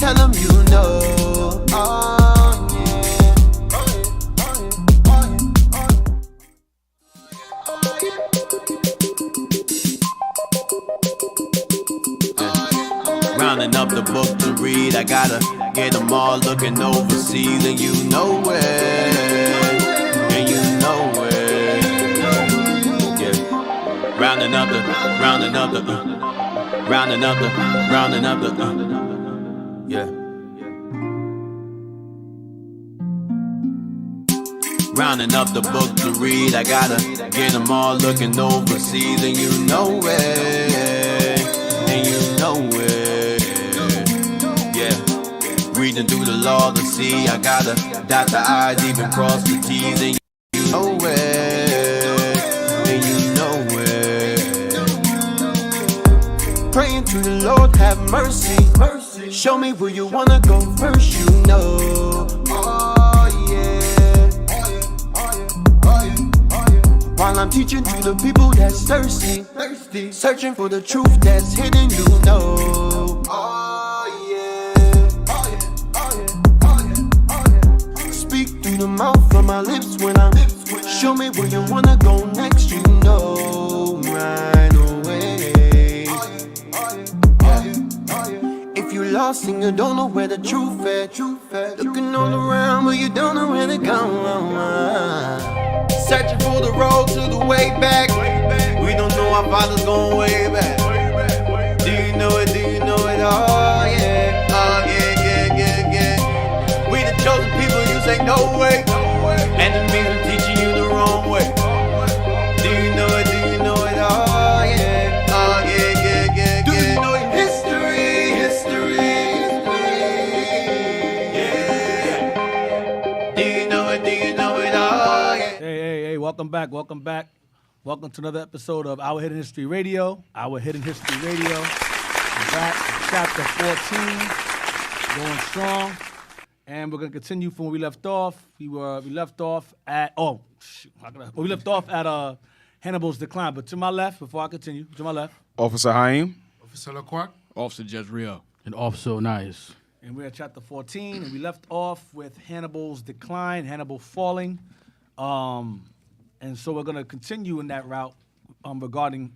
tell them you know. Oh, yeah. Rounding up the book to read, I gotta get them all looking overseas, and you know it, and you know it. Yeah. Rounding up the yeah. Rounding up the book to read, I gotta get them all looking overseas, and you know it, and you know it. Yeah. Reading through the law to see, I gotta dot the I's, even cross the T's, and you know it, and you know it. Praying to the Lord, have mercy. Show me where you wanna go first, you know. Oh yeah. While I'm teaching to the people that's thirsty, searching for the truth that's hidden, you know. Oh yeah. Speak through the mouth from my lips when I'm. Show me where you wanna go next, you know. Right away. If you lost and you don't know where the truth at, looking all around but you don't know where to go. Searching for the road to the way back. We don't know our father's going way back. Do you know it? Do you know it? Oh yeah, yeah. We the chosen people, you say no way. Enemies are teaching you the wrong way. Do you know it? Do you know it? Oh yeah, yeah. Do you know it? Welcome back. Welcome to another episode of Our Hidden History Radio. We're back, chapter 14, going strong. And we're going to continue from where we left off. We left off at Hannibal's decline. But to my left, before I continue, Officer Haim. Officer Laquac. Officer Jezreel. And Officer Onias. And we're at chapter 14, and we left off with Hannibal's decline, Hannibal falling. And so we're going to continue in that route regarding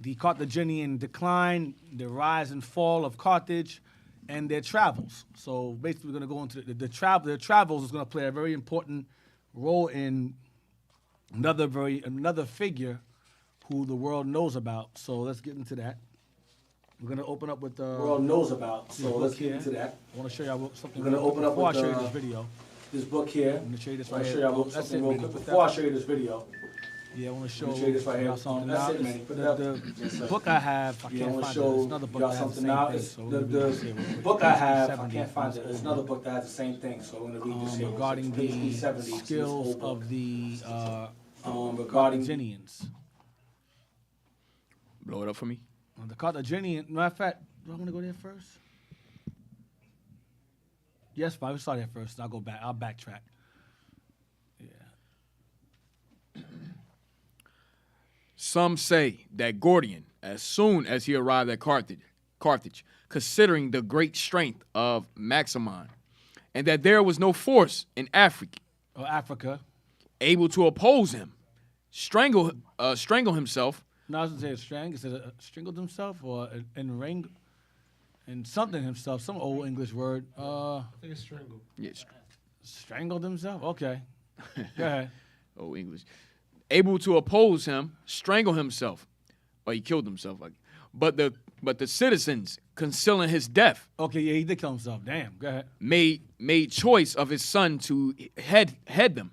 the Carthaginian decline, the rise and fall of Carthage, and their travels. So basically we're going to go into their travels is going to play a very important role in another figure who the world knows about. So let's get into that. We're going to open up with the world knows about. So let's get into that. I want to show y'all something. We're going to open up before I show you this video. This book here. I'm going to show you this right here. That's it, real quick before I show you this video. Yeah, I want to show you this right here. Something that's it, man. The book I have, I can't find it. There's another book that has the same thing. So the book I have, I can't find it. There's another book that has the same thing. So I'm going to read this here. Regarding the skills of the Carthaginians. Blow it up for me. The Carthaginian, matter of fact, do I want to go there first? Yes, fine. We'll start here first. I'll go back. I'll backtrack. Yeah. Some say that Gordian, as soon as he arrived at Carthage, considering the great strength of Maximon, and that there was no force in Africa able to oppose him, strangle himself. No, I was going to say it said strangled himself or and something himself, some old English word. I think it's strangled. Yes. Strangled himself? Okay. Go ahead. Old English. Able to oppose him, strangle himself. Or he killed himself. But the citizens, concealing his death. Okay, yeah, he did kill himself. Damn, go ahead. Made choice of his son to head them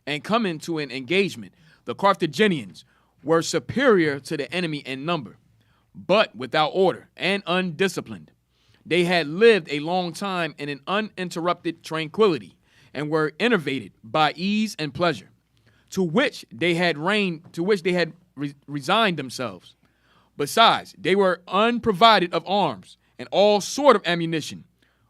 and come into an engagement. The Carthaginians were superior to the enemy in number, but without order and undisciplined. They had lived a long time in an uninterrupted tranquility and were enervated by ease and pleasure, to which they had resigned themselves. Besides, they were unprovided of arms and all sort of ammunition.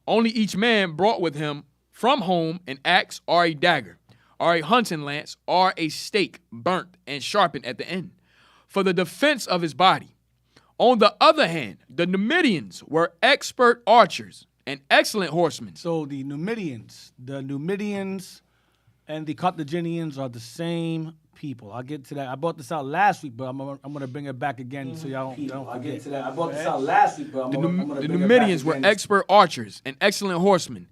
Only each man brought with him from home an axe or a dagger, or a hunting lance, or a stake burnt and sharpened at the end, for the defense of his body. On the other hand, the Numidians were expert archers and excellent horsemen. So the Numidians and the Carthaginians are the same people. I'll get to that. I brought this out last week, but I'm gonna bring it back again so y'all don't I'll forget. get to that. I brought this out last week, but I'm The gonna bring it back Numidians were again. expert archers and excellent horsemen,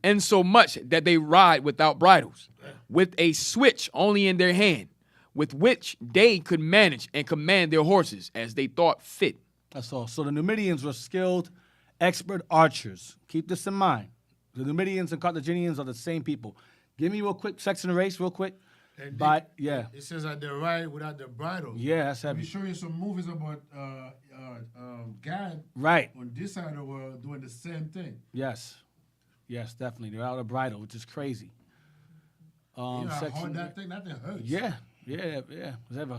insomuch that they ride without bridles, with a switch only in their hand, with which they could manage and command their horses as they thought fit. That's all. So the Numidians were skilled, expert archers. Keep this in mind. The Numidians and Carthaginians are the same people. Give me real quick, sex and race, real quick. And But yeah, It says that they ride without the bridle. yeah, that's We heavy. show you some movies about God Right. on this side of the world doing the same thing. Yes, definitely. They're out of bridle, which is crazy. You know how sex hard and- that thing hurts. Yeah.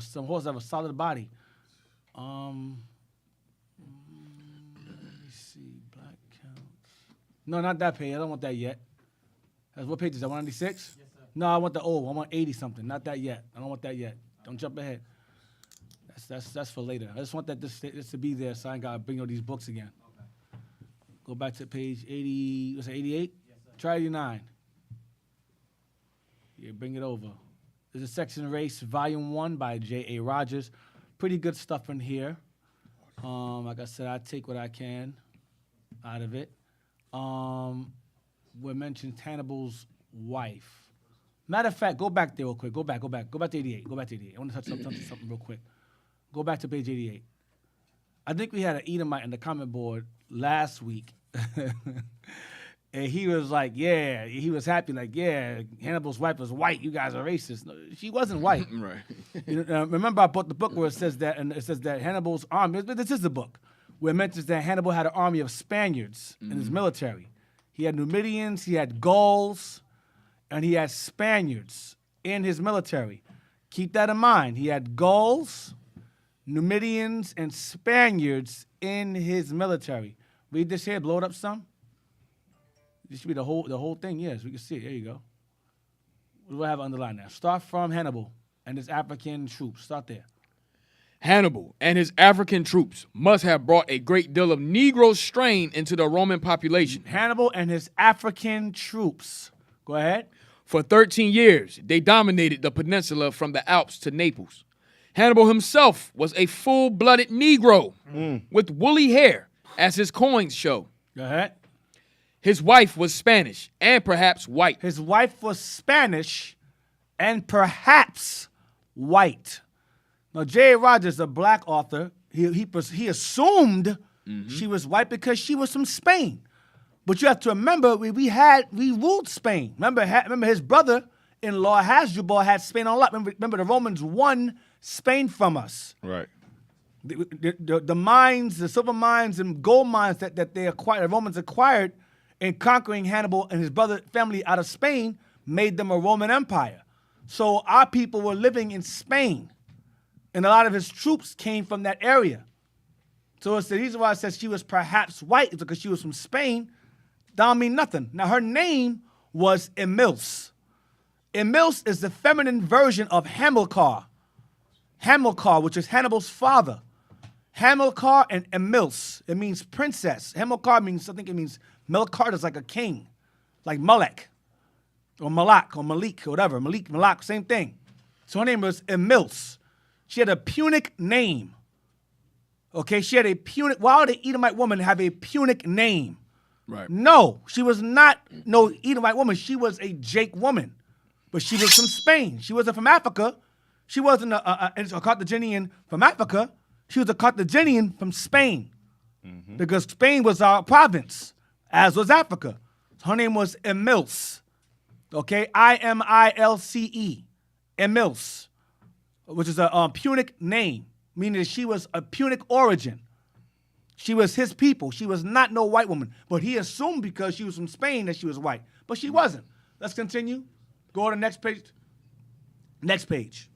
Some horses have a solid body. Let me see, black counts. No, not that page. I don't want that yet. What page is that? 196? Yes, sir. No, I want the old. I want 80 something. Not that yet. I don't want that yet. Don't jump ahead. That's for later. I just want that this to be there, so I ain't gotta bring all these books again. Okay. Go back to page 80. What's it? 88? Yes, sir. Try 89. Yeah, bring it over. There's a section Race, Volume 1 by J.A. Rogers. Pretty good stuff in here. Like I said, I take what I can out of it. We mentioned Hannibal's wife. Matter of fact, go back there real quick. Go back. Go back to 88. I want to touch something real quick. Go back to page 88. I think we had an Edomite on the comment board last week. And he was like, yeah, he was happy, like, yeah, Hannibal's wife was white. You guys are racist. No, she wasn't white. Right. Remember, I bought the book where it says that, and it says that Hannibal's army, this is the book, where it mentions that Hannibal had an army of Spaniards in his military. He had Numidians, he had Gauls, and he had Spaniards in his military. Keep that in mind. He had Gauls, Numidians, and Spaniards in his military. Read this here, blow it up some. This should be the whole thing, yes. We can see it. There you go. What do I have underlined now? Start from Hannibal and his African troops. Start there. Hannibal and his African troops must have brought a great deal of Negro strain into the Roman population. Hannibal and his African troops. Go ahead. For 13 years, they dominated the peninsula from the Alps to Naples. Hannibal himself was a full-blooded Negro with woolly hair, as his coins show. Go ahead. His wife was Spanish and perhaps white. His wife was Spanish and perhaps white. Now, J.A. Rogers, a black author, he assumed she was white because she was from Spain. But you have to remember, we ruled Spain. Remember his brother-in-law, Hasdrubal, had Spain on lock. Remember the Romans won Spain from us. Right. The mines, the silver mines and gold mines that they acquired, the Romans acquired in conquering Hannibal and his brother family out of Spain, made them a Roman Empire. So our people were living in Spain, and a lot of his troops came from that area. So it's the reason why it says she was perhaps white, is because she was from Spain. That don't mean nothing. Now her name was Emils. Emils is the feminine version of Hamilcar. Hamilcar, which is Hannibal's father. Hamilcar and Emils. It means princess. Hamilcar means something. It means Melkart is like a king, like Malek, or Malak, or Malik, or whatever. Malak, same thing. So her name was Emils. She had a Punic name. Okay, she had a Punic. Why would an Edomite woman have a Punic name? Right. No, she was not no Edomite woman. She was a Jake woman, but she was from Spain. She wasn't from Africa. She wasn't a Carthaginian from Africa. She was a Carthaginian from Spain, because Spain was our province, as was Africa. Her name was Emils. Okay, Imilce, Emils, which is a Punic name, meaning that she was a Punic origin. She was his people. She was not no white woman. But he assumed because she was from Spain that she was white. But she wasn't. Let's continue. Go to the next page. Next page.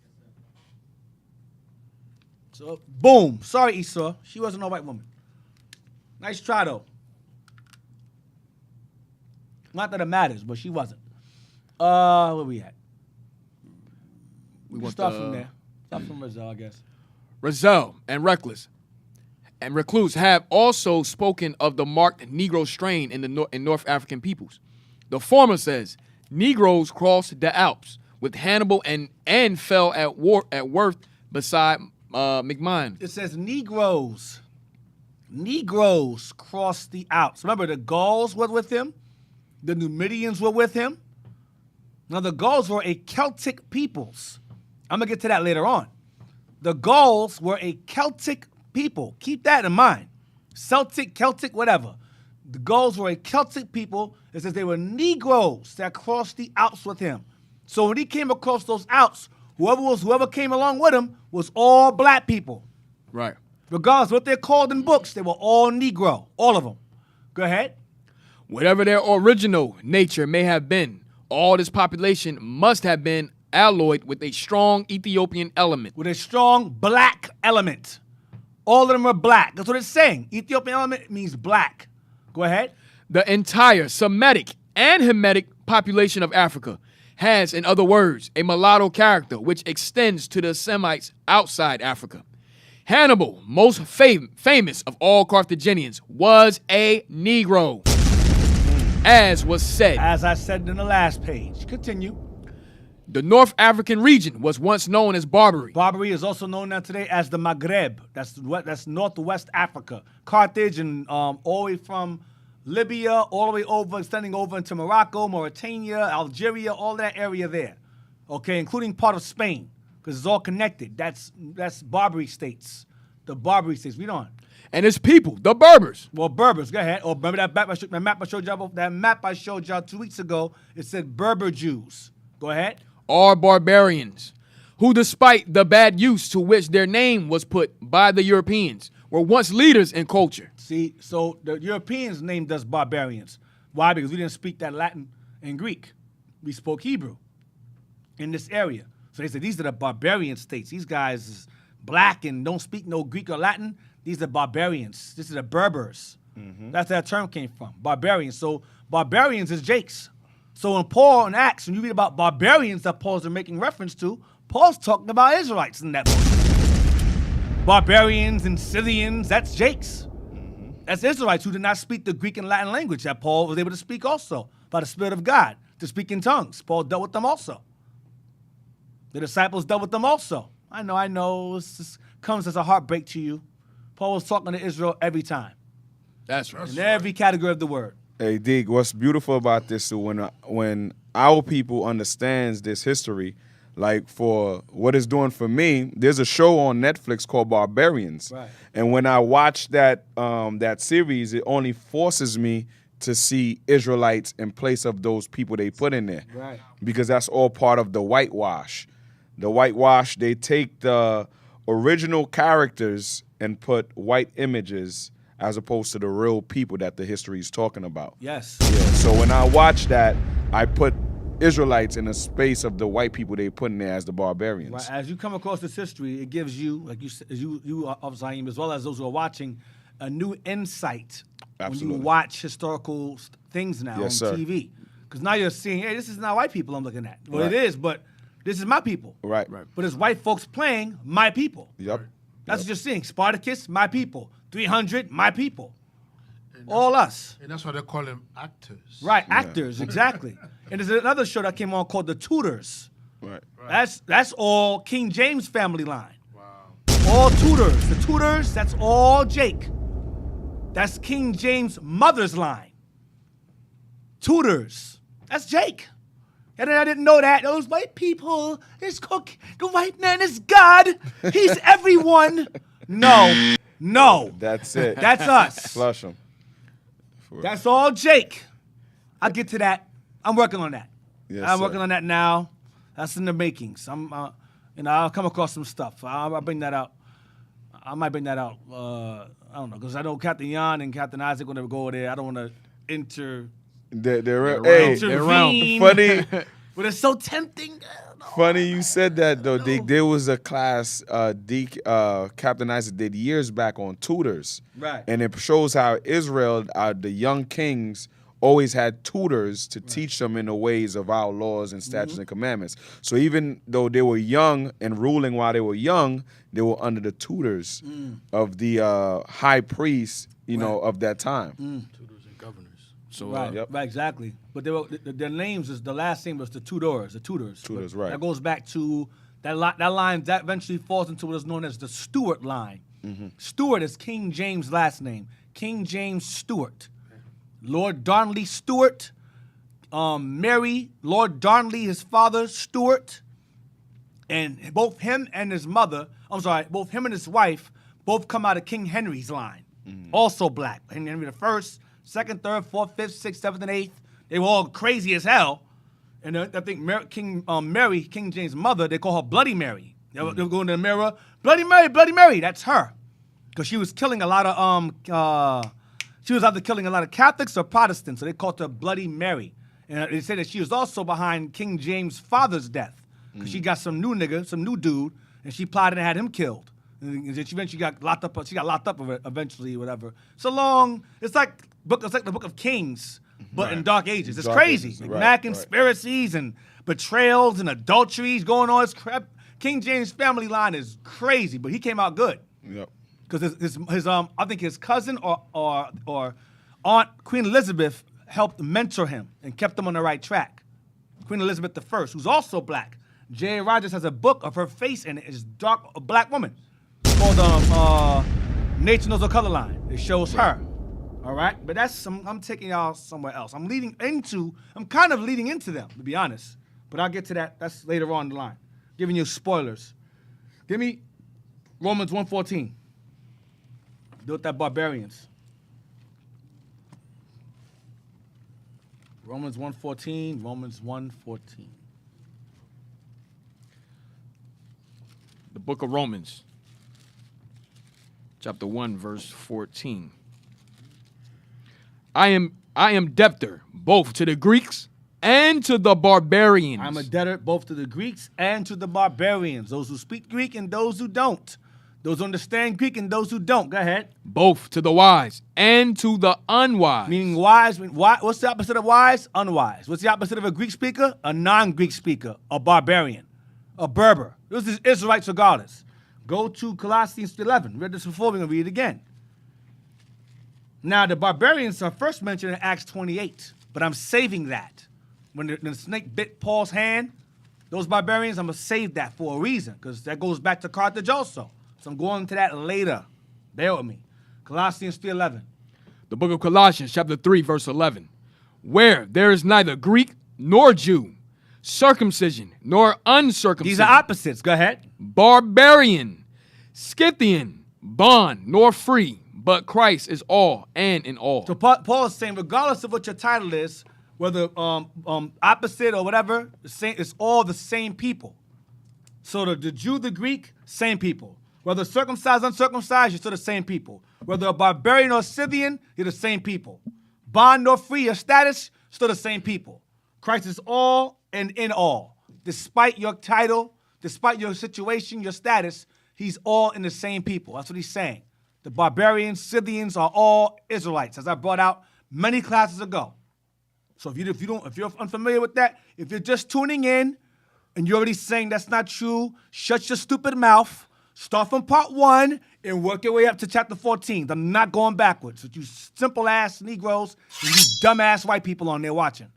So, boom. Sorry, Esau. She wasn't no white woman. Nice try, though. Not that it matters, but she wasn't. Where we at? We want Start the- from there. Start from Rizal, I guess. Result and reckless. and recluse have also spoken of the marked Negro strain in the in North African peoples. The former says Negroes crossed the Alps with Hannibal and fell at Worth beside McMahon. It says Negroes crossed the Alps. Remember, the Gauls were with him. The Numidians were with him. Now, the Gauls were a Celtic peoples. I'm going to get to that later on. The Gauls were a Celtic people. Keep that in mind. Celtic, whatever. The Gauls were a Celtic people. It says they were Negroes that crossed the Alps with him. So when he came across those Alps, whoever came along with him was all black people. Right. Regardless of what they're called in books, they were all Negro. All of them. Go ahead. Whatever their original nature may have been, all this population must have been alloyed with a strong Ethiopian element. With a strong black element. All of them are black. That's what it's saying. Ethiopian element means black. Go ahead. The entire Semitic and Hamitic population of Africa has, in other words, a mulatto character which extends to the Semites outside Africa. Hannibal, most famous of all Carthaginians, was a Negro, as was said. As I said in the last page. Continue. The North African region was once known as Barbary. Barbary is also known now today as the Maghreb. That's northwest Africa. Carthage and all the way from Libya, all the way over, extending over into Morocco, Mauritania, Algeria, all that area there. Okay, including part of Spain, because it's all connected. That's Barbary states. The Barbary states. Read on. And its people, the Berbers. Well, Berbers, go ahead. Oh, remember that map I showed y'all 2 weeks ago? It said Berber Jews. Go ahead. Are barbarians, who despite the bad use to which their name was put by the Europeans, were once leaders in culture. See, so the Europeans named us barbarians. Why? Because we didn't speak that Latin and Greek. We spoke Hebrew in this area. So they said, these are the barbarian states. These guys is black and don't speak no Greek or Latin. These are barbarians. This is the Berbers. That's where that term came from, barbarians. So barbarians is Jakes. So in Paul and Acts, when you read about barbarians that Paul's making reference to, Paul's talking about Israelites in that book. Barbarians and Scythians, that's Jakes. That's Israelites who did not speak the Greek and Latin language that Paul was able to speak also by the Spirit of God, to speak in tongues. Paul dealt with them also. The disciples dealt with them also. I know, this comes as a heartbreak to you. Paul was talking to Israel every time. That's right. In every category of the word. Hey, Dig, what's beautiful about this is when our people understands this history, like for what it's doing for me, there's a show on Netflix called Barbarians. Right. And when I watch that series, it only forces me to see Israelites in place of those people they put in there. Right. Because that's all part of the whitewash. The whitewash, they take the original characters and put white images as opposed to the real people that the history is talking about. Yes. Yeah. So when I watch that, I put Israelites in the space of the white people they put in there as the barbarians. Right. As you come across this history, it gives you, like you of Zaim, as well as those who are watching, a new insight Absolutely. when you watch historical things now Yes, on sir. TV. Because now you're seeing, hey, this is not white people I'm looking at. Well, Right. it is, but this is my people. Right. But it's white folks playing my people. Yep. That's what you're seeing. Spartacus, my people. 300, my people. All us. And that's why they call them actors. Right, actors, exactly. And there's another show that came on called The Tudors. Right. That's all King James family line. Wow. All Tudors. The Tudors, that's all Jake. That's King James' mother's line. Tudors. That's Jake. And I didn't know that. Those white people, the white man is God. He's everyone. No. That's it. That's us. Flush them. That's all Jake. I'll get to that. I'm working on that. Yes, I'm sir. working on that now. That's in the makings. I'll come across some stuff. I'll bring that out. I might bring that out. I don't know, because I know Captain Jan and Captain Isaac when they go there. I don't want to They're around. intervene. Funny. But it's so tempting. Funny you said that though, Dick. There was a class Captain Isaac did years back on tutors. Right. And it shows how Israel, the young kings, always had tutors to teach them in the ways of our laws and statutes and commandments. So even though they were young and ruling while they were young, they were under the tutors of the high priest, you know, of that time. Tutors and governors. So Right, right, exactly. But they were, their names is the last name was the tutors. Tutors, But right. That goes back to that line that eventually falls into what is known as the Stuart line. Stuart is King James' last name. King James Stuart. Lord Darnley Stuart. Mary, Lord Darnley, his father, Stuart. And both him and his mother, both him and his wife, both come out of King Henry's line. Also black. Henry the First, second, third, fourth, fifth, sixth, seventh, and eighth. They were all crazy as hell. And I think Mary, King James' mother, they call her Bloody Mary. They would go in the mirror, Bloody Mary, Bloody Mary. That's her, because she was killing a lot of she was either killing a lot of Catholics or Protestants, so they called her Bloody Mary. And they say that she was also behind King James' father's death, because she got some new nigga, some new dude, and she plotted and had him killed. And then she eventually got locked up. She got locked up eventually, whatever. It's like the Book of Kings, but in Dark Ages. It's Dark crazy. Ages, Like, right, mad conspiracies and betrayals and adulteries going on. It's crap. King James family line is crazy, but he came out good. Yep. Because his I think his cousin or aunt Queen Elizabeth helped mentor him and kept him on the right track. Queen Elizabeth I, who's also black. J.A. Rogers has a book of her face in it. It's a black woman. It's called Nature Knows Her Color Line. It shows her. All right, but I'm taking y'all somewhere else. I'm kind of leading into them, to be honest. But I'll get to that. That's later on the line. Giving you spoilers. Give me Romans 1:14. Deal with that barbarians. Romans 1:14. Romans 1:14. the book of Romans, chapter 1, verse 14. I am debtor both to the Greeks and to the barbarians. I'm a debtor both to the Greeks and to the barbarians, those who speak Greek and those who don't. Those who understand Greek and those who don't. Go ahead. Both to the wise and to the unwise. Meaning wise, what's the opposite of wise? Unwise. What's the opposite of a Greek speaker? A non-Greek speaker, a barbarian, a Berber. This is Israelites regardless. Go to Colossians 11. Read this before, we're going to read it again. Now, the barbarians are first mentioned in Acts 28, but I'm saving that. When the snake bit Paul's hand, those barbarians, I'm going to save that for a reason, because that goes back to Carthage also. So I'm going to that later. Bear with me. Colossians 3:11. The book of Colossians, chapter 3, verse 11. Where there is neither Greek nor Jew, circumcision nor uncircumcision. These are opposites. Go ahead. Barbarian, Scythian, bond nor free, but Christ is all and in all. So Paul is saying, regardless of what your title is, whether opposite or whatever, it's all the same people. So the Jew, the Greek, same people. Whether circumcised, uncircumcised, you're still the same people. Whether a barbarian or Scythian, you're the same people. Bond or free, your status, still the same people. Christ is all and in all. Despite your title, despite your situation, your status, he's all in the same people. That's what he's saying. The barbarians, Scythians are all Israelites, as I brought out many classes ago. So if you're unfamiliar with that, if you're just tuning in and you're already saying that's not true, shut your stupid mouth. Start from part 1 and work your way up to chapter 14. I'm not going backwards with you simple-ass Negroes and you dumb-ass white people on there watching.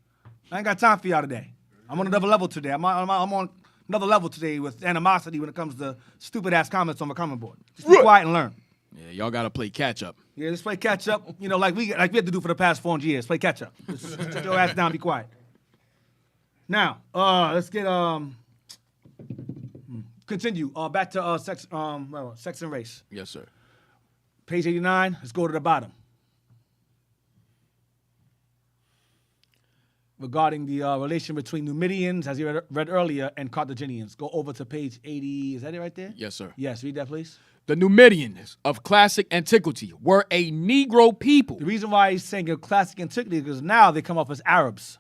I ain't got time for y'all today. I'm on another level today. I'm on another level today with animosity when it comes to stupid-ass comments on the comment board. Just be quiet and learn. Yeah, y'all got to play catch-up. Yeah, let's play catch-up, like we had to do for the past 400 years. Play catch-up. Just sit your ass down, be quiet. Now, let's get... Continue. Back to sex and race. Yes, sir. Page 89. Let's go to the bottom. Regarding the relation between Numidians, as you read earlier, and Carthaginians. Go over to page 80. Is that it right there? Yes, sir. Yes, read that, please. The Numidians of classic antiquity were a Negro people. The reason why he's saying of classic antiquity is because now they come off as Arabs.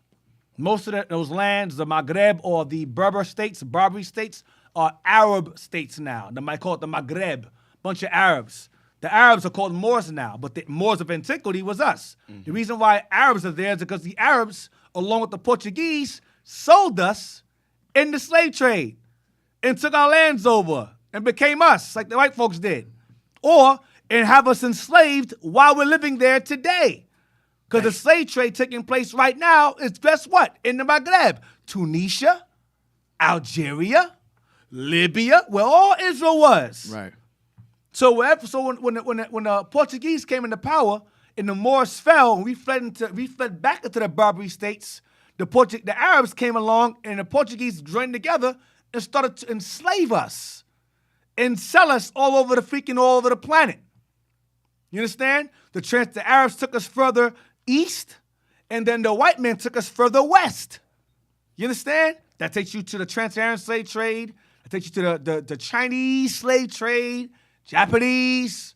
Most of those lands, the Maghreb or the Berber states, Barbary states, are Arab states now. They might call it the Maghreb. Bunch of Arabs. The Arabs are called Moors now, but the Moors of antiquity was us. The reason why Arabs are there is because the Arabs, along with the Portuguese, sold us in the slave trade and took our lands over and became us, like the white folks did. And have us enslaved while we're living there today. Because the slave trade taking place right now is, guess what? In the Maghreb. Tunisia, Algeria, Libya, where all Israel was. Right. So when the Portuguese came into power and the Moors fell, and we fled back into the Barbary states, the Arabs came along and the Portuguese joined together and started to enslave us and sell us all over the planet. You understand? The Arabs took us further east, and then the white man took us further west. You understand? That takes you to the trans-Saharan slave trade. That takes you to the Chinese slave trade, Japanese,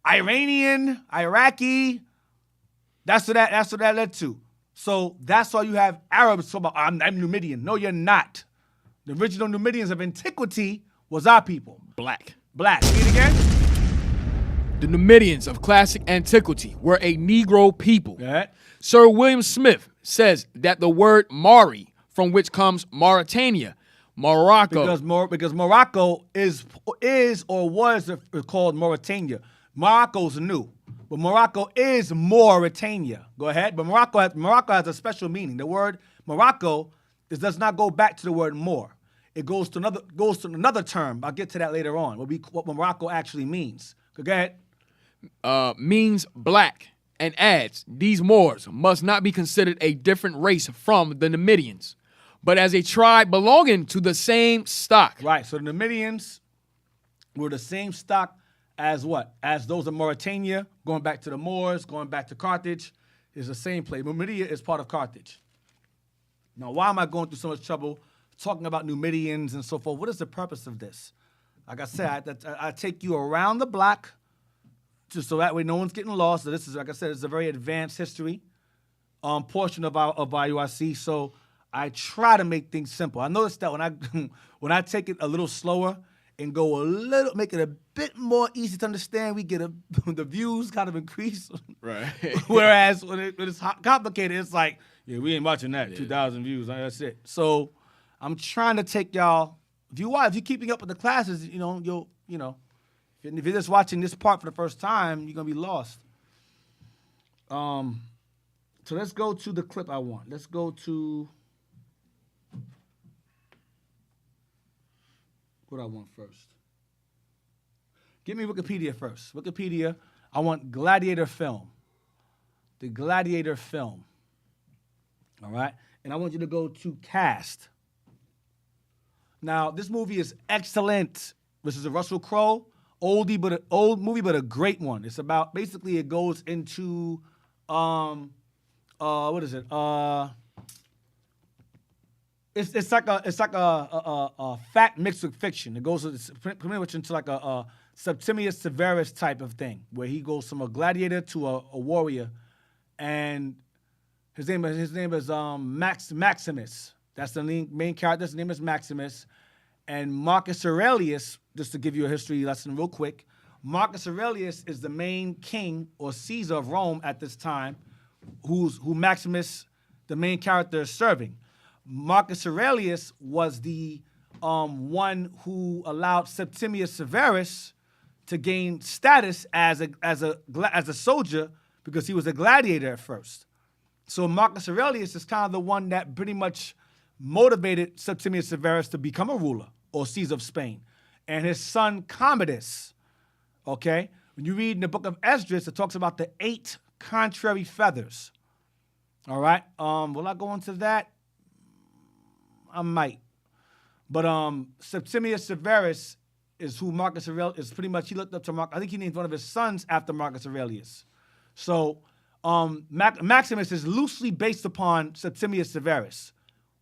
Iranian, Iraqi. That's what that led to. So that's why you have Arabs talking about, I'm Numidian. No, you're not. The original Numidians of antiquity was our people. Black. Black. See it again? The Numidians of classic antiquity were a Negro people. Yeah. Sir William Smith says that the word Mari, from which comes Mauritania, Morocco. Because Morocco is or was called Mauritania. Morocco's new, but Morocco is Mauritania. Go ahead. But Morocco has a special meaning. The word Morocco does not go back to the word Moor. It goes to another term. I'll get to that later on. What Morocco actually means. Go ahead. Means black, and adds these Moors must not be considered a different race from the Numidians, but as a tribe belonging to the same stock. Right. So the Numidians were the same stock as what? As those of Mauritania, going back to the Moors, going back to Carthage, is the same place. Numidia is part of Carthage. Now, why am I going through so much trouble talking about Numidians and so forth? What is the purpose of this? Like I said, I take you around the block, just so that way no one's getting lost. So this is, like I said, it's a very advanced history portion of our UIC. So I try to make things simple. I noticed that when I take it a little slower and make it a bit more easy to understand, we get the views kind of increase. Right. Whereas when it's complicated, it's like, yeah, we ain't watching that. 2,000 views, that's it. So I'm trying to take y'all. If you're keeping up with the classes, if you're just watching this part for the first time, you're gonna be lost. So let's go to the clip I want. Let's go to what I want first. Give me Wikipedia first. Wikipedia, I want Gladiator film. The Gladiator film. All right? And I want you to go to cast. Now, this movie is excellent. This is a Russell Crowe, old movie, but a great one. It's about, basically it goes into, what is it? It's like a fact mixed with fiction. It goes pretty much into like a Septimius Severus type of thing, where he goes from a gladiator to a warrior, and his name is Maximus. That's the main character. His name is Maximus. And Marcus Aurelius, just to give you a history lesson real quick, Marcus Aurelius is the main king or Caesar of Rome at this time, who Maximus, the main character, is serving. Marcus Aurelius was the one who allowed Septimius Severus to gain status as a soldier, because he was a gladiator at first. So Marcus Aurelius is kind of the one that pretty much motivated Septimius Severus to become a ruler, or Caesar of Spain. And his son Commodus, okay? When you read in the book of Esdras, it talks about the 8 contrary feathers. All right? Will I go into that? I might. But Septimius Severus is who Marcus Aurelius is. Pretty much, he looked up to Marcus. I think he named one of his sons after Marcus Aurelius. So Maximus is loosely based upon Septimius Severus,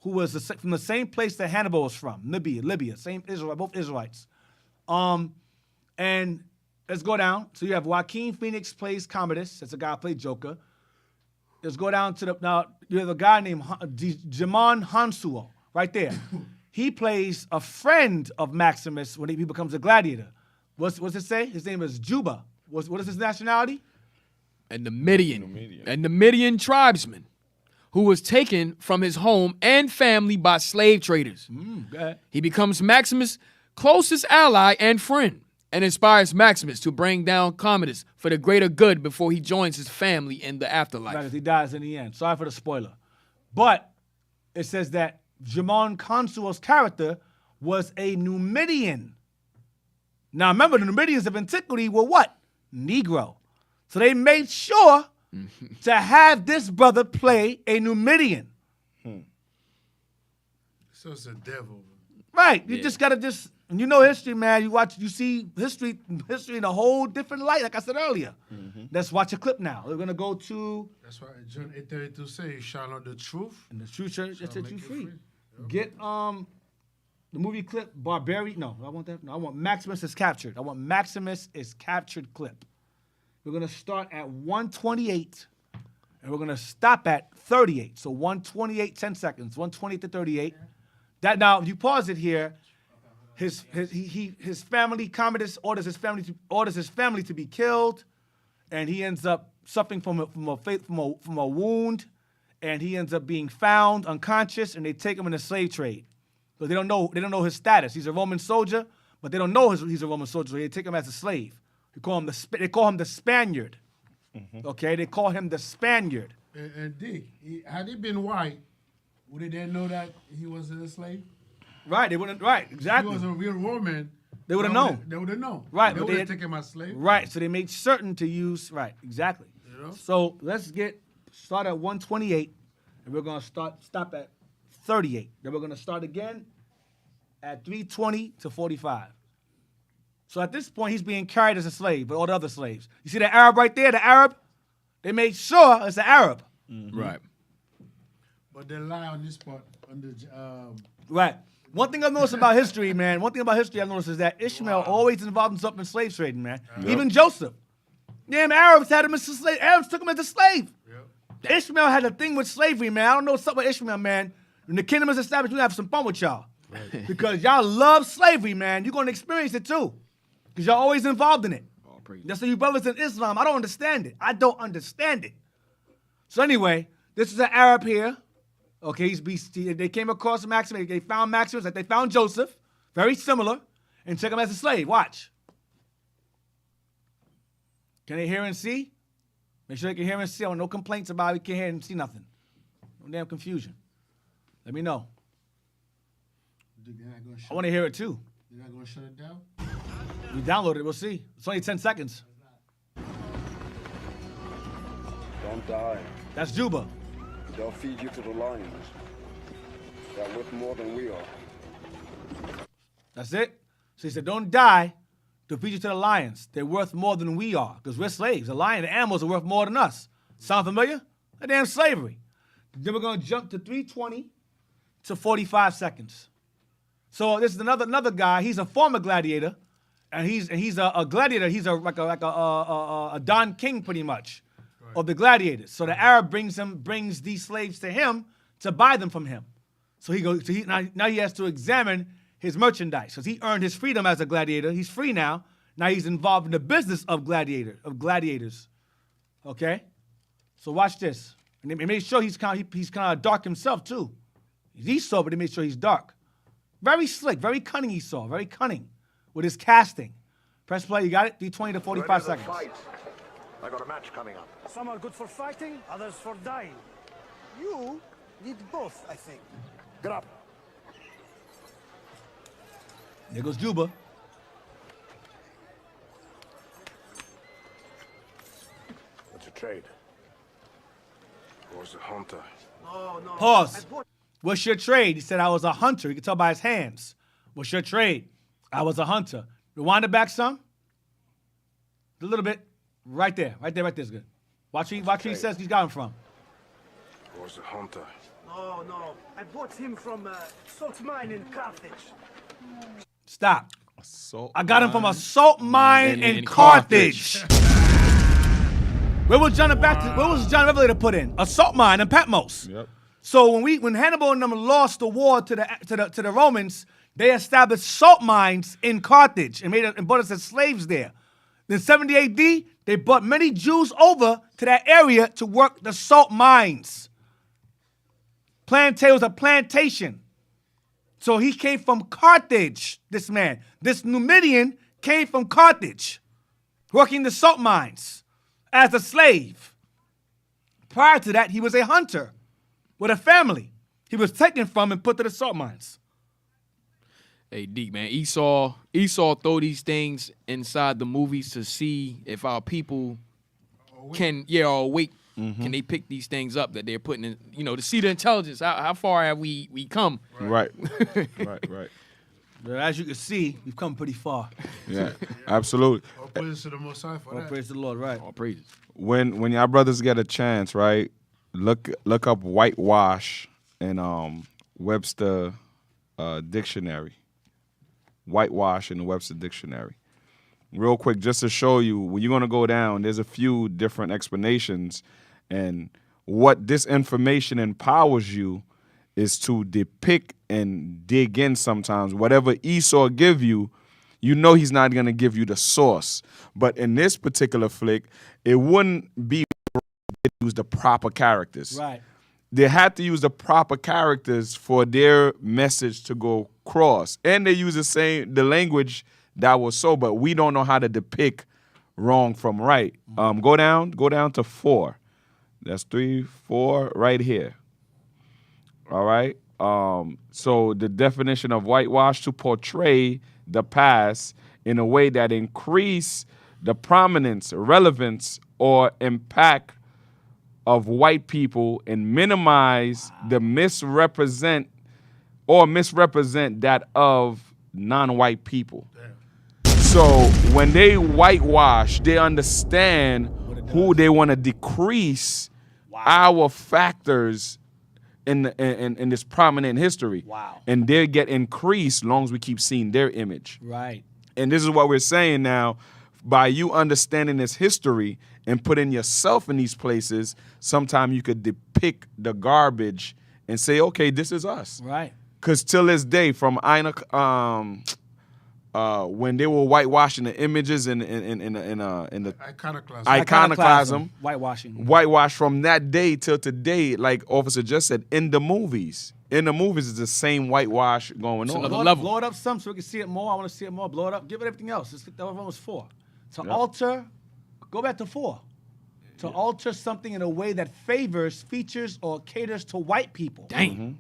who was from the same place that Hannibal was from, Libya, same Israel, both Israelites. And let's go down. So you have Joaquin Phoenix plays Commodus. That's a guy who played Joker. Let's go down to now you have a guy named Jimon Hansuo, right there. He plays a friend of Maximus when he becomes a gladiator. What's it say? His name is Juba. what is his nationality? And the Midian tribesman who was taken from his home and family by slave traders. Go ahead. He becomes Maximus' closest ally and friend and inspires Maximus to bring down Commodus for the greater good before he joins his family in the afterlife. Right, 'cause he dies in the end. Sorry for the spoiler. But it says that Jamon Consuel's character was a Numidian. Now remember, the Numidians of antiquity were what? Negro. So they made sure to have this brother play a Numidian. So it's a devil. Right. You just gotta when you know history, man, you see history in a whole different light, like I said earlier. Let's watch a clip now. We're gonna go to That's why John 8:32 says, "You shall know the truth." and the true church that set make you you free. free. Yep. Get the movie clip Barbarian. No, I want that. No, I want Maximus is captured. I want Maximus is captured clip. We're gonna start at 128 and we're gonna stop at 38. So 128, 10 seconds, 128 to 38. That now, if you pause it here, his family, Commodus orders his family to be killed, and he ends up suffering from a wound, and he ends up being found unconscious, and they take him in the slave trade. So they don't know his status. He's a Roman soldier, but they don't know he's a Roman soldier, so they take him as a slave. They call him the Spaniard. Okay, they call him the Spaniard. And Dick, had he been white, would they then know that he was a slave? Right, they wouldn't. Right, If exactly. he was a real Roman, They would have known. They would have known. Right, They but would they have taken him as slave. Right, so they made certain to use. Right, exactly. You know? So let's start at 128, and we're gonna stop at 38. Then we're gonna start again at 320 to 45. So at this point, he's being carried as a slave, but all the other slaves. You see the Arab right there, the Arab? They made sure it's an Arab. Right. But they lie on this part. Right. One thing I've noticed about history, man, I've noticed is that Ishmael always involved himself in slave trading, man. Even Joseph. Damn, Arabs had him as a slave. Arabs took him as a slave. Yep. Ishmael had a thing with slavery, man. I don't know what's up with Ishmael, man. When the kingdom is established, we're gonna have some fun with y'all. Right. Because y'all love slavery, man. You're gonna experience it too. Because y'all always involved in it. That's why you brothers in Islam, I don't understand it. So anyway, this is an Arab here. Okay, they came across Maximus. They found Maximus, like they found Joseph, very similar, and took him as a slave. Watch. Can they hear and see? Make sure they can hear and see. I want no complaints about it. We can't hear and see nothing. No damn confusion. Let me know. I want to hear it too. You're not going to shut it down? We download it. We'll see. It's only 10 seconds. Don't die. That's Juba. They'll feed you to the lions. They're worth more than we are. That's it. So he said, don't die. They'll feed you to the lions. They're worth more than we are because we're slaves. The animals are worth more than us. Sound familiar? That damn slavery. Then we're going to jump to 320 to 45 seconds. So this is another guy. He's a former gladiator, and he's a gladiator. He's like a Don King pretty much of the gladiators. So the Arab brings these slaves to him to buy them from him. So now he has to examine his merchandise because he earned his freedom as a gladiator. He's free now. Now he's involved in the business of gladiators. Okay, so watch this. And they made sure he's kind of dark himself too. He's Esau, but they made sure he's dark. Very slick, very cunning Esau, very cunning with his casting. Press play, you got it? 320 to 45 seconds. Fight. I got a match coming up. Some are good for fighting, others for dying. You need both, I think. Get up. There goes Juba. What's your trade? I was a hunter. No. Pause. What's your trade? He said, I was a hunter. You can tell by his hands. What's your trade? I was a hunter. Rewind it back some. A little bit. Right there is good. Watch he says he's got him from. I was a hunter. No. I bought him from a salt mine in Carthage. Stop. I got him from a salt mine in Carthage. Where was John Revelator put in? A salt mine in Patmos. Yep. So when Hannibal and them lost the war to the Romans, they established salt mines in Carthage and brought us as slaves there. In 70 AD, they brought many Jews over to that area to work the salt mines. It was a plantation. So he came from Carthage, this man. This Numidian came from Carthage, working the salt mines as a slave. Prior to that, he was a hunter with a family. He was taken from and put to the salt mines. Hey, Deke, man, Esau throw these things inside the movies to see if our people can, or awake. Can they pick these things up that they're putting in, to see the intelligence? How far have we come? Right. As you can see, we've come pretty far. Yeah, absolutely. All praise to the Most High for All that. praise the Lord, right? All praises. When y'all brothers get a chance, right, look up whitewash in Webster dictionary. Whitewash in the Webster dictionary. Real quick, just to show you, when you're going to go down, there's a few different explanations, and what this information empowers you is to depict and dig in sometimes. Whatever Esau give you, you know he's not going to give you the source. But in this particular flick, it wouldn't be to use the proper characters. Right. They had to use the proper characters for their message to go across. And they use the language that was so, but we don't know how to depict wrong from right. Go down to 4. That's 3, 4, right here. All right. So the definition of whitewash: to portray the past in a way that increase the prominence, relevance, or impact of white people and minimize the misrepresent that of non-white people. So when they whitewash, they understand who they want to decrease our factors in this prominent history. Wow. And they get increased as long as we keep seeing their image. Right. And this is what we're saying now. By you understanding this history and putting yourself in these places, sometimes you could depict the garbage and say, okay, this is us. Right. Because till this day, from when they were whitewashing the images in the iconoclasm, whitewash from that day till today, like Officer just said, in the movies. In the movies, it's the same whitewash going on. Blow it up some so we can see it more. I want to see it more. Blow it up. Give it everything else. That one was 4. To alter, go back to 4. To alter something in a way that favors, features, or caters to white people. Dang.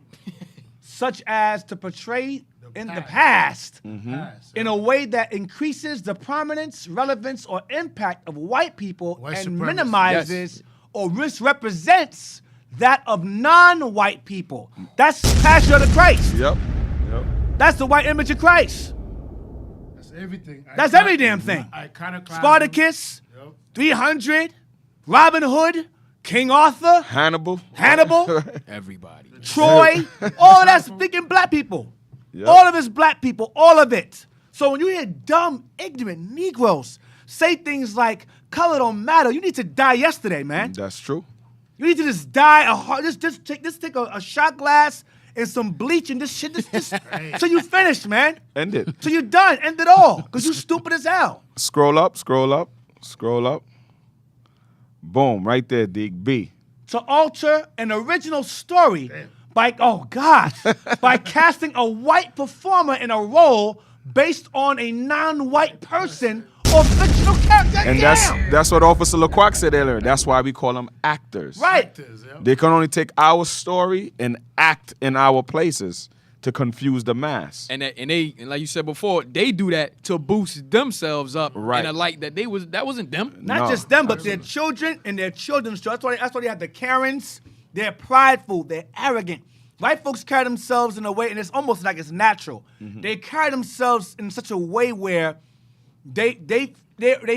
Such as to portray in the past in a way that increases the prominence, relevance, or impact of white people and minimizes or misrepresents that of non-white people. That's the passion of the Christ. Yep. That's the white image of Christ. That's everything. That's every damn thing. Spartacus, 300, Robin Hood, King Arthur, Hannibal, everybody, Troy, all of that's freaking black people. Yep. All of it's black people, all of it. So when you hear dumb, ignorant Negroes say things like color don't matter, you need to die yesterday, man. That's true. You need to just die. Just take a shot glass and some bleach and this shit. So you finished, man. End it. So you're done. End it all. Because you stupid as hell. Scroll up. Boom, right there, Deke. B. To alter an original story by casting a white performer in a role based on a non-white person or fictional character. And that's what Officer LaQuack said earlier. That's why we call them actors. Right. They can only take our story and act in our places to confuse the mass. And like you said before, they do that to boost themselves up in a light that wasn't them. Not just them, but their children and their children's children. That's why they have the Karens. They're prideful. They're arrogant. White folks carry themselves in a way, and it's almost like it's natural. They carry themselves in such a way where they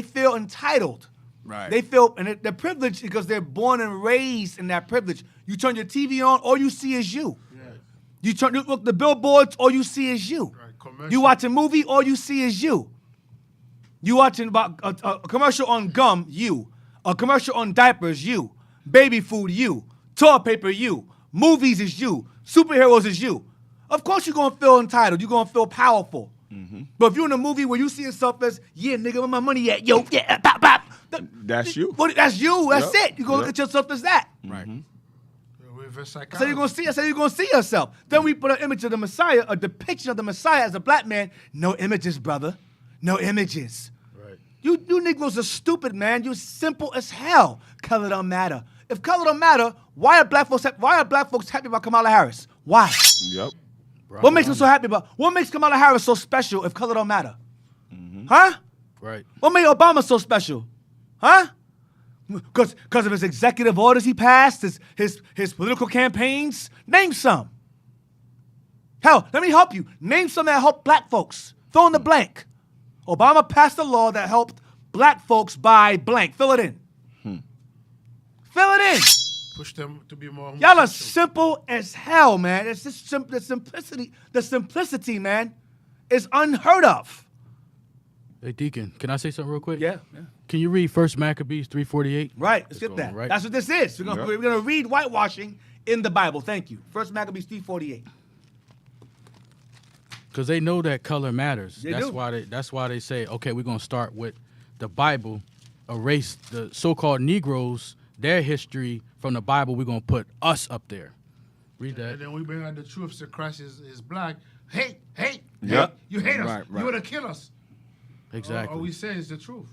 feel entitled. Right. They feel, and they're privileged because they're born and raised in that privilege. You turn your TV on, all you see is you. You look the billboards, all you see is you. Right, you watch a movie, all you see is you. You watching about a commercial on gum, you. A commercial on diapers, you. Baby food, you. Toilet paper, you. Movies is you. Superheroes is you. Of course you're going to feel entitled. You're going to feel powerful. But if you're in a movie where you see yourself as, yeah, nigga, where my money at? Yo, yeah, pop, pop. That's you. Well, that's you. That's Yep. it. You gonna look at yourself as that. Right. Reverse So psychology. you're gonna see. That's how you're gonna see yourself. Then we put an image of the Messiah, a depiction of the Messiah as a black man. No images, brother. No images. Right. You Negroes are stupid, man. You simple as hell. Color don't matter. If color don't matter, why are black folks happy about Kamala Harris? Why? Yep. What makes them so happy about? What makes Kamala Harris so special if color don't matter? Huh? Right. What made Obama so special? Huh? Because of his executive orders he passed, his political campaigns? Name some. Hell, let me help you. Name some that helped black folks. Fill in the blank. Obama passed a law that helped black folks buy blank. Fill it in. Fill it in. Push them to be more. Y'all are homosexual. simple as hell, man. It's just the simplicity, man, is unheard of. Hey, Deacon, can I say something real quick? Yeah. Can you read 1 Maccabees 3:48? Right, let's get going that. right. That's what this is. We're gonna read whitewashing in the Bible. Thank you. 1 Maccabees 3:48. Because they know that color matters. They do. That's why they say, okay, we're gonna start with the Bible, erase the so-called Negroes, their history from the Bible. We're gonna put us up there. Read that. And then we bring out the truth that Christ is black. Hate. Yep. You hate us. Right. You want to kill us. Exactly. All we say is the truth.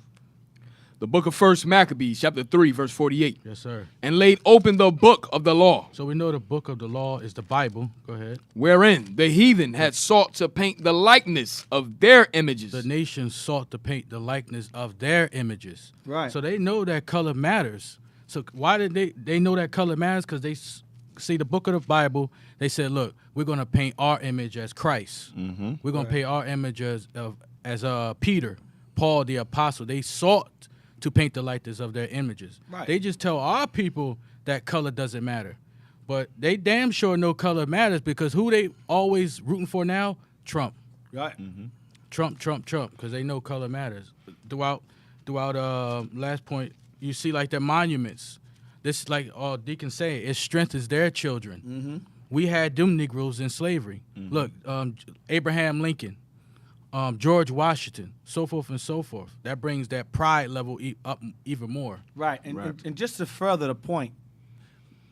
The book of 1 Maccabees, chapter 3, verse 48. Yes, sir. And laid open the book of the law, So we know the book of the law is the Bible. Go ahead. wherein the heathen had sought to paint the likeness of their images. The nations sought to paint the likeness of their images. Right. So they know that color matters. So why did they know that color matters? Because they see the book of the Bible. They said, look, we're going to paint our image as Christ. We're going to paint our image as Peter, Paul, the apostle. They sought to paint the likeness of their images. Right. They just tell our people that color doesn't matter. But they damn sure know color matters because who they always rooting for now? Trump. Right. Trump, because they know color matters. Throughout last point, you see like their monuments. This like Deacon say, it strengthens their children. We had them Negroes in slavery. Look, Abraham Lincoln, George Washington, so forth and so forth. That brings that pride level up even more. Right. And just to further the point,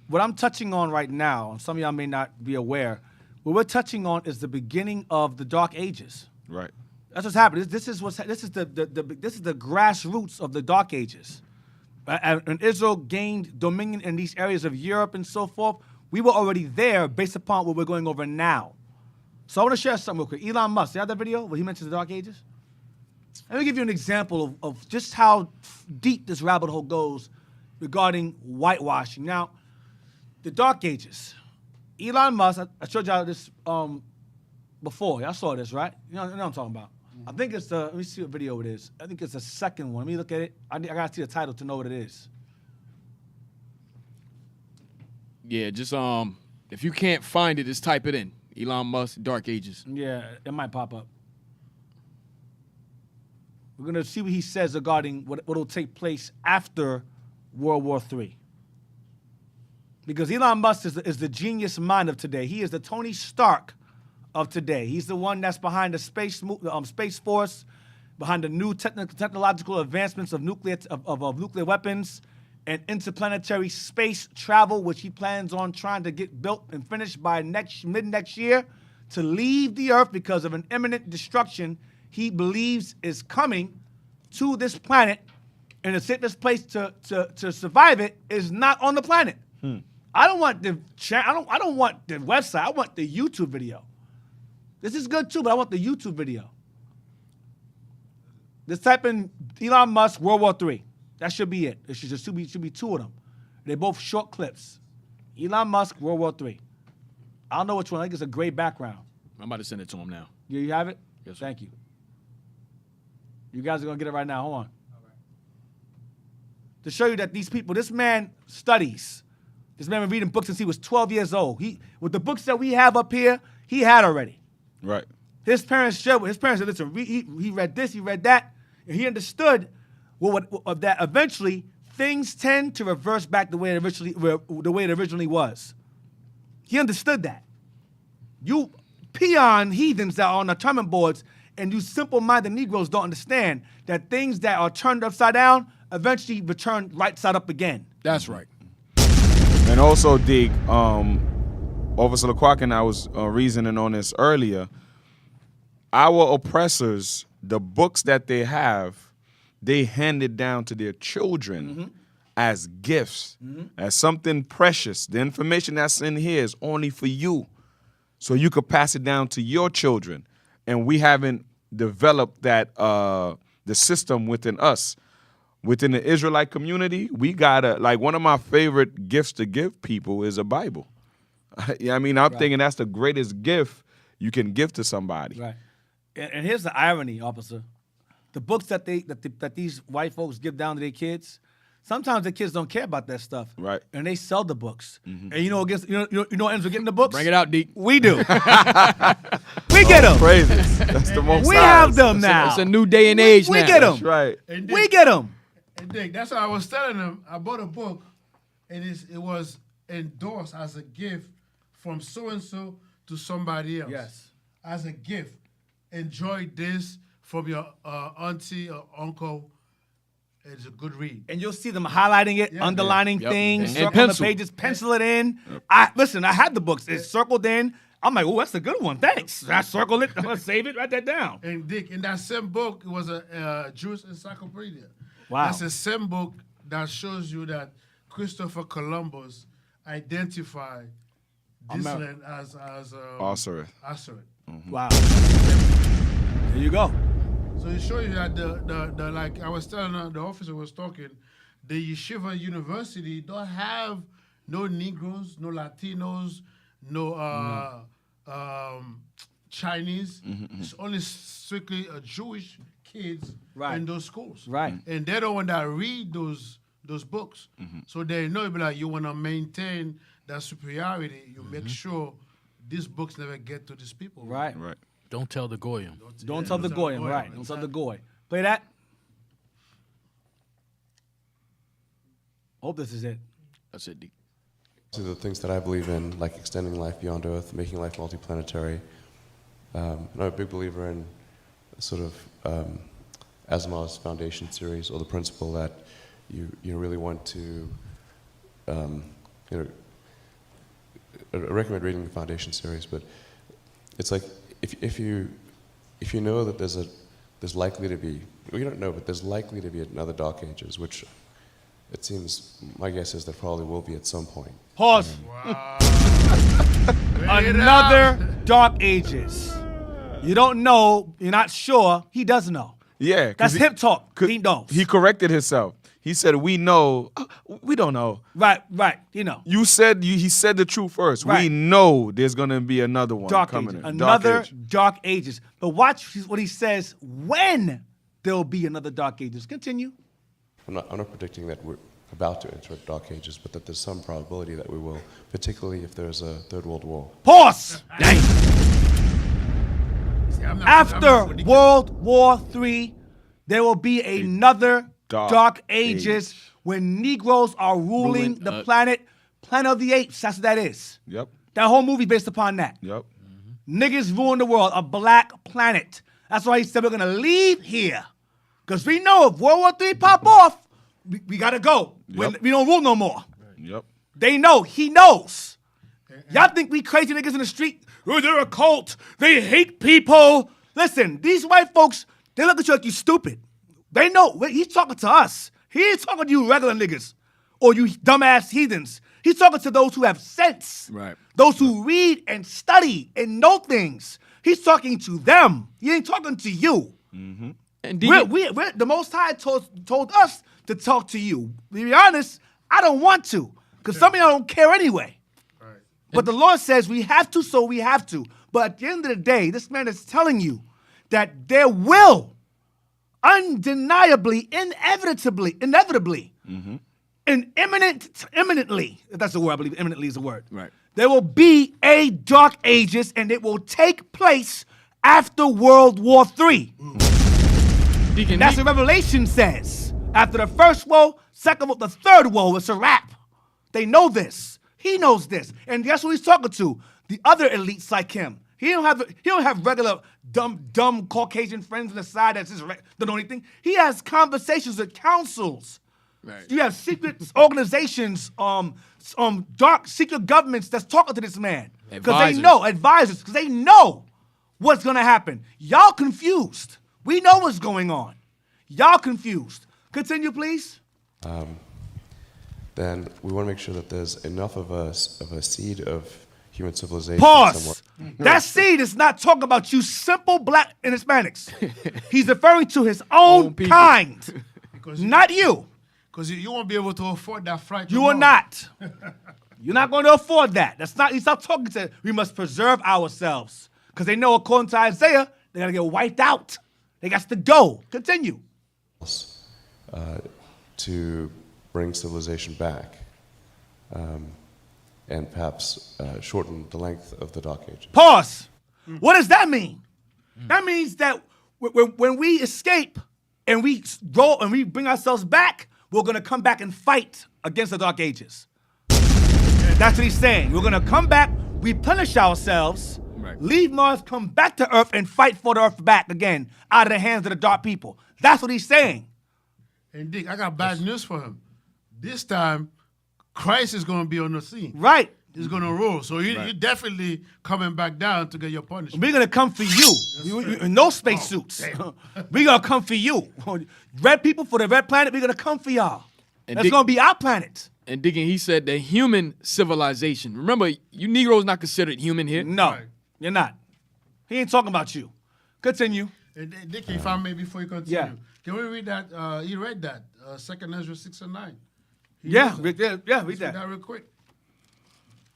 what I'm touching on right now, and some of y'all may not be aware, what we're touching on is the beginning of the Dark Ages. Right. That's what's happening. This is the grassroots of the Dark Ages. And Israel gained dominion in these areas of Europe and so forth. We were already there based upon what we're going over now. So I want to share something real quick. Elon Musk, you have that video where he mentions the Dark Ages? Let me give you an example of just how deep this rabbit hole goes regarding whitewashing. Now, the Dark Ages. Elon Musk, I showed y'all this before. Y'all saw this, right? You know what I'm talking about. I think it's let me see what video it is. I think it's the second one. Let me look at it. I got to see the title to know what it is. Yeah, just if you can't find it, just type it in. Elon Musk, Dark Ages. Yeah, it might pop up. We're going to see what he says regarding what will take place after World War III. Because Elon Musk is the genius mind of today. He is the Tony Stark of today. He's the one that's behind the Space Force, behind the new technological advancements of nuclear weapons and interplanetary space travel, which he plans on trying to get built and finished by mid-next year to leave the Earth because of an imminent destruction he believes is coming to this planet, and the safest place to survive it is not on the planet. I don't want the I don't want the website. I want the YouTube video. This is good too, but I want the YouTube video. Just type in Elon Musk World War III. That should be it. It should be two of them. They're both short clips. Elon Musk World War III. I don't know which one. I think it's a great background. I'm about to send it to him now. You have it? Yes, sir. Thank you. You guys are going to get it right now. Hold on. All right. To show you that these people, this man studies. This man been reading books since he was 12 years old. With the books that we have up here, he had already. Right. His parents said, listen, he read this, he read that, and he understood that eventually things tend to reverse back the way it originally was. He understood that. You peon heathens that are on the tournament boards And you simple-minded Negroes don't understand that things that are turned upside down eventually return right side up again. That's right. And also, Deke, Officer LaQuack and I was reasoning on this earlier. Our oppressors, the books that they have, they hand it down to their children as gifts, as something precious. The information that's in here is only for you, so you could pass it down to your children. And we haven't developed that the system within us. Within the Israelite community, we gotta, like, one of my favorite gifts to give people is a Bible. Yeah, I mean, I'm thinking that's the greatest gift you can give to somebody. Right. And here's the irony, officer. The books that these white folks give down to their kids, sometimes the kids don't care about that stuff. Right. And they sell the books. And you know what ends up getting the books? Bring it out, Deke. We do. We get them. Praises. That's the most. We have them now. It's a new day and age we now. get them. That's right. And We get them. And Dick, that's what I was telling him. I bought a book, and it was endorsed as a gift from so-and-so to somebody else. Yes. As a gift. Enjoy this from your auntie or uncle. It's a good read. And you'll see them highlighting it, underlining Yep. things, And circling pencil. the pages, pencil it in. I had the books. It's circled in. I'm like, oh, that's a good one. Thanks. I circled it. I'm going to save it. Write that down. And Dick, in that same book, it was a Jewish encyclopedia. Wow. That's the same book that shows you that Christopher Columbus identified this land as Asareth. Asareth. Wow. There you go. So it shows you that the like I was telling the officer was talking, the Yeshiva University don't have no Negroes, no Latinos, no Chinese. It's only strictly Jewish kids in those schools. Right. And they're the one that read those books. So they know it be like you want to maintain that superiority. You make sure these books never get to these people. Right. Right. Don't tell the goyim. Don't tell the goyim. Right. Don't tell the goy. Play that. Hope this is it. That's it, Deke. So the things that I believe in, like extending life beyond Earth, making life multiplanetary. I'm a big believer in sort of Asimov's Foundation series, or the principle that you really want to, I recommend reading the Foundation series, but it's like if you know that there's likely to be, we don't know, but there's likely to be another Dark Ages, which it seems, my guess is there probably will be at some point. Pause. Another Dark Ages. You don't know, you're not sure, he does know. Yeah. That's hip talk. He knows. He corrected himself. He said, we know. We don't know. Right. You know. He said the truth first. Right. We know there's going to be another one Dark coming Ages. in. Another Age. Dark Ages. But watch what he says when there'll be another Dark Ages. Continue. I'm not predicting that we're about to enter Dark Ages, but that there's some probability that we will, particularly if there's a Third World War. Pause. After World War III, there will be another Dark Ages when Negroes are ruling the planet of the apes. That's what that is. Yep. That whole movie based upon that. Yep. Niggas ruin the world, a black planet. That's why he said we're gonna leave here. Because we know if World War III pop off, we gotta go. Yep. We don't rule no more. Yep. They know, he knows. Y'all think we crazy niggas in the street? Oh, they're a cult. They hate people. Listen, these white folks, they look at you like you stupid. They know, he's talking to us. He ain't talking to you regular niggas or you dumbass heathens. He's talking to those who have sense. Right. Those who read and study and know things. He's talking to them. He ain't talking to you. Mm-hmm. And Deacon, we're the Most High told us to talk to you. To be honest, I don't want to, because some of y'all don't care anyway. Right. But the Lord says we have to, so we have to. But at the end of the day, this man is telling you that there will undeniably, inevitably, and imminently, if that's a word, I believe imminently is a word. Right. There will be a Dark Ages, and it will take place after World War III. Deacon, That's what Revelation says. After the first woe, second woe, the third woe, it's a wrap. They know this. He knows this. And guess who he's talking to? The other elites like him. He don't have regular dumb Caucasian friends on the side that's just don't know anything. He has conversations with councils. Right. You have secret organizations, dark secret governments that's talking to this man. Because they know, advisors, because they know what's gonna happen. Y'all confused. We know what's going on. Y'all confused. Continue, please. Then we want to make sure that there's enough of a seed of human civilization. Pause. That seed is not talking about you simple black and Hispanics. He's referring to his own kind, not you. Because you won't be able to afford that flight. You are not. You're not going to afford that. That's not. He's not talking to. We must preserve ourselves because they know, according to Isaiah, they gotta get wiped out. They got to go. Continue. To bring civilization back, and perhaps shorten the length of the Dark Ages. Pause. What does that mean? That means that when we escape and we go and we bring ourselves back, we're going to come back and fight against the Dark Ages. That's what he's saying. We're going to come back, replenish ourselves, leave Mars, come back to Earth, and fight for the Earth back again out of the hands of the dark people. That's what he's saying. And Dick, I got bad news for him. This time, Christ is going to be on the scene. Right. He's going to rule. So you're definitely coming back down to get your punishment. We're going to come for you. No spacesuits. We're going to come for you. Red people for the red planet, we're going to come for y'all. That's going to be our planet. And Deacon, he said the human civilization. Remember, you Negroes not considered human here. No, you're not. He ain't talking about you. Continue. Dick, if I may, before you continue. Yeah. Can we read that? He read that. 2nd Ezra 6 and 9. Read that. Read that real quick.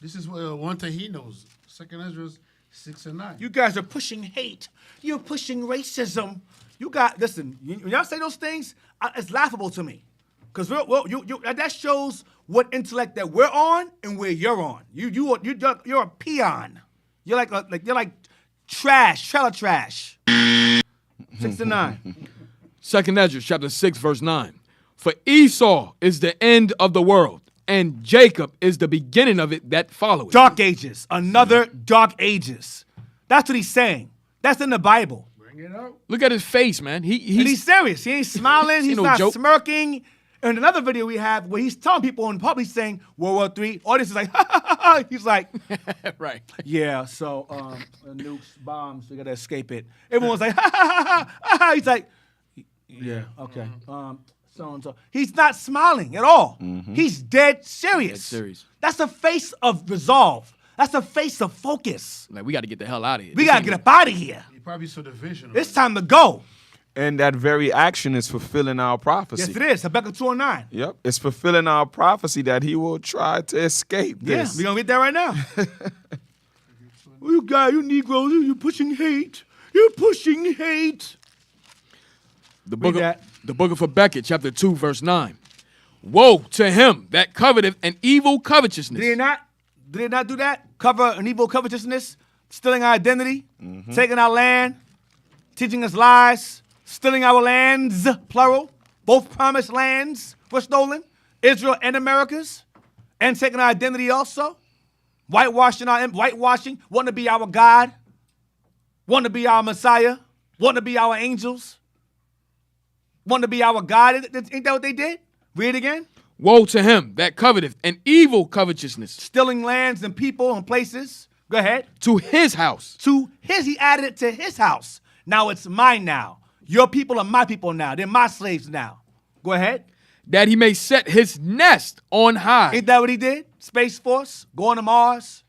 This is one thing he knows. 2nd Ezra 6 and 9. You guys are pushing hate. You're pushing racism. Listen, when y'all say those things, it's laughable to me. Because that shows what intellect that we're on and where you're on. You're a peon. You're like trash, trailer trash. 6 to 9. 2nd Ezra chapter 6, verse 9. For Esau is the end of the world, and Jacob is the beginning of it that follows. Dark ages. Another dark ages. That's what he's saying. That's in the Bible. Bring it out. Look at his face, man. He's serious. He ain't smiling. He's no not joke. smirking. And another video we have where he's telling people in public saying World War III. Audience is like, ha, ha, ha, ha. He's like, right. Yeah, so nukes, bombs, we got to escape it. Everyone's like, ha, ha, ha, ha, ha. He's like, yeah, okay. So-and-so. He's not smiling at all. He's dead serious. Dead serious. That's a face of resolve. That's a face of focus. Like, we got to get the hell out of here. We got to get up out of here. He probably saw the vision. It's time to go. And that very action is fulfilling our prophecy. Yes, it is. Habakkuk 2:9. Yep. It's fulfilling our prophecy that he will try to escape this. Yeah, we're going to get there right now. You Negroes, you're pushing hate. You're pushing hate. The book of Habakkuk, chapter 2, verse 9. Woe to him that coveteth an evil covetousness. Did they not do that? Cover an evil covetousness, stealing our identity, taking our land, teaching us lies, stealing our lands, plural. Both promised lands were stolen, Israel and America's, and taking our identity also. Whitewashing, wanting to be our God, wanting to be our Messiah, wanting to be our angels, wanting to be our God. Ain't that what they did? Read it again. Woe to him that coveteth an evil covetousness. Stealing lands and people and places. Go ahead. To his house. He added it to his house. Now it's mine now. Your people are my people now. They're my slaves now. Go ahead. That he may set his nest on high. Ain't that what he did? Space Force, going to Mars,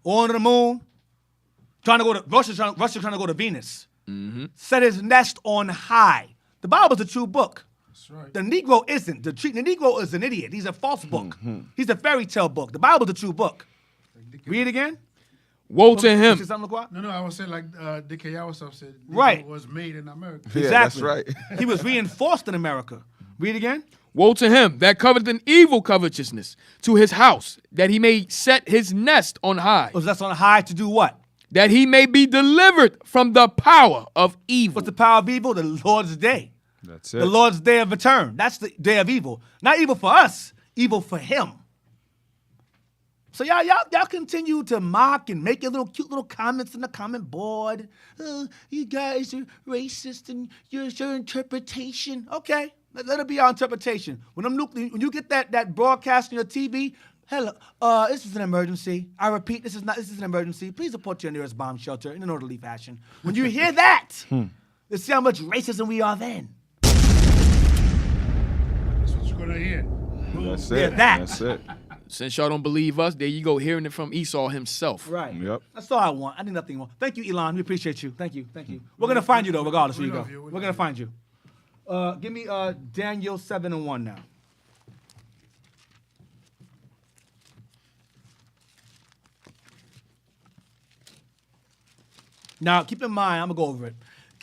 going to the moon, Russia trying to go to Venus. Set his nest on high. The Bible's a true book. That's right. The Negro isn't. The Negro is an idiot. He's a false book. He's a fairy tale book. The Bible's a true book. Read it again. Woe to him. No, I was saying like Deacon Yawasov said. Right. Was made in America. Exactly. Yeah, that's right. He was reinforced in America. Read again. Woe to him that coveteth an evil covetousness to his house, that he may set his nest on high. Was that's on high to do what? That he may be delivered from the power of evil. What's the power of evil? The Lord's day. That's it. The Lord's day of return. That's the day of evil. Not evil for us, evil for him. So y'all continue to mock and make your little cute little comments in the comment board. You guys are racist and your interpretation. Okay, let it be our interpretation. When you get that broadcast on your TV, hello, this is an emergency. I repeat, this is an emergency. Please report to your nearest bomb shelter in an orderly fashion. When you hear that, let's see how much racism we are then. That's what you're gonna hear. That's it. Yeah, that. That's it. Since y'all don't believe us, there you go, hearing it from Esau himself. Right. Yep. That's all I want. I need nothing more. Thank you, Elon. We appreciate you. Thank you. Thank you. We're gonna find you though, regardless where you go. We're gonna find you. Give me Daniel 7:1 now. Now, keep in mind, I'm gonna go over it.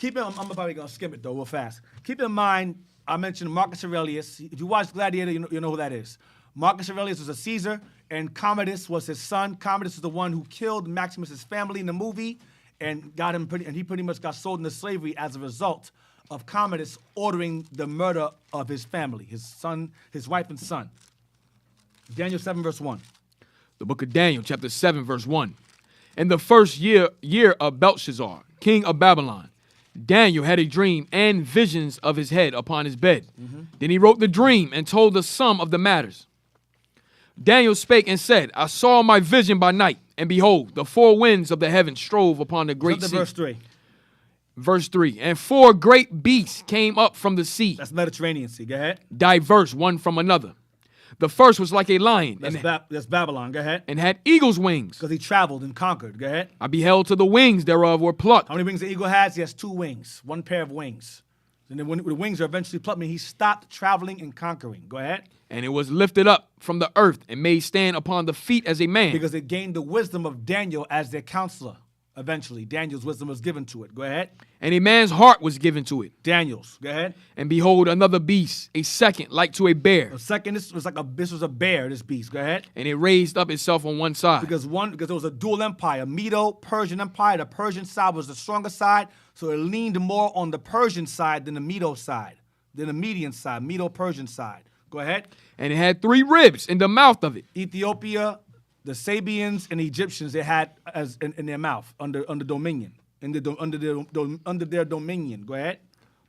I'm probably gonna skim it though, real fast. Keep in mind, I mentioned Marcus Aurelius. If you watch Gladiator, you know who that is. Marcus Aurelius was a Caesar, and Commodus was his son. Commodus is the one who killed Maximus's family in the movie, and he pretty much got sold into slavery as a result of Commodus ordering the murder of his family, his son, his wife and son. Daniel 7 verse 1. The book of Daniel, chapter 7, verse 1. In the first year of Belshazzar, king of Babylon, Daniel had a dream and visions of his head upon his bed. Then he wrote the dream and told the sum of the matters. Daniel spake and said, I saw my vision by night, and behold, the four winds of the heaven strove upon the great sea. Verse 3. Verse 3. And four great beasts came up from the sea. That's Mediterranean Sea. Go ahead. Diverse one from another. The first was like a lion. That's Babylon. Go ahead. And had eagle's wings. Because he traveled and conquered. Go ahead. I beheld till the wings thereof were plucked. How many wings the eagle has? He has 2 wings. 1 pair of wings. And then when the wings are eventually plucked, he stopped traveling and conquering. Go ahead. And it was lifted up from the earth and made stand upon the feet as a man. Because it gained the wisdom of Daniel as their counselor. Eventually, Daniel's wisdom was given to it. Go ahead. And a man's heart was given to it. Daniel's. Go ahead. And behold, another beast, a second, like to a bear. This was a bear, this beast. Go ahead. And it raised up itself on one side. Because there was a dual empire, Medo-Persian Empire. The Persian side was the stronger side, so it leaned more on the Persian side than the Medo side, than the Median side, Medo-Persian side. Go ahead. And it had 3 ribs in the mouth of it. Ethiopia, the Sabians, and the Egyptians, they had as in their mouth under dominion, under their dominion. Go ahead.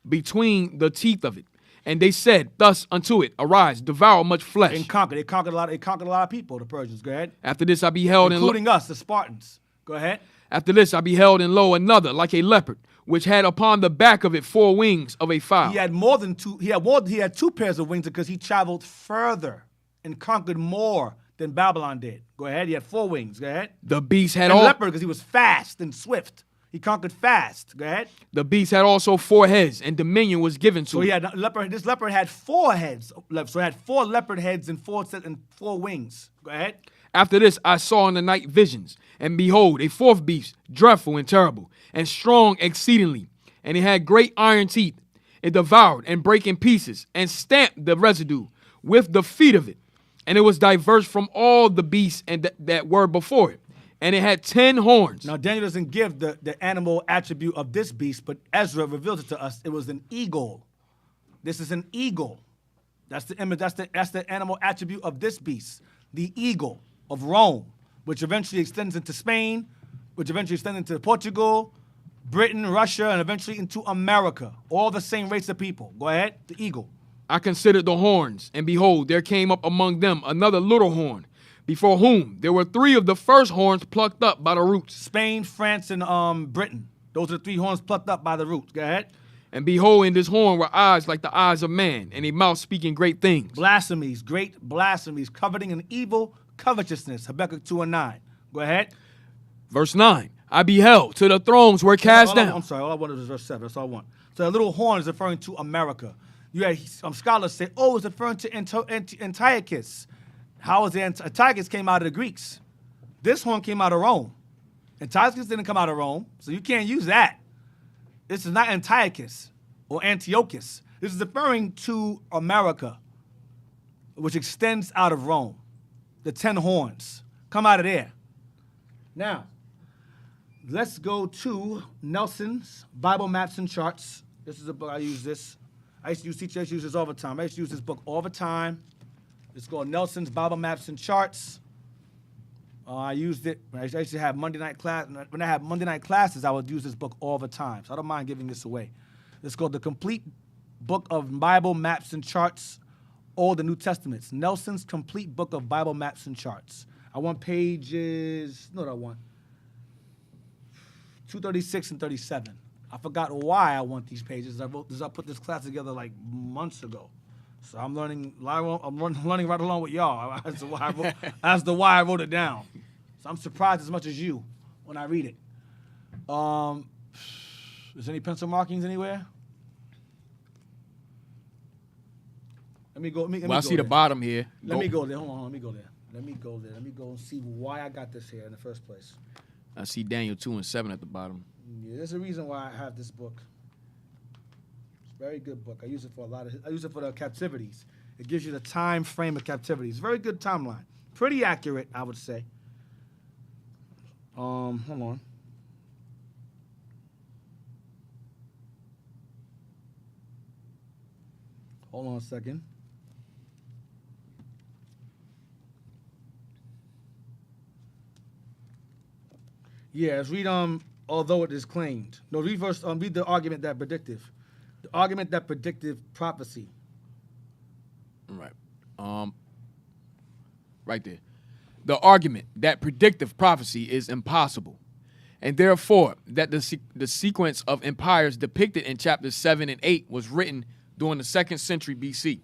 Between the teeth of it, and they said thus unto it, arise, devour much flesh. And conquered. They conquered a lot of people. The Persians. Go ahead. After this, I beheld, including us, the Spartans. Go ahead. After this, I beheld, and lo, another like a leopard, which had upon the back of it 4 wings of a fowl. He had more than 2. He had 2 pairs of wings because he traveled further and conquered more than Babylon did. Go ahead. He had 4 wings. Go ahead. The beast had a leopard because he was fast and swift. He conquered fast. Go ahead. The beast had also 4 heads, and dominion was given to it. This leopard had 4 heads. So it had 4 leopard heads and 4 wings. Go ahead. After this, I saw in the night visions, and behold, a 4th beast, dreadful and terrible, and strong exceedingly. And it had great iron teeth. It devoured and brake in pieces, and stamped the residue with the feet of it. And it was diverse from all the beasts that were before it. And it had 10 horns. Now, Daniel doesn't give the animal attribute of this beast, but Ezra reveals it to us. It was an eagle. This is an eagle. That's the image. That's the animal attribute of this beast, the eagle of Rome, which eventually extends into Spain, which eventually extends into Portugal, Britain, Russia, and eventually into America. All the same race of people. Go ahead. The eagle. I considered the horns, and behold, there came up among them another little horn, before whom there were 3 of the first horns plucked up by the roots. Spain, France, and Britain. Those are the 3 horns plucked up by the roots. Go ahead. And behold, in this horn were eyes like the eyes of man, and a mouth speaking great things. Blasphemies, great blasphemies, coveting an evil covetousness. Habakkuk 2:9. Go ahead. Verse 9. I beheld till the thrones were cast down. I'm sorry, all I wanted was verse 7. That's all I want. So the little horn is referring to America. You had scholars say, oh, it's referring to Antiochus. How is Antiochus came out of the Greeks? This horn came out of Rome. Antiochus didn't come out of Rome, so you can't use that. This is not Antiochus or Antiochus. This is referring to America, which extends out of Rome. The 10 horns come out of there. Now, let's go to Nelson's Bible Maps and Charts. This is a book. I use this. I used to use teachers use this all the time. I used to use this book all the time. It's called Nelson's Bible Maps and Charts. I used it when I used to have Monday night class. When I had Monday night classes, I would use this book all the time. So I don't mind giving this away. It's called The Complete Book of Bible Maps and Charts, Old and New Testaments. Nelson's Complete Book of Bible Maps and Charts. I want pages, no, I want 236 and 37. I forgot why I want these pages. I put this class together like months ago. So I'm learning right along with y'all as to why I wrote it down. So I'm surprised as much as you when I read it. Is there any pencil markings anywhere? Let me go. I see the bottom here. Let me go there. Hold on. Let me go there. Let me go and see why I got this here in the first place. I see Daniel 2 and 7 at the bottom. Yeah, there's a reason why I have this book. It's a very good book. I use it for the captivities. It gives you the time frame of captivities. Very good timeline. Pretty accurate, I would say. Hold on. Hold on a second. Yeah, let's read although it is claimed. No, read the argument that predictive. The argument that predictive prophecy. Right. Right there. The argument that predictive prophecy is impossible, and therefore that the sequence of empires depicted in chapters 7 and 8 was written during the 2nd century BC.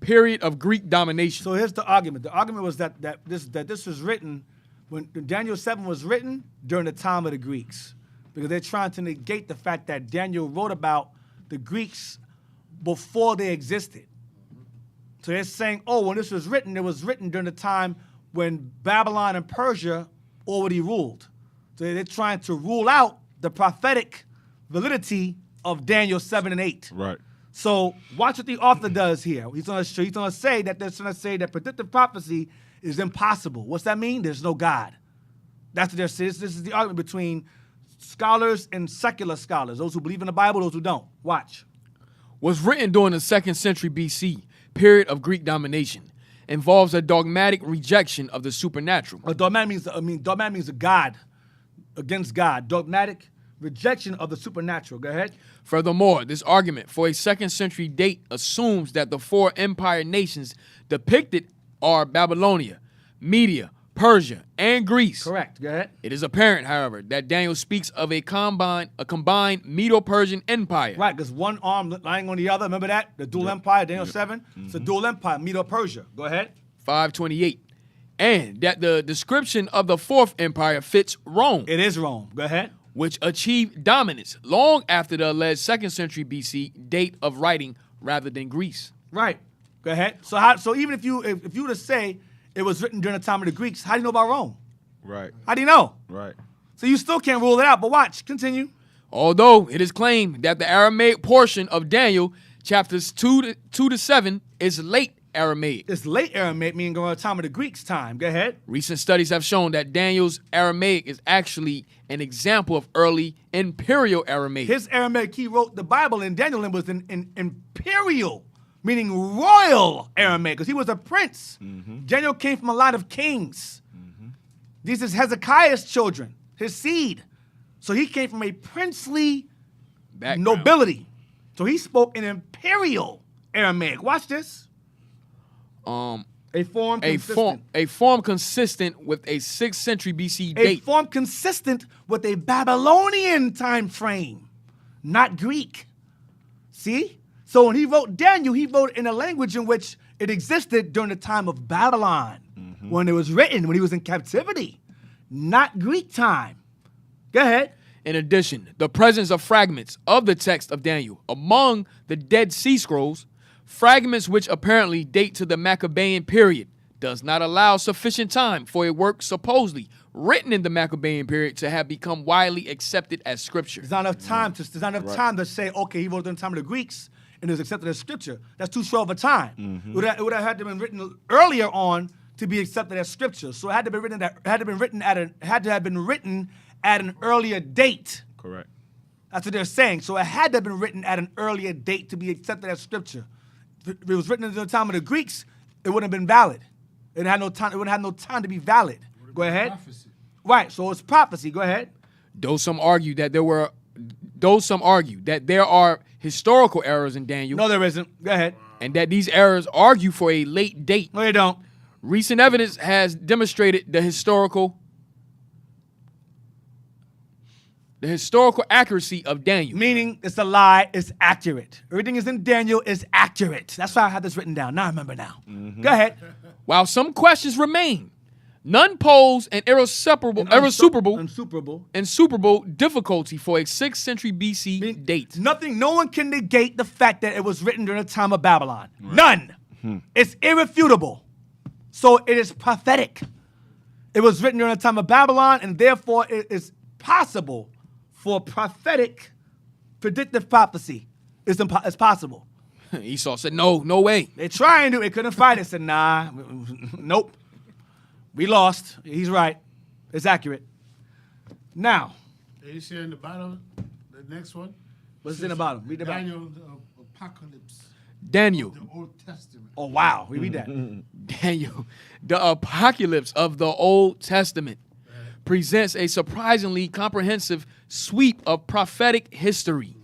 Period of Greek domination. So here's the argument. The argument was that this was written when Daniel 7 was written during the time of the Greeks, because they're trying to negate the fact that Daniel wrote about the Greeks before they existed. So they're saying, when this was written, it was written during the time when Babylon and Persia already ruled. So they're trying to rule out the prophetic validity of Daniel 7 and 8. Right. So watch what the author does here. He's going to say that predictive prophecy is impossible. What's that mean? There's no God. That's what they're saying. This is the argument between scholars and secular scholars, those who believe in the Bible, those who don't. Watch. Was written during the 2nd century BC, period of Greek domination, involves a dogmatic rejection of the supernatural. Dogmatic means a God, against God. Dogmatic rejection of the supernatural. Go ahead. Furthermore, this argument for a 2nd century date assumes that the 4 empire nations depicted are Babylonia, Media, Persia, and Greece. Correct. Go ahead. It is apparent, however, that Daniel speaks of a combined Medo-Persian empire. Right, because one arm lying on the other. Remember that? The dual empire, Daniel 7? Mm-hmm. It's a dual empire, Medo-Persia. Go ahead. 528. And that the description of the 4th empire fits Rome. It is Rome. Go ahead. Which achieved dominance long after the alleged 2nd century BC date of writing rather than Greece. Right. Go ahead. So even if you were to say it was written during the time of the Greeks, how do you know about Rome? Right. How do you know? Right. So you still can't rule it out, but watch. Continue. Although it is claimed that the Aramaic portion of Daniel, chapters 2 to 7, is late Aramaic. It's late Aramaic, meaning going to the time of the Greeks' time. Go ahead. Recent studies have shown that Daniel's Aramaic is actually an example of early imperial Aramaic. His Aramaic, he wrote the Bible in Daniel was in imperial, meaning royal Aramaic, because he was a prince. Mm-hmm. Daniel came from a line of kings. Mm-hmm. These is Hezekiah's children, his seed. So he came from a princely nobility. So he spoke in imperial Aramaic. Watch this. A form consistent with a 6th century BC date. A form consistent with a Babylonian time frame, not Greek. See? So when he wrote Daniel, he wrote in a language in which it existed during the time of Babylon, when it was written, when he was in captivity, not Greek time. Go ahead. In addition, the presence of fragments of the text of Daniel among the Dead Sea Scrolls, fragments which apparently date to the Maccabean period, does not allow sufficient time for a work supposedly written in the Maccabean period to have become widely accepted as scripture. There's not enough time to say, okay, he wrote it in the time of the Greeks and it was accepted as scripture. That's too short of a time. Mm-hmm. It would have had to have been written earlier on to be accepted as scripture. So it had to have been written at an earlier date. Correct. That's what they're saying. So it had to have been written at an earlier date to be accepted as scripture. If it was written in the time of the Greeks, it wouldn't have been valid. It had no time. It wouldn't have no time to be valid. Go ahead. Prophecy. Right. So it's prophecy. Go ahead. Though some argue that there are historical errors in Daniel, No, there isn't. Go ahead. and that these errors argue for a late date. No, you don't. Recent evidence has demonstrated the historical accuracy of Daniel. Meaning it's a lie. It's accurate. Everything is in Daniel is accurate. That's why I had this written down. Now I remember now. Go ahead. While some questions remain, none pose an insuperable difficulty for a 6th century BC date. Nothing. No one can negate the fact that it was written during the time of Babylon. None. It's irrefutable. So it is prophetic. It was written during the time of Babylon, and therefore it is possible for prophetic, predictive prophecy. It's possible. Esau said, no way. They trying to. They couldn't fight it. Said, nah, nope. We lost. He's right. It's accurate. Now. You see in the bottom, the next one? What's in the bottom? Read the bottom. Daniel, the Apocalypse. Daniel. The Old Testament. Oh, wow. We read that. Daniel. The Apocalypse of the Old Testament presents a surprisingly comprehensive sweep of prophetic history.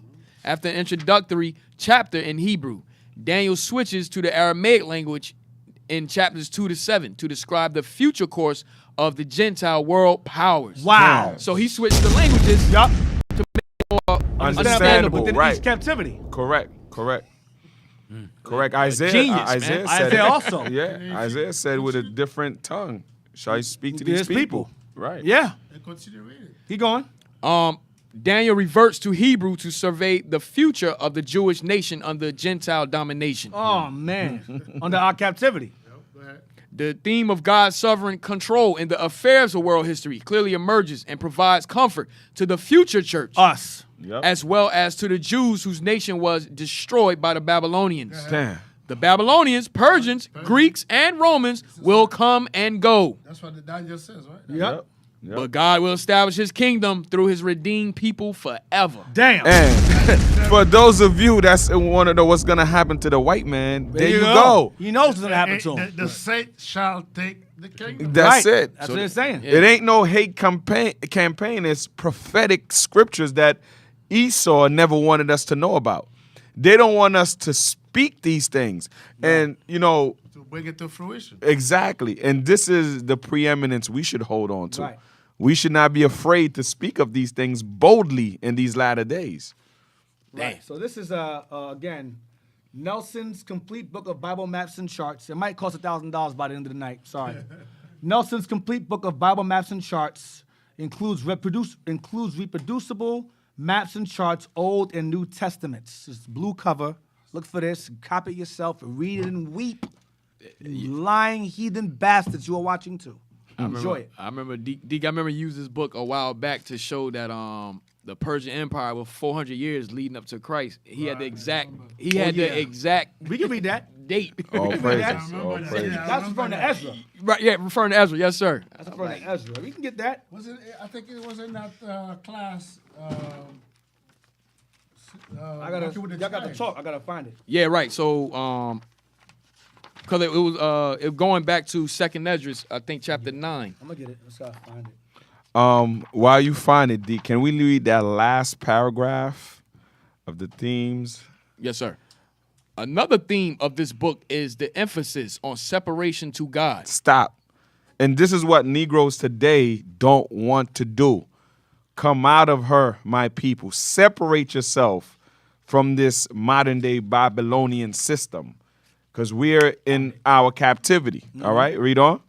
After an introductory chapter in Hebrew, Daniel switches to the Aramaic language in chapters 2 to 7 to describe the future course of the Gentile world powers. Wow. So he switched the languages Yup. to make it more Understandable, Within right. each captivity. Correct. Isaiah, Genius, man. Isaiah said Isaiah it. also. Yeah, Isaiah said with a different tongue, shall I speak to these His people? people. Right. Yeah. And continue reading. Keep going. Daniel reverts to Hebrew to survey the future of the Jewish nation under Gentile domination. Oh, man. Under our captivity. Go ahead. The theme of God's sovereign control in the affairs of world history clearly emerges and provides comfort to the future church, Us. Yep. as well as to the Jews whose nation was destroyed by the Babylonians. Damn. The Babylonians, Persians, Greeks, and Romans will come and go. That's what the Daniel says, right? Yep. But God will establish his kingdom through his redeemed people forever. Damn. And for those of you that want to know what's going to happen to the white man, there you go. He knows what's going to happen to him. The saint shall take the kingdom. That's Right. it. That's what it's saying. It ain't no hate campaign. It's prophetic scriptures that Esau never wanted us to know about. They don't want us to speak these things. And, To bring it to fruition. exactly. And this is the preeminence we should hold on to. Right. We should not be afraid to speak of these things boldly in these latter days. Right. So this is, again, Nelson's complete book of Bible maps and charts. It might cost $1,000 by the end of the night. Sorry. Nelson's complete book of Bible maps and charts includes reproducible maps and charts, Old and New Testaments. It's blue cover. Look for this. Copy it yourself. Read it and weep. You lying heathen bastards you are watching too. Enjoy it. I remember Deacon, I remember used this book a while back to show that the Persian Empire was 400 years leading up to Christ. He had the exact We can read that. date. All praises. That's- All praises. That's referring to Ezra. Right, yeah, referring to Ezra, yes, sir. That's referring to Ezra. We can get that. Was it? I think it was in that class. I gotta. Working with the Y'all got to Giants. talk. I gotta find it. Yeah, right. So, because it was going back to Second Esdras, I think chapter 9. I'm gonna get it. Let's gotta find it. While you find it, D, can we read that last paragraph of the themes? Yes, sir. Another theme of this book is the emphasis on separation to God. Stop. And this is what Negroes today don't want to do. Come out of her, my people. Separate yourself from this modern day Babylonian system, because we're in our captivity. All right, read on.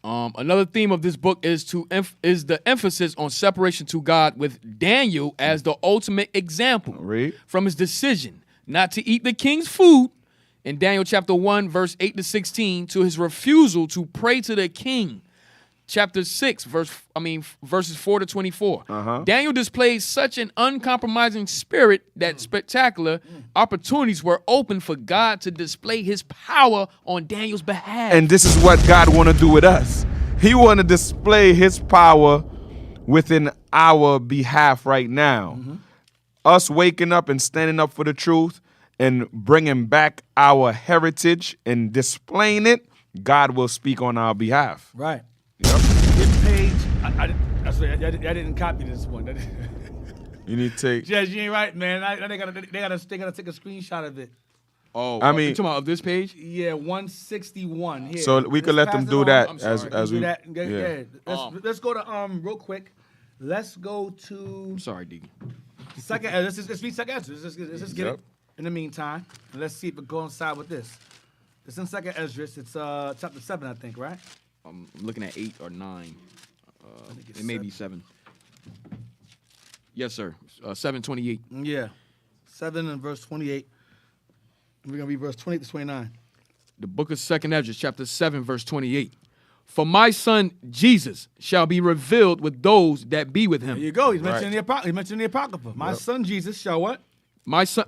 Another theme of this book is the emphasis on separation to God, with Daniel as the ultimate example. Read. From his decision not to eat the king's food in Daniel chapter 1, verse 8 to 16, to his refusal to pray to the king. Chapter 6, verses 4 to 24. Daniel displays such an uncompromising spirit that spectacular opportunities were open for God to display his power on Daniel's behalf. And this is what God want to do with us. He want to display his power within our behalf right now. Us waking up and standing up for the truth and bringing back our heritage and displaying it God will speak on our behalf. Right. Yep. This page, I didn't copy this one. You need to take. Judge, you ain't right, man. They gotta take a screenshot of it. Oh, I mean, you talking about of this page? Yeah, 161 here. So we could let them do that as we. Yeah. Yeah. Let's go to real quick. Let's go to I'm sorry, Deacon. second. Let's read second Ezra. Let's just get it. In the meantime, and let's see if it coincides with this. It's in second Ezra. It's chapter 7, I think, right? I'm looking at 8 or 9. It may be 7. Yes, sir. 7:28. Yeah, 7 and verse 28. We're gonna read verse 28 to 29. The book of 2nd Ezra, chapter 7, verse 28. For my son Jesus shall be revealed with those that be with him. There you go. He's mentioning the Apocrypha. My son Jesus shall what?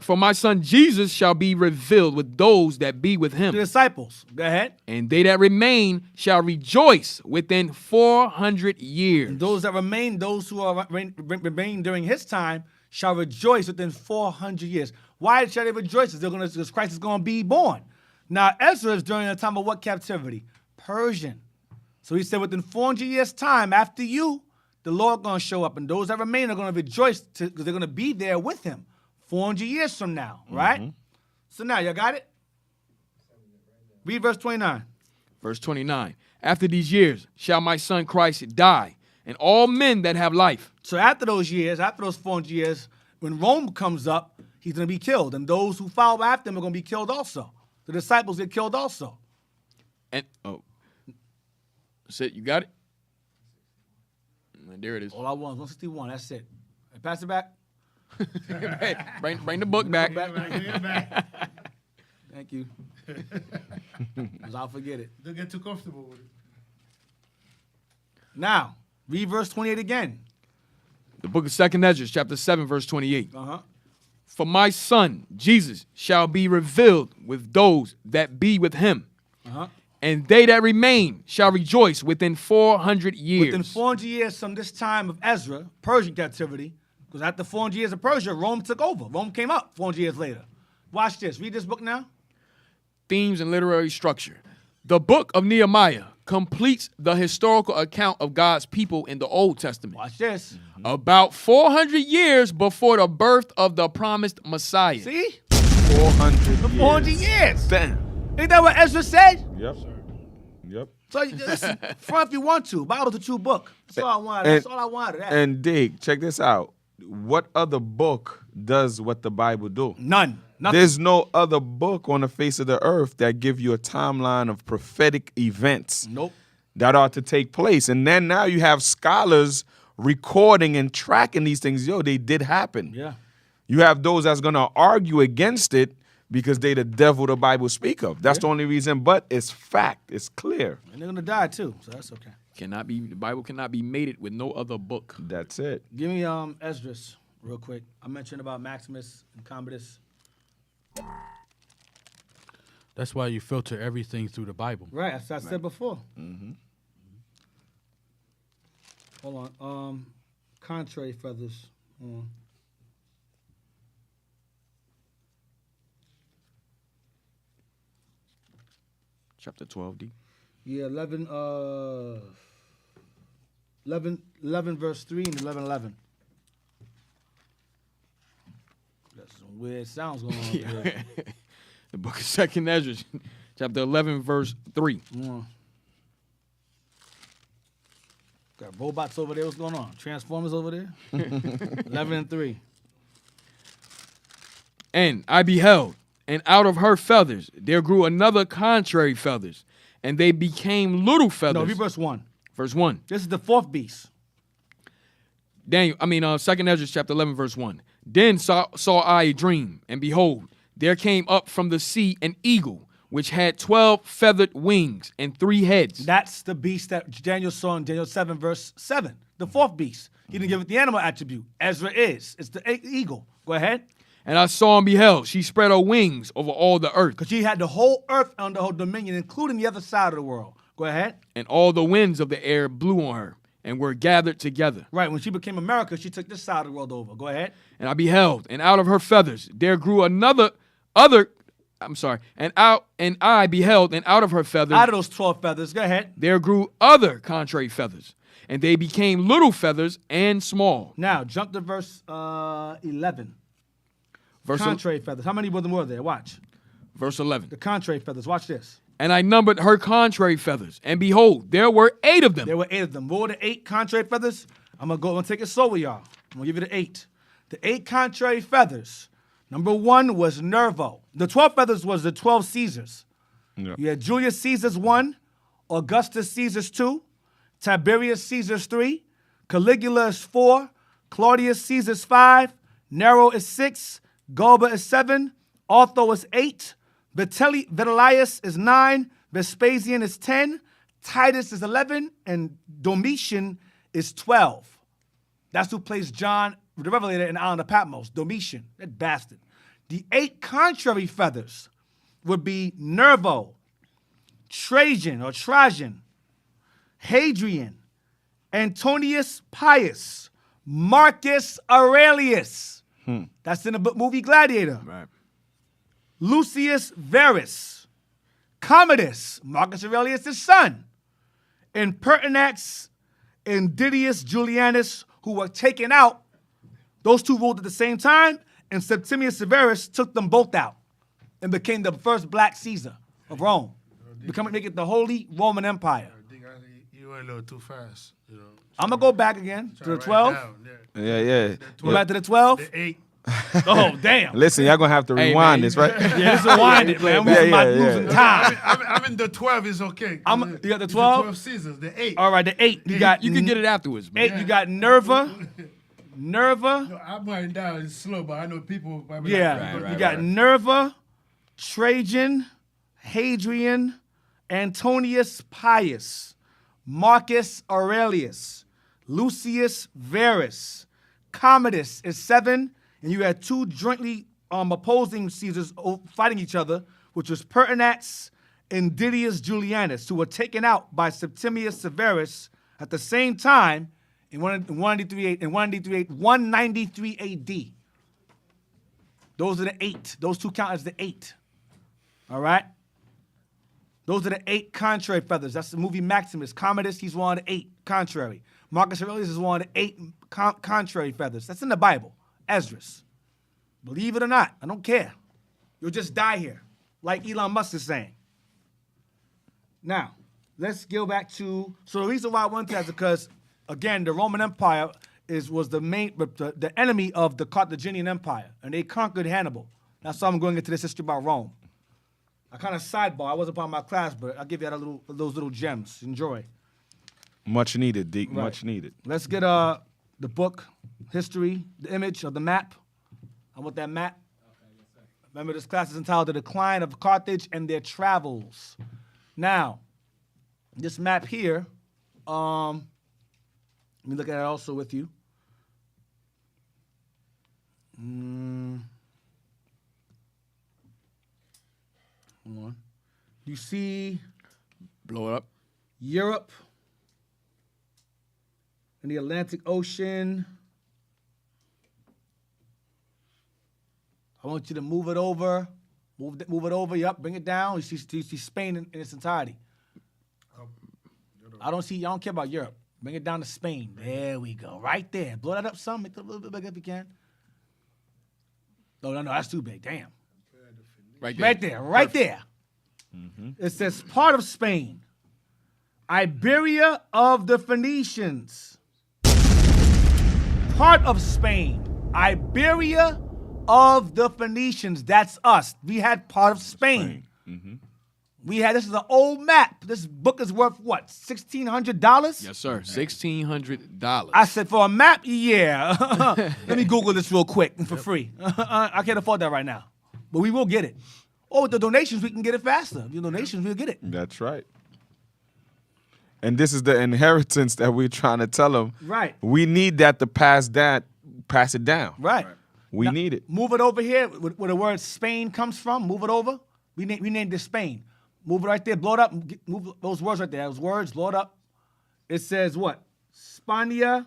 For my son Jesus shall be revealed with those that be with him. The disciples. Go ahead. And they that remain shall rejoice within 400 years. And those that remain, those who are remain during his time, shall rejoice within 400 years. Why shall they rejoice? Because Christ is going to be born. Now, Ezra is during the time of what captivity? Persian. So he said within 400 years' time, after you, the Lord going to show up. And those that remain are going to rejoice because they're going to be there with him 400 years from now, right? So now, y'all got it? Read verse 29. Verse 29. After these years shall my son Christ die, and all men that have life. So after those years, after those 400 years, when Rome comes up, he's going to be killed. And those who follow after him are going to be killed also. The disciples get killed also. And, you got it? And there it is. All I want is 161. That's it. Hey, pass it back. bring the book back. Thank you. Because I'll forget it. Don't get too comfortable with it. Now, read verse 28 again. The book of 2nd Ezra, chapter 7, verse 28. Uh-huh. For my son Jesus shall be revealed with those that be with him. Uh-huh. And they that remain shall rejoice within 400 years. Within 400 years from this time of Ezra, Persian captivity, because after 400 years of Persia, Rome took over. Rome came up 400 years later. Watch this. Read this book now. Themes and literary structure. The book of Nehemiah completes the historical account of God's people in the Old Testament. Watch this. About 400 years before the birth of the promised Messiah. See? 400 years. Damn. Ain't that what Ezra said? Yep. Yep. So listen, front if you want to. Bible's a true book. That's all I wanted. That's all I wanted. And Dig, check this out. What other book does what the Bible do? None. Nothing. There's no other book on the face of the earth that give you a timeline of prophetic events that are to take place. And then now you have scholars recording and tracking these things. Yo, they did happen. Yeah. You have those that's going to argue against it because they the devil the Bible speak of. That's the only reason, but it's fact. It's clear. And they're going to die too, so that's okay. The Bible cannot be mated with no other book. That's it. Give me Esdras real quick. I mentioned about Maximus and Commodus. That's why you filter everything through the Bible. Right, as I said before. Mm-hmm. Hold on. Contrary feathers. Hold on. Chapter 12, D. Yeah, 11 verse 3 and 11:11. That's some weird sounds going on here. The book of 2nd Ezra, chapter 11, verse 3. Got robots over there. What's going on? Transformers over there? 11 and 3. And I beheld, and out of her feathers there grew another contrary feathers, and they became little feathers. No, read verse 1. Verse 1. This is the fourth beast. 2nd Ezra, chapter 11, verse 1. Then saw I a dream, and behold, there came up from the sea an eagle, which had 12 feathered wings and 3 heads. That's the beast that Daniel saw in Daniel 7, verse 7. The fourth beast. He didn't give it the animal attribute. Ezra is. It's the eagle. Go ahead. And I saw and beheld, she spread her wings over all the earth. Because she had the whole earth under her dominion, including the other side of the world. Go ahead. And all the winds of the air blew on her, and were gathered together. Right, when she became America, she took this side of the world over. Go ahead. And I beheld, and out of her feathers there grew I beheld, and out of her feathers, Out of those 12 feathers, go ahead. there grew other contrary feathers, and they became little feathers and small. Now, jump to verse 11. Verse Contrary feathers. How many of them were there? Watch. Verse 11. The contrary feathers. Watch this. And I numbered her contrary feathers, and behold, there were 8 of them. There were 8 of them. What were the 8 contrary feathers? I'm going to take it slow with y'all. I'm going to give you the 8. The 8 contrary feathers. Number 1 was Nervo. The 12 feathers was the 12 Caesars. Yeah. You had Julius Caesar's 1, Augustus Caesar's 2, Tiberius Caesar's 3, Caligula is 4, Claudius Caesar's 5, Nero is 6, Galba is 7, Otho is 8, Vitellius is 9, Vespasian is 10, Titus is 11, and Domitian is 12. That's who plays John the Revelator in the island of Patmos, Domitian, that bastard. The 8 contrary feathers would be Nervo, Trajan, Hadrian, Antonius Pius, Marcus Aurelius. That's in the movie Gladiator. Right. Lucius Verus, Commodus, Marcus Aurelius' son, and Pertinax and Didius Julianus, who were taken out. Those 2 ruled at the same time, and Septimius Severus took them both out and became the first black Caesar of Rome, make it the Holy Roman Empire. You went a little too fast. You know. I'm going to go back again to the 12. Yeah. Go back to the 12. The 8. Oh, damn. Listen, y'all gonna have to rewind this, right? Yeah, let's rewind it, man. I'm losing time. I mean, the 12 is okay. You got the 12? The 12 Caesars, the 8. All right, the 8. You can get it afterwards, man. 8, you got Nerva. No, I'm writing down it's slow, but I know people. You got Nerva, Trajan, Hadrian, Antonius Pius, Marcus Aurelius, Lucius Verus, Commodus is 7, and you had 2 jointly opposing Caesars fighting each other, which was Pertinax and Didius Julianus, who were taken out by Septimius Severus at the same time in 193 AD. Those are the 8. Those 2 count as the 8. All right? Those are the 8 contrary feathers. That's the movie Maximus. Commodus, he's one of the 8 contrary. Marcus Aurelius is one of the 8 contrary feathers. That's in the Bible. Esdras. Believe it or not, I don't care. You'll just die here, like Elon Musk is saying. Now, let's go back to, so the reason why I went to that is because, again, the Roman Empire was the enemy of the Carthaginian Empire, and they conquered Hannibal. That's why I'm going into this history about Rome. I kind of sidebar. I wasn't part of my class, but I'll give you those little gems. Enjoy. Much needed, Deke. Right. Much needed. Let's get the book, history, the image of the map. I want that map. Okay, yes, sir. Remember, this class is entitled The Decline of Carthage and Their Travels. Now, this map here, let me look at it also with you. Hold on. You see, blow it up. Europe and the Atlantic Ocean. I want you to move it over. Move it over. Yep, bring it down. You see Spain in its entirety. I don't care about Europe. Bring it down to Spain. There we go. Right there. Blow that up some. Make it a little bit bigger if you can. No, that's too big. Damn. Right there. Mm-hmm. It says part of Spain. Iberia of the Phoenicians. Part of Spain. Iberia of the Phoenicians. That's us. We had part of Spain. Mm-hmm. This is an old map. This book is worth what? $1,600? Yes, sir. $1,600. I said for a map, yeah. Let me Google this real quick for free. I can't afford that right now, but we will get it. Oh, with the donations, we can get it faster. The donations, we'll get it. That's right. And this is the inheritance that we're trying to tell them. Right. We need that to pass it down. Right. We need it. Move it over here where the word Spain comes from. Move it over. We named it Spain. Move it right there. Blow it up. Move those words right there. Those words, blow it up. It says what? Spania,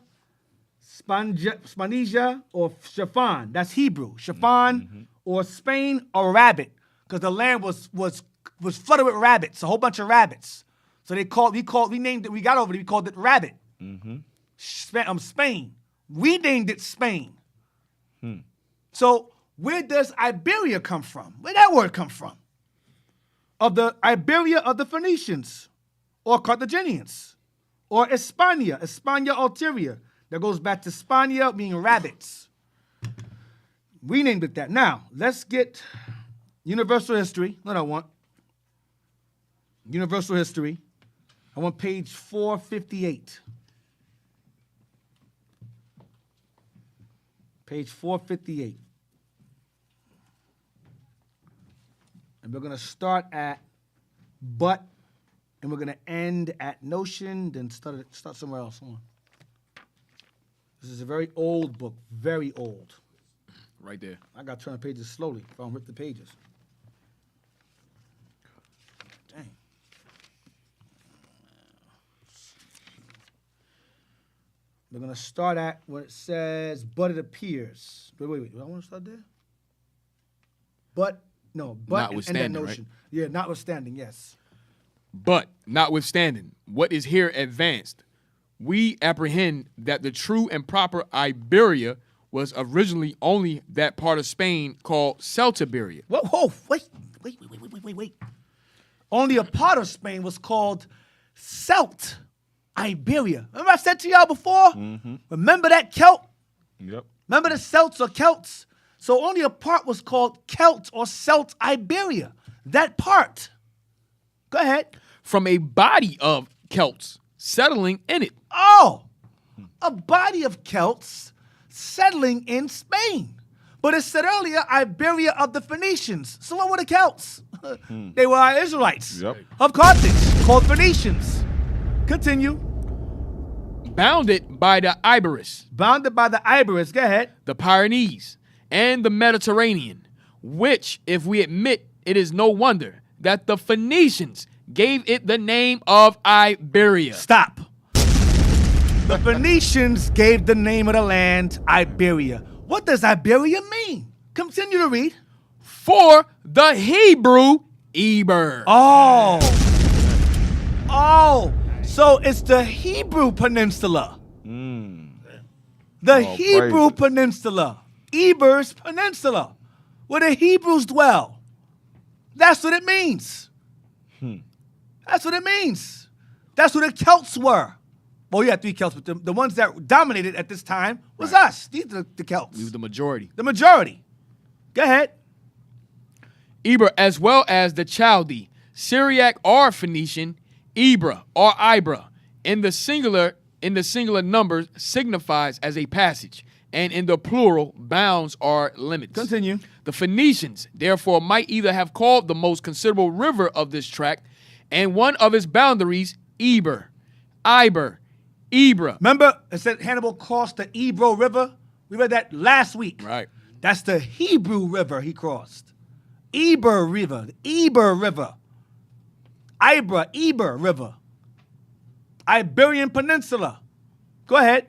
or Shafan. That's Hebrew. Shafan or Spain or Rabbit. because the land was flooded with rabbits, a whole bunch of rabbits. So we named it. We got over it. We called it Rabbit. Spain. We named it Spain. So where does Iberia come from? Where that word come from? Of the Iberia of the Phoenicians, or Carthaginians, or España Ulterior. That goes back to Spania, meaning rabbits. We named it that. Now, let's get universal history. What I want. Universal history. I want page 458. Page 458. And we're going to start at but, and we're going to end at notion, then start somewhere else. Hold on. This is a very old book, very old. Right there. I got to turn the pages slowly if I don't rip the pages. Dang. We're going to start at where it says, but it appears. Wait. Do I want to start there? But and that notion. Right? Yeah, notwithstanding, yes. But notwithstanding what is here advanced, we apprehend that the true and proper Iberia was originally only that part of Spain called Celtiberia. Whoa, wait. Only a part of Spain was called Celt, Iberia. Remember I said to y'all before? Remember that Celt? Yep. Remember the Celts or Celts? So only a part was called Celt or Celt Iberia. That part. Go ahead. From a body of Celts settling in it. Oh, a body of Celts settling in Spain. But it said earlier, Iberia of the Phoenicians. So what were the Celts? They were our Israelites of Carthage, called Phoenicians. Continue. Bounded by the Iberus. Bounded by the Iberus. Go ahead. The Pyrenees and the Mediterranean, which, if we admit, it is no wonder that the Phoenicians gave it the name of Iberia. Stop. The Phoenicians gave the name of the land Iberia. What does Iberia mean? Continue to read. For the Hebrew Eber. Oh, so it's the Hebrew Peninsula. The Hebrew Peninsula. Eber's Peninsula, where the Hebrews dwell. That's what it means. That's what it means. That's who the Celts were. Well, you had 3 Celts, but the ones that dominated at this time was us. These are the Celts. We were the majority. The majority. Go ahead. Eber, as well as the Chaldee, Syriac or Phoenician, Ebra or Ibra, in the singular number signifies as a passage, and in the plural, bounds or limits. Continue. The Phoenicians, therefore, might either have called the most considerable river of this tract and one of its boundaries Eber, Ibra. Remember, it said Hannibal crossed the Ebro River? We read that last week. Right. That's the Hebrew river he crossed. Eber River. Eber River. Eber River. Iberian Peninsula. Go ahead.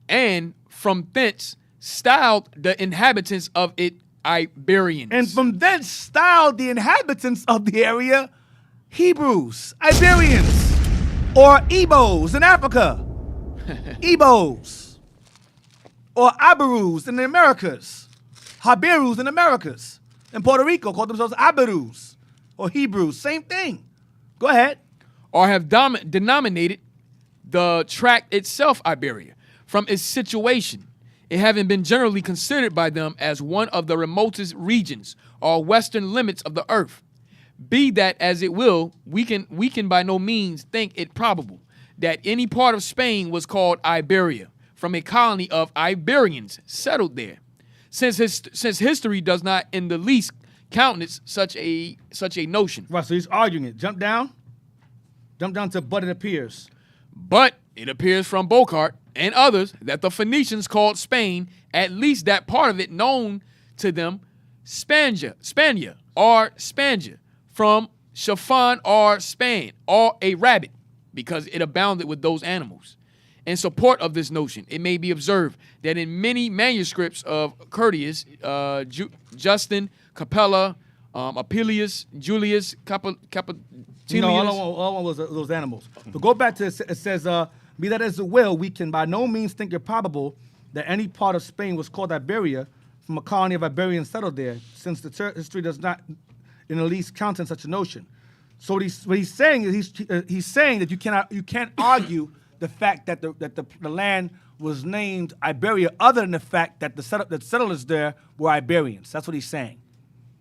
And from thence styled the inhabitants of it Iberians. And from thence styled the inhabitants of the area Hebrews, Iberians, or Ebos in Africa. Ebos. Or Aberus in the Americas. Haberus in the Americas. In Puerto Rico called themselves Aberus or Hebrews. Same thing. Go ahead. Or have denominated the tract itself Iberia from its situation, it having been generally considered by them as one of the remotest regions or western limits of the earth. Be that as it will, we can by no means think it probable that any part of Spain was called Iberia, from a colony of Iberians settled there, since history does not in the least countenance such a notion. Right, so he's arguing it. Jump down to but it appears. But it appears from Bocart and others that the Phoenicians called Spain, at least that part of it known to them, Spania, or Spanja, from Shafan or Span, or a rabbit, because it abounded with those animals. In support of this notion, it may be observed that in many manuscripts of Curtius, Justin, Capella, Apelius, Julius, Capitilius. No, all was those animals. But go back to it says, be that as it will, we can by no means think it probable that any part of Spain was called Iberia from a colony of Iberians settled there, since the history does not in the least countenance such a notion. So what he's saying is he's saying that you can't argue the fact that the land was named Iberia other than the fact that the settlers there were Iberians. That's what he's saying.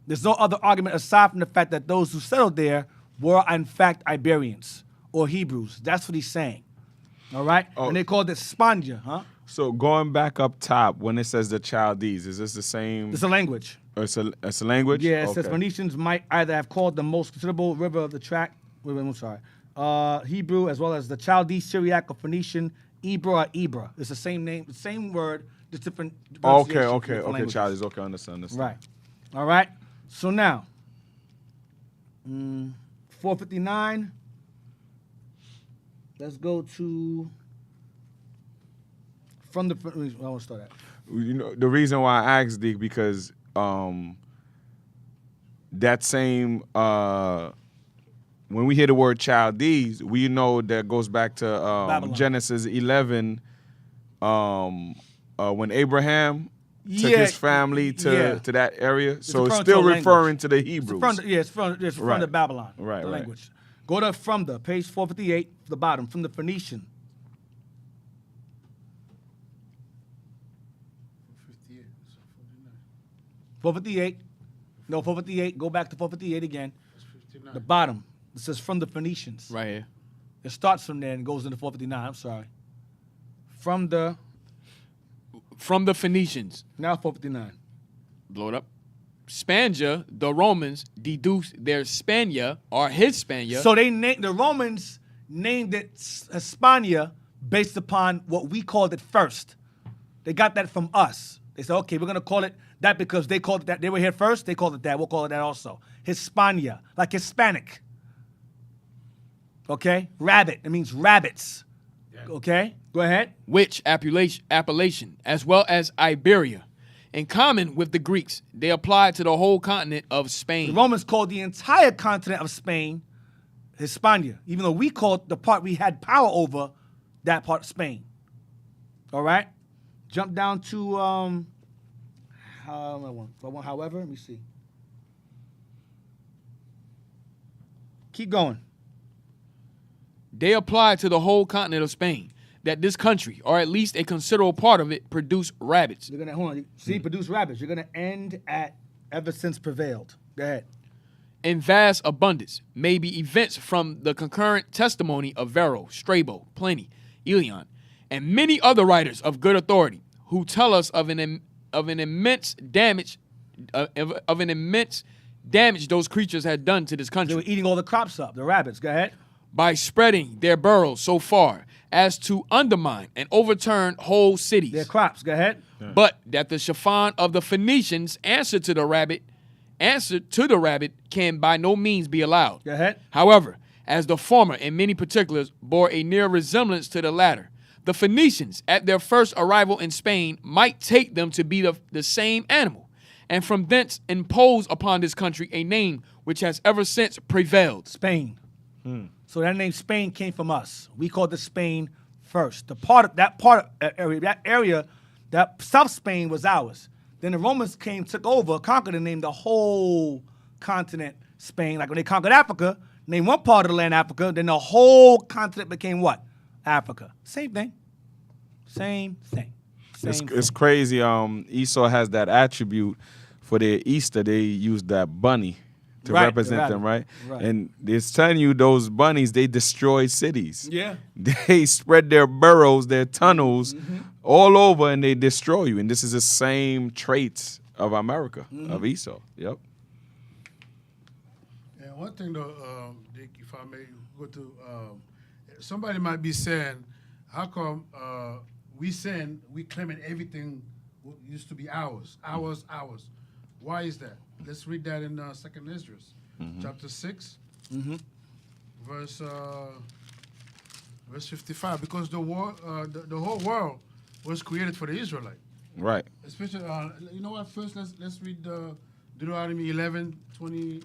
There's no other argument aside from the fact that those who settled there were in fact Iberians or Hebrews. That's what he's saying. All right? Oh. And they called it Spania, huh? So going back up top, when it says the Chaldees, is this the same? It's a language. It's a language? Yeah, it says Okay. Phoenicians might either have called the most considerable river of the tract, I'm sorry, Hebrew, as well as the Chaldee, Syriac, or Phoenician, Ebra, or Ebra. It's the same name, the same word, just different pronunciation, Okay, different languages. Chaldees. Okay, understand. Right. All right. So now, 459. Let's go to from the. I want to start at. You know, the reason why I asked, Deke, because that same when we hear the word Chaldees, we know that goes back to Genesis 11, when Abraham took his family to that area. So it's still referring to the Hebrews. It's from the Babylon, right, the right. language. Go to from the page 458, the bottom, from the Phoenician. 458. No, 458. Go back to 458 again. The bottom. It says from the Phoenicians. Right here. It starts from there and goes into 459. I'm sorry. From the Phoenicians. Now 459. Blow it up. Spania, the Romans deduced their Spania or Hispania. So the Romans named it Hispania based upon what we called it first. They got that from us. They said, okay, we're going to call it that because they called it that. They were here first. They called it that. We'll call it that also. Hispania, like Hispanic. Okay? Rabbit. It means rabbits. Yeah. Okay? Go ahead. Which appellation, as well as Iberia. In common with the Greeks, they applied to the whole continent of Spain. The Romans called the entire continent of Spain Hispania, even though we called the part we had power over that part of Spain. All right? Jump down to, however, let me see. Keep going. They applied to the whole continent of Spain that this country, or at least a considerable part of it, produced rabbits. You're gonna hold on. See, produce rabbits. You're gonna end at ever since prevailed. Go ahead. In vast abundance, may be events from the concurrent testimony of Varro, Strabo, Pliny, Elian, and many other writers of good authority who tell us of an immense damage those creatures had done to this country. They were eating all the crops up. The rabbits. Go ahead. By spreading their burrows so far as to undermine and overturn whole cities. Their crops. Go ahead. Yeah. But that the chiffon of the Phoenicians answer to the rabbit can by no means be allowed. Go ahead. However, as the former in many particulars bore a near resemblance to the latter, the Phoenicians at their first arrival in Spain might take them to be the same animal, and from thence impose upon this country a name which has ever since prevailed. Spain. So that name Spain came from us. We called it Spain first. That area, that South Spain was ours. Then the Romans took over, conquered, and named the whole continent Spain. Like when they conquered Africa, named one part of the land Africa, then the whole continent became what? Africa. Same thing. Same thing. It's crazy. Esau has that attribute for their Easter. They use that bunny to represent them, right? And it's telling you those bunnies, they destroy cities. Yeah. They spread their burrows, their tunnels all over, and they destroy you. And this is the same traits of America, of Esau. Yep. Yeah, one thing though, Dick, if I may go to, somebody might be saying, how come we claiming everything used to be ours. Why is that? Let's read that in 2nd Ezra, chapter 6, verse 55. Because the whole world was created for the Israelite. Right. Especially, you know what? First, let's read Deuteronomy 11, 20, is it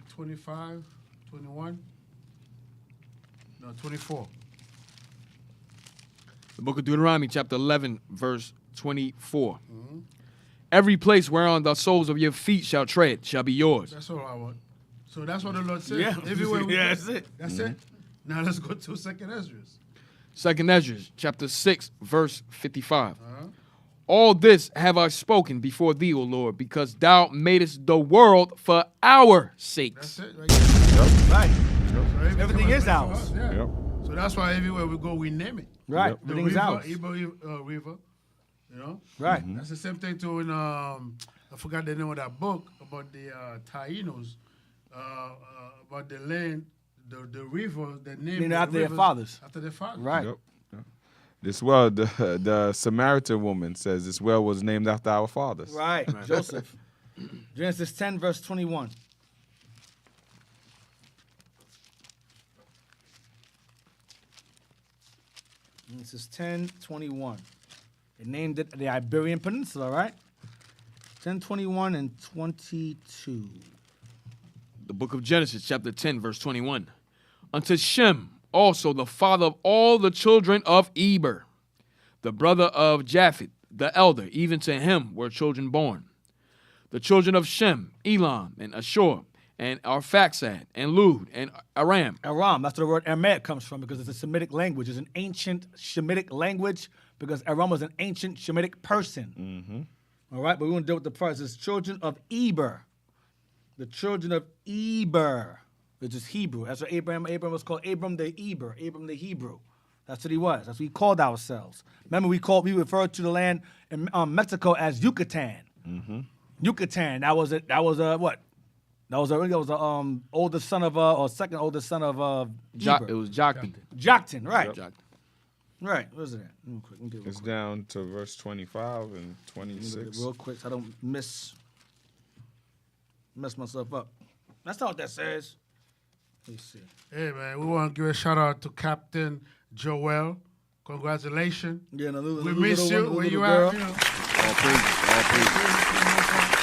25, 21? No, 24. The book of Deuteronomy, chapter 11, verse 24. Every place whereon the soles of your feet shall tread shall be yours. That's all I want. So that's what the Lord said. Yeah. Everywhere we Yeah, go. that's it. That's it. Now let's go to 2nd Ezra. 2nd Ezra, chapter 6, verse 55. All this have I spoken before thee, O Lord, because thou madest the world for our sakes. That's it. Right there. Right. So Everything is for ours. us, yeah. Yep. So that's why everywhere we go, we name it. Right. Yep. The Everything's river, ours. Igbo River. You know? Right. That's the same thing too in, I forgot the name of that book about the Tainos, about the land, the river, the name. Named the after their rivers fathers. After their fathers. Right. Yep. Yep. This well, the Samaritan woman says this well was named after our fathers. Right. Joseph. Genesis 10, verse 21. Genesis 10, 21. They named it the Iberian Peninsula, right? 10, 21, and 22. The book of Genesis, chapter 10, verse 21. Unto Shem, also the father of all the children of Eber, the brother of Japheth, the elder, even to him were children born. The children of Shem, Elam, and Ashur, and Arphaxad, and Lud, and Aram. Aram, that's where the word Aramaic comes from because it's a Semitic language. It's an ancient Shemitic language because Aram was an ancient Shemitic person. All right, but we're going to deal with the parts. It's children of Eber. The children of Eber, which is Hebrew. That's what Abraham was called Abram the Eber, Abram the Hebrew. That's what he was. That's what we called ourselves. Remember, we referred to the land in Mexico as Yucatan. Yucatan. That was what? That was a oldest son of or second oldest son of Eber. It was Joktan. Joktan, right? Joktan. Right. Where's it at? Real quick. Let me get it real It's quick. down to verse 25 and Let me look at 26. it real quick so I don't mess myself up. That's not what that says. Let's see. Hey man, we want to give a shout out to Captain Joel. Congratulations. Yeah, and a little, We little miss you. one, Where little you girl. at? You know, All praises. All praises.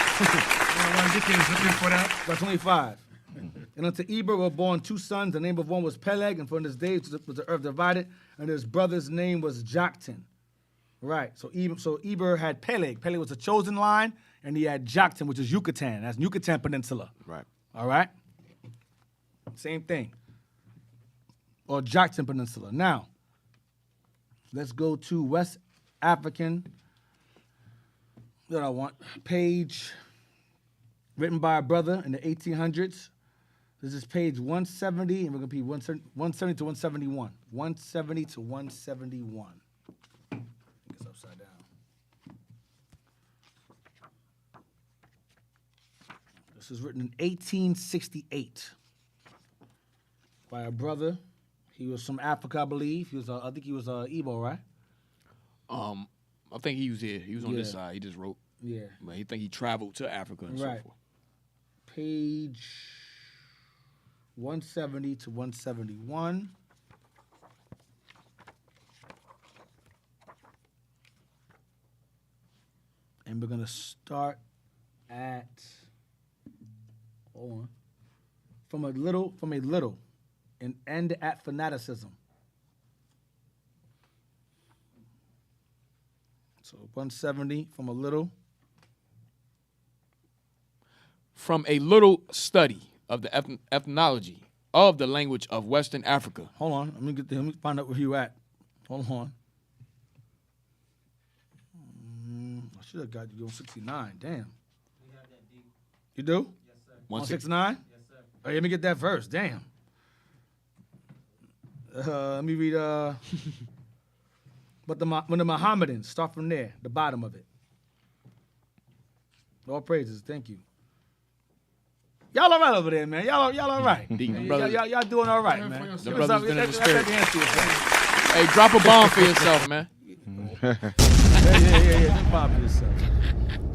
Deacon is looking for that. Verse 25. And unto Eber were born two sons. The name of one was Peleg, and from his days was the earth divided, and his brother's name was Joktan. Right. So Eber had Peleg. Peleg was the chosen line, and he had Joktan, which is Yucatan. That's Yucatan Peninsula. Right. All right. Same thing. Or Joktan Peninsula. Now, let's go to West African. What I want. Page written by a brother in the 1800s. This is page 170, and we're going to be 170 to 171. 170 to 171. I think it's upside down. This was written in 1868 by a brother. He was from Africa, I believe. I think he was Igbo, right? I think he was here. He was on this Yeah. side. He just wrote. Yeah. But he think he traveled to Africa and Right. so forth. Page 170 to 171. And we're going to start at, hold on, from a little, and end at fanaticism. So 170 from a little. From a little study of the ethnology of the language of Western Africa. Hold on, let me find out where you at. Hold on. I should have got you on 69. Damn. You do? Yes, sir. 169? Yes, sir. Oh, let me get that verse. Damn. Let me read. But when the Mohammedans, start from there, the bottom of it. All praises. Thank you. Y'all all right over there, man. Y'all all right. Deacon, brother. Y'all doing all right, man. The brother's been in the spirit. Yeah. Hey, drop a bomb for yourself, man. Just bomb for yourself.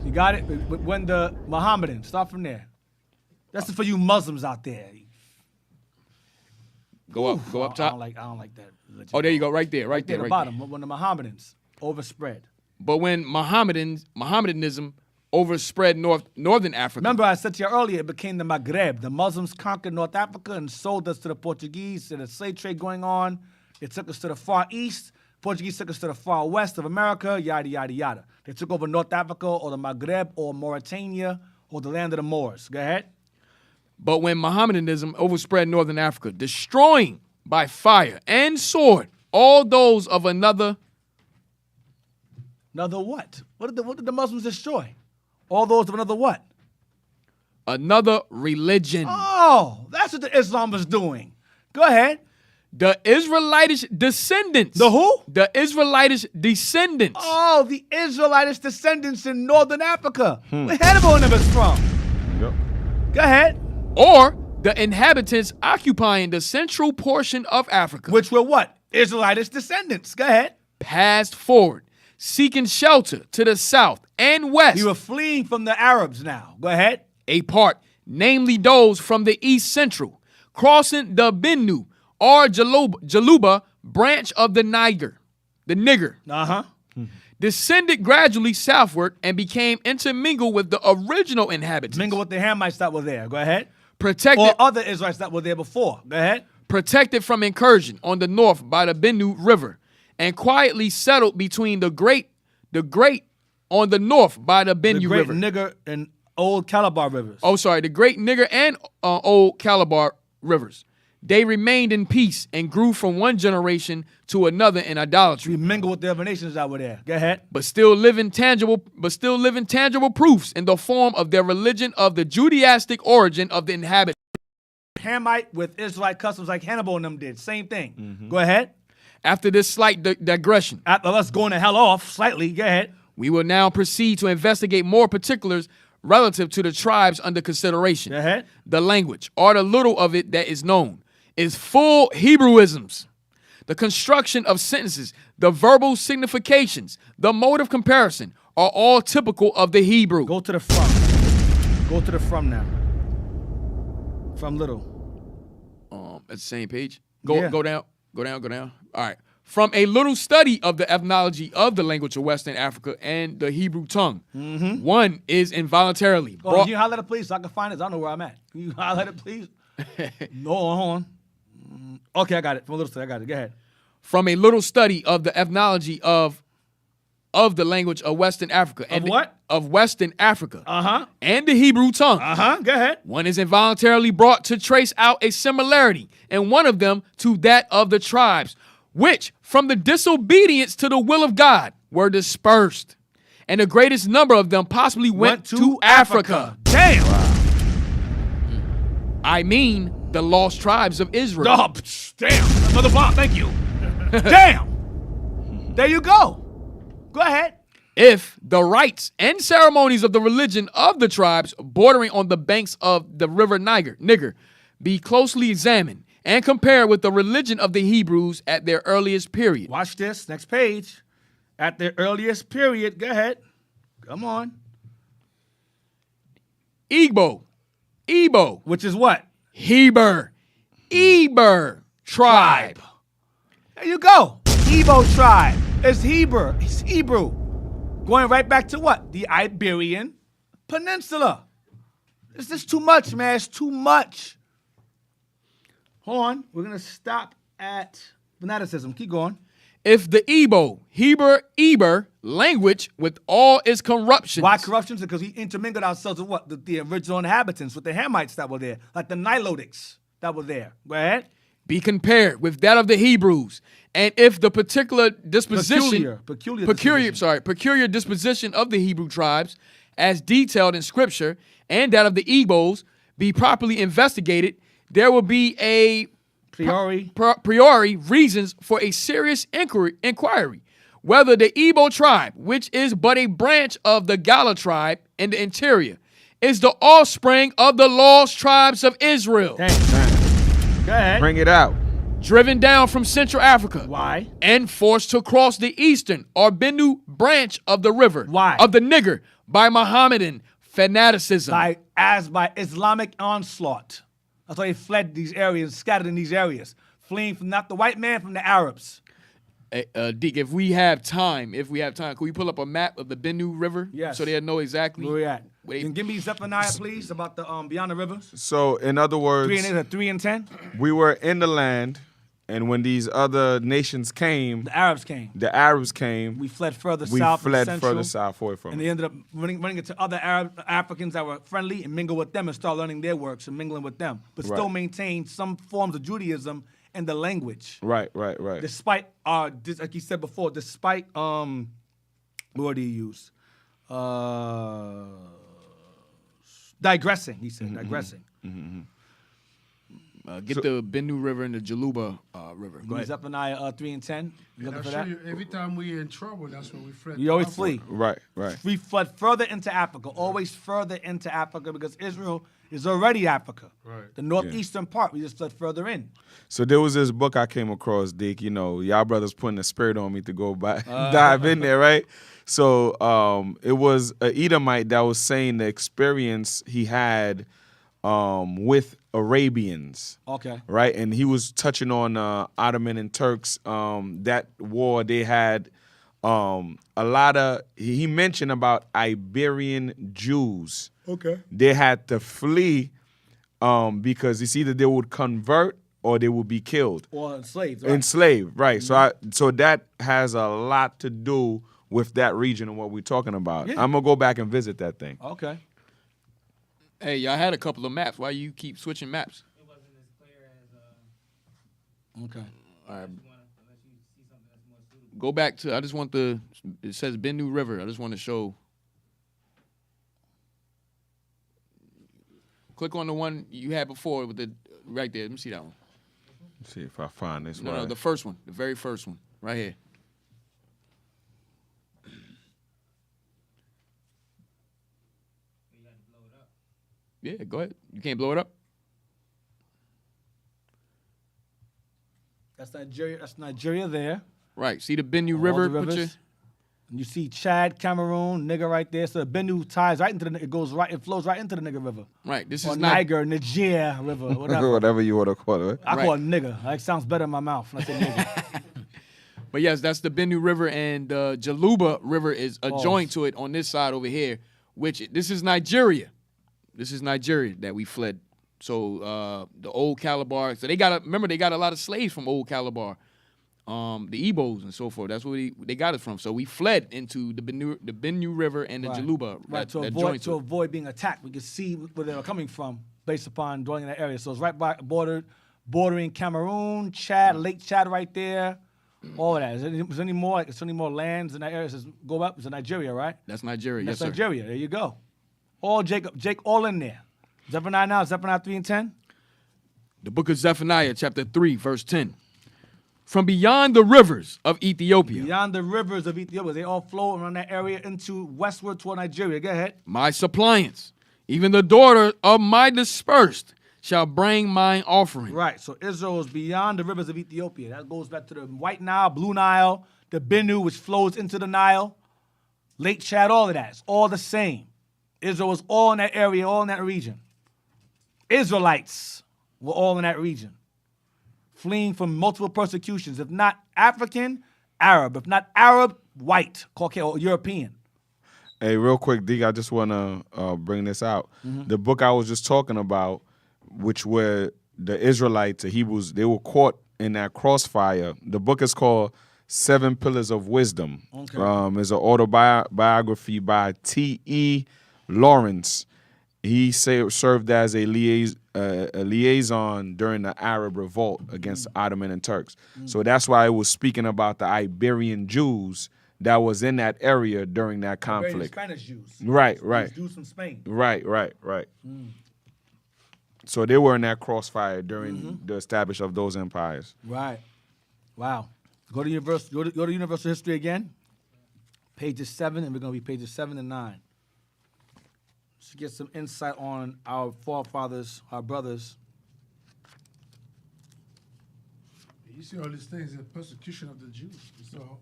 You got it? When the Mohammedans, start from there. That's for you Muslims out there. Go up top. I don't like that religion. Oh, there you go, right there, right there, At the right bottom, there. when the Mohammedans overspread. But when Mohammedanism overspread northern Africa. Remember, I said to you earlier, it became the Maghreb. The Muslims conquered North Africa and sold us to the Portuguese. And a slave trade going on. They took us to the far east. Portuguese took us to the far west of America, yada, yada, yada. They took over North Africa or the Maghreb or Mauritania or the land of the Moors. Go ahead. But when Mohammedanism overspread northern Africa, destroying by fire and sword all those of another. Another what? What did the Muslims destroy? All those of another what? Another religion. Oh, that's what the Islam was doing. Go ahead. The Israelitish descendants. The who? The Israelitish descendants. Oh, the Israelitish descendants in northern Africa. Where Hannibal and them is from. Yep. Go ahead. Or the inhabitants occupying the central portion of Africa. Which were what? Israelitish descendants. Go ahead. Passed forward, seeking shelter to the south and west. We were fleeing from the Arabs now. Go ahead. A part, namely those from the east central, crossing the Benue or Jaluba branch of the Niger. Descended gradually southward and became intermingled with the original inhabitants. Mingle with the Hamites that were there. Go ahead. Protected, or other Israelites that were there before. Go ahead. Protected from incursion on the north by the Benue River, and quietly settled between the great on the north by the Benue River. The Great Nigger and Old Calabar rivers. Oh, sorry, the Great Nigger and Old Calabar rivers. They remained in peace and grew from one generation to another in idolatry. We mingle with the other nations that were there. Go ahead. But still living tangible proofs in the form of their religion of the Judaistic origin of the inhabitants. Hamite with Israelite customs like Hannibal and them did. Same thing. Go ahead. After this slight digression. After us going the hell off slightly. Go ahead. We will now proceed to investigate more particulars relative to the tribes under consideration. Go ahead. The language, or the little of it that is known, is full Hebrewisms. The construction of sentences, the verbal significations, the mode of comparison are all typical of the Hebrew. Go to the from. Go to the from now. From little. At the same page. Go down. All right. From a little study of the ethnology of the language of Western Africa and the Hebrew tongue, one is involuntarily. Can you highlight it, please, so I can find it? I don't know where I'm at. Can you highlight it, please? No, hold on. Okay, I got it. From a little study, I got it. Go ahead. From a little study of the ethnology of the language of Western Africa. And what? Of Western Africa. And the Hebrew tongue. Go ahead. One is involuntarily brought to trace out a similarity, and one of them to that of the tribes, which, from the disobedience to the will of God, were dispersed. And the greatest number of them possibly went to Africa. Damn. I mean, the lost tribes of Israel. Oh, damn. Another bomb. Thank you. Damn. There you go. Go ahead. If the rites and ceremonies of the religion of the tribes bordering on the banks of the river Niger be closely examined and compared with the religion of the Hebrews at their earliest period. Watch this. Next page. At their earliest period. Go ahead. Come on. Igbo. Which is what? Heber tribe. There you go. Igbo tribe. It's Heber. It's Hebrew. Going right back to what? The Iberian Peninsula. It's just too much, man. It's too much. Hold on. We're going to stop at fanaticism. Keep going. If the Igbo, Heber language with all its corruptions. Why corruptions? Because we intermingled ourselves with what? The original inhabitants, with the Hamites that were there, like the Nilotics that were there. Go ahead. Be compared with that of the Hebrews. And if the particular disposition, peculiar disposition of the Hebrew tribes, as detailed in Scripture, and that of the Igbos, be properly investigated, there will be a priori reasons for a serious inquiry whether the Igbo tribe, which is but a branch of the Gala tribe in the interior, is the offspring of the lost tribes of Israel. Go ahead. Bring it out. Driven down from Central Africa. Why? And forced to cross the eastern or Benue branch of the river. Why? Of the Niger by Mohammedan fanaticism. By Islamic onslaught. That's why they fled these areas, scattered in these areas, fleeing from not the white man, from the Arabs. Deke, if we have time, can we pull up a map of the Benue River? Yes. So they'll know exactly Where we at? Wait. And give me Zephaniah, please, about the beyond the rivers. So, in other words, 3 and 10. we were in the land, and when these other nations came, The Arabs came. We fled further we south. fled and further central, south away from and it. they ended up running into other Africans that were friendly and mingle with them and start learning their works and mingling with them, but still Right. maintain some forms of Judaism and the language. Right. Despite like you said before, despite what did he use? Digressing. He said digressing. Get the Benue River and the Jaluba River. Go ahead. Zephaniah 3 and 10. You looking And for I that? show you, every time we in trouble, that's when we fled. We always southward. flee. Right. We fled further into Africa, always further into Africa, because Israel is already Africa. Right. The northeastern part, we just fled further in. So there was this book I came across, Dick. You know, y'all brothers putting the spirit on me to go dive in there, right? So it was an Edomite that was saying the experience he had with Arabians. Okay. Right, and he was touching on Ottoman and Turks. That war they had a lot of. He mentioned about Iberian Jews. Okay. They had to flee because it's either they would convert or they would be killed. Or enslaved. Right? Enslaved, right? So that has a lot to do with that region and what we're talking about. Yeah. I'm gonna go back and visit that thing. Okay. Hey, y'all had a couple of maps. Why you keep switching maps? It wasn't as clear as. Okay. All right. Unless you see something that's more suitable. Go back to. I just want the. It says Benue River. I just want to show. Click on the one you had before with the right there. Let me see that one. Let's see if I find this No, one. no, the first one, the very first one, right here. You got to blow it up. Yeah, go ahead. You can't blow it up. That's Nigeria. That's Nigeria there. Right. See the Benue All River. the Put your, rivers. And you see Chad, Cameroon, nigger right there. So the Benue ties right into it flows right into the nigger river. right. This Or is not. Niger, Niger River, whatever. Whatever you want to call it. I Right. call it nigger. That sounds better in my mouth when I say nigger. But yes, that's the Benue River, and the Jaluba River is adjoined to it on this side over here. Which this is Nigeria. This is Nigeria that we fled. So the old Calabar. So they got a lot of slaves from old Calabar. The Igbos and so forth. That's where they got us from. So we fled into the Benue River and the Right. Jaluba. Right, that to joins it. avoid being attacked. We could see where they were coming from based upon dwelling in that area. So it's right by bordering Cameroon, Chad, Lake Chad right there. All of that. Is there any more? Like, is there any more lands in that area? It says go up. It's Nigeria, right? That's Nigeria. That's Yes, sir. Nigeria. There you go. All Jake, all in there. Zephaniah now. Zephaniah 3 and 10. The book of Zephaniah, chapter 3, verse 10. From beyond the rivers of Ethiopia, Beyond the rivers of Ethiopia, they all flow around that area into westward toward Nigeria. Go ahead. my suppliants, even the daughter of my dispersed, shall bring mine offering. Right. So Israel is beyond the rivers of Ethiopia. That goes back to the White Nile, Blue Nile, the Benue, which flows into the Nile, Lake Chad, all of that. It's all the same. Israel was all in that area, all in that region. Israelites were all in that region, fleeing from multiple persecutions. If not African, Arab. If not Arab, white, Caucasian, or European. Hey, real quick, D, I just want to bring this out. The book I was just talking about, which were the Israelites, the Hebrews, they were caught in that crossfire. The book is called 7 Pillars of Wisdom. Okay. It's an autobiography by T.E. Lawrence. He served as a liaison during the Arab revolt against the Ottoman and Turks. So that's why it was speaking about the Iberian Jews that was in that area during that conflict. Spanish Jews. Right. Jews from Spain. Right. So they were in that crossfire during the establishment of those empires. Right. Wow. Go to Universal History again. Pages 7, and we're going to be pages 7 and 9. To get some insight on our forefathers, our brothers. You see all these things, the persecution of the Jews. So,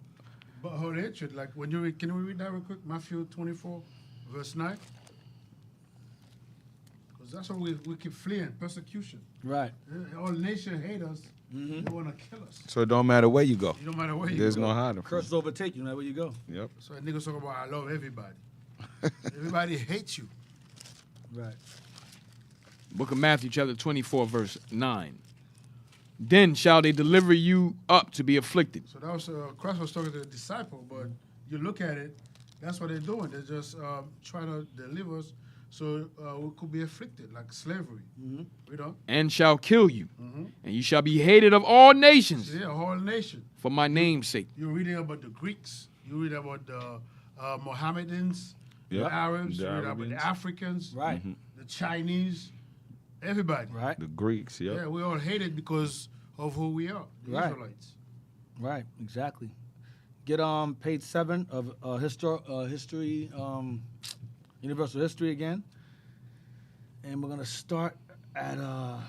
but her hatred, like when you read, can we read that real quick? Matthew 24, verse 9. Because that's what we keep fleeing, persecution. Right. All nations hate us They want to kill us. So it don't matter where you go. It don't matter where you There's go. no hiding. Curses overtake you, no matter where you go. Yep. So niggas talk about I love everybody. Everybody hates you. Right. Book of Matthew, chapter 24, verse 9. Then shall they deliver you up to be afflicted. So that was Christ was talking to the disciple, but you look at it, that's what they're doing. They're just trying to deliver us so we could be afflicted, like slavery. You know? And shall kill you, and you shall be hated of all nations Yeah, a whole nation. for my name's sake. You're reading about the Greeks. You read about the Mohammedans, the Yep. Arabs. The You read about the Arabians. Africans, Right. the Chinese, everybody. Right. The Greeks, yep. Yeah, we all hated because of who we are, the Right. Israelites. Right. Exactly. Get page 7 of history, universal history again, and we're gonna start at hold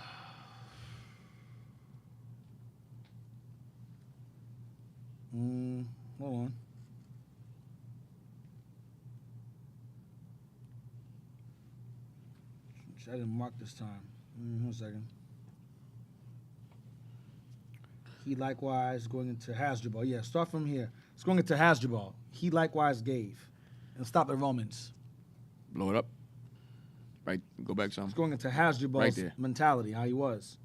on. I didn't mark this time. 1 second. He likewise going into Hasdrubal. Yeah, start from here. It's going into Hasdrubal. He likewise gave. And stop at Romans. Blow it up. Right, go back some. It's going into Hasdrubal's Right there. mentality, how he was.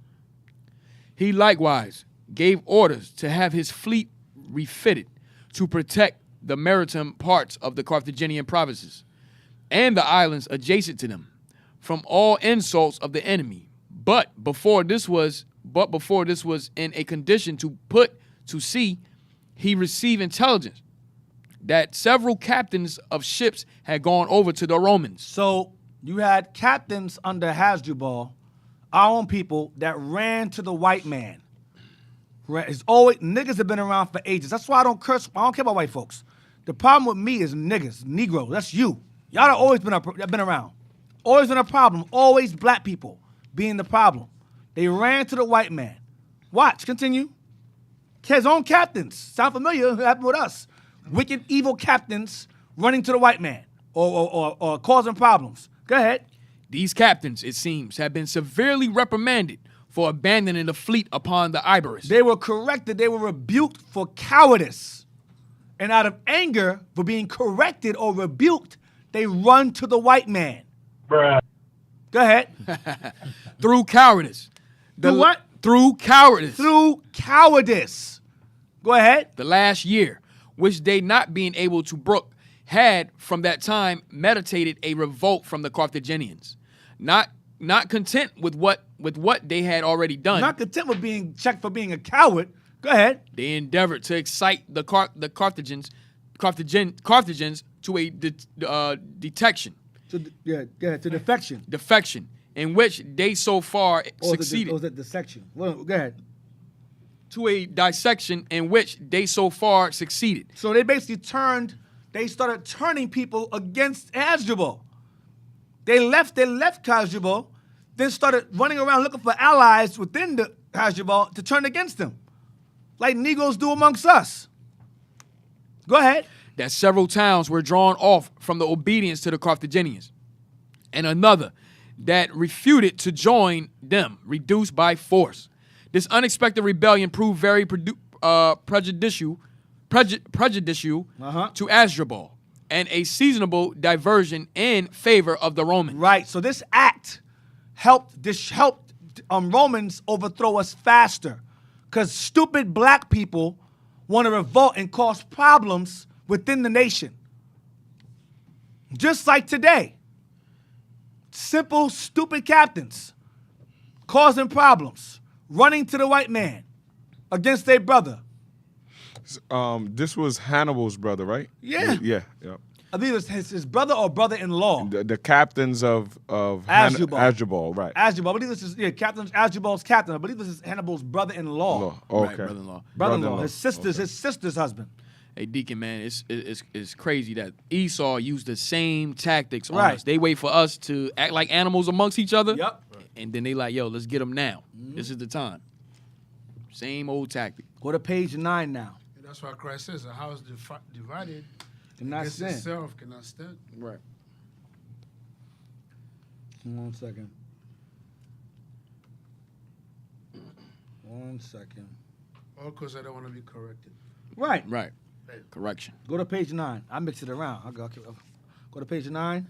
He likewise gave orders to have his fleet refitted to protect the maritime parts of the Carthaginian provinces and the islands adjacent to them from all insults of the enemy. But before this was in a condition to put to sea, he received intelligence that several captains of ships had gone over to the Romans. So you had captains under Hasdrubal, our own people, that ran to the white man. It's always niggas have been around for ages. That's why I don't curse. I don't care about white folks. The problem with me is niggas, Negro. That's you. Y'all have always been around. Always been a problem. Always black people being the problem. They ran to the white man. Watch, continue. His own captains. Sound familiar? It happened with us. Wicked, evil captains running to the white man or causing problems. Go ahead. These captains, it seems, have been severely reprimanded for abandoning the fleet upon the Iberus. They were corrected. They were rebuked for cowardice. And out of anger for being corrected or rebuked, they run to the white man. Bruh. Go ahead. Through cowardice. Through what? Through cowardice. Through cowardice. Go ahead. The last year, which they not being able to brook, had from that time meditated a revolt from the Carthaginians. Not content with what they had already done. Not content with being checked for being a coward. Go ahead. They endeavored to excite the Carthaginians to a detection. To defection. Defection, in which they so far succeeded. Or the dissection. Well, go ahead. To a dissection in which they so far succeeded. So they basically started turning people against Hasdrubal. They left Hasdrubal, then started running around looking for allies within the Hasdrubal to turn against them, like Negroes do amongst us. Go ahead. That several towns were drawn off from the obedience to the Carthaginians, and another that refuted to join them, reduced by force. This unexpected rebellion proved very prejudicial to Asdrubal, and a seasonable diversion in favor of the Romans. Right. So this act helped Romans overthrow us faster, because stupid black people want to revolt and cause problems within the nation. Just like today. Simple, stupid captains causing problems, running to the white man against their brother. This was Hannibal's brother, right? Yeah. Yeah. I believe it was his brother or brother-in-law. The captains of Asdrubal, right? Asdrubal. I believe this is Captain Asdrubal's captain. I believe this is Hannibal's brother-in-law. Okay. Right, brother-in-law. Brother-in-law. His sister's husband. Hey, Deacon, man, it's crazy that Esau used the same tactics on Right. us. They wait for us to act like animals amongst each other. Yep. And then they like, yo, let's get them now. This is the time. Same old tactic. Go to page 9 now. And that's why Christ says a house divided Cannot against stand. itself cannot stand. Right. 1 second. 1 second. All because I don't want to be corrected. Right. Right. Correction. Go to page 9. I mix it around. Go to page 9.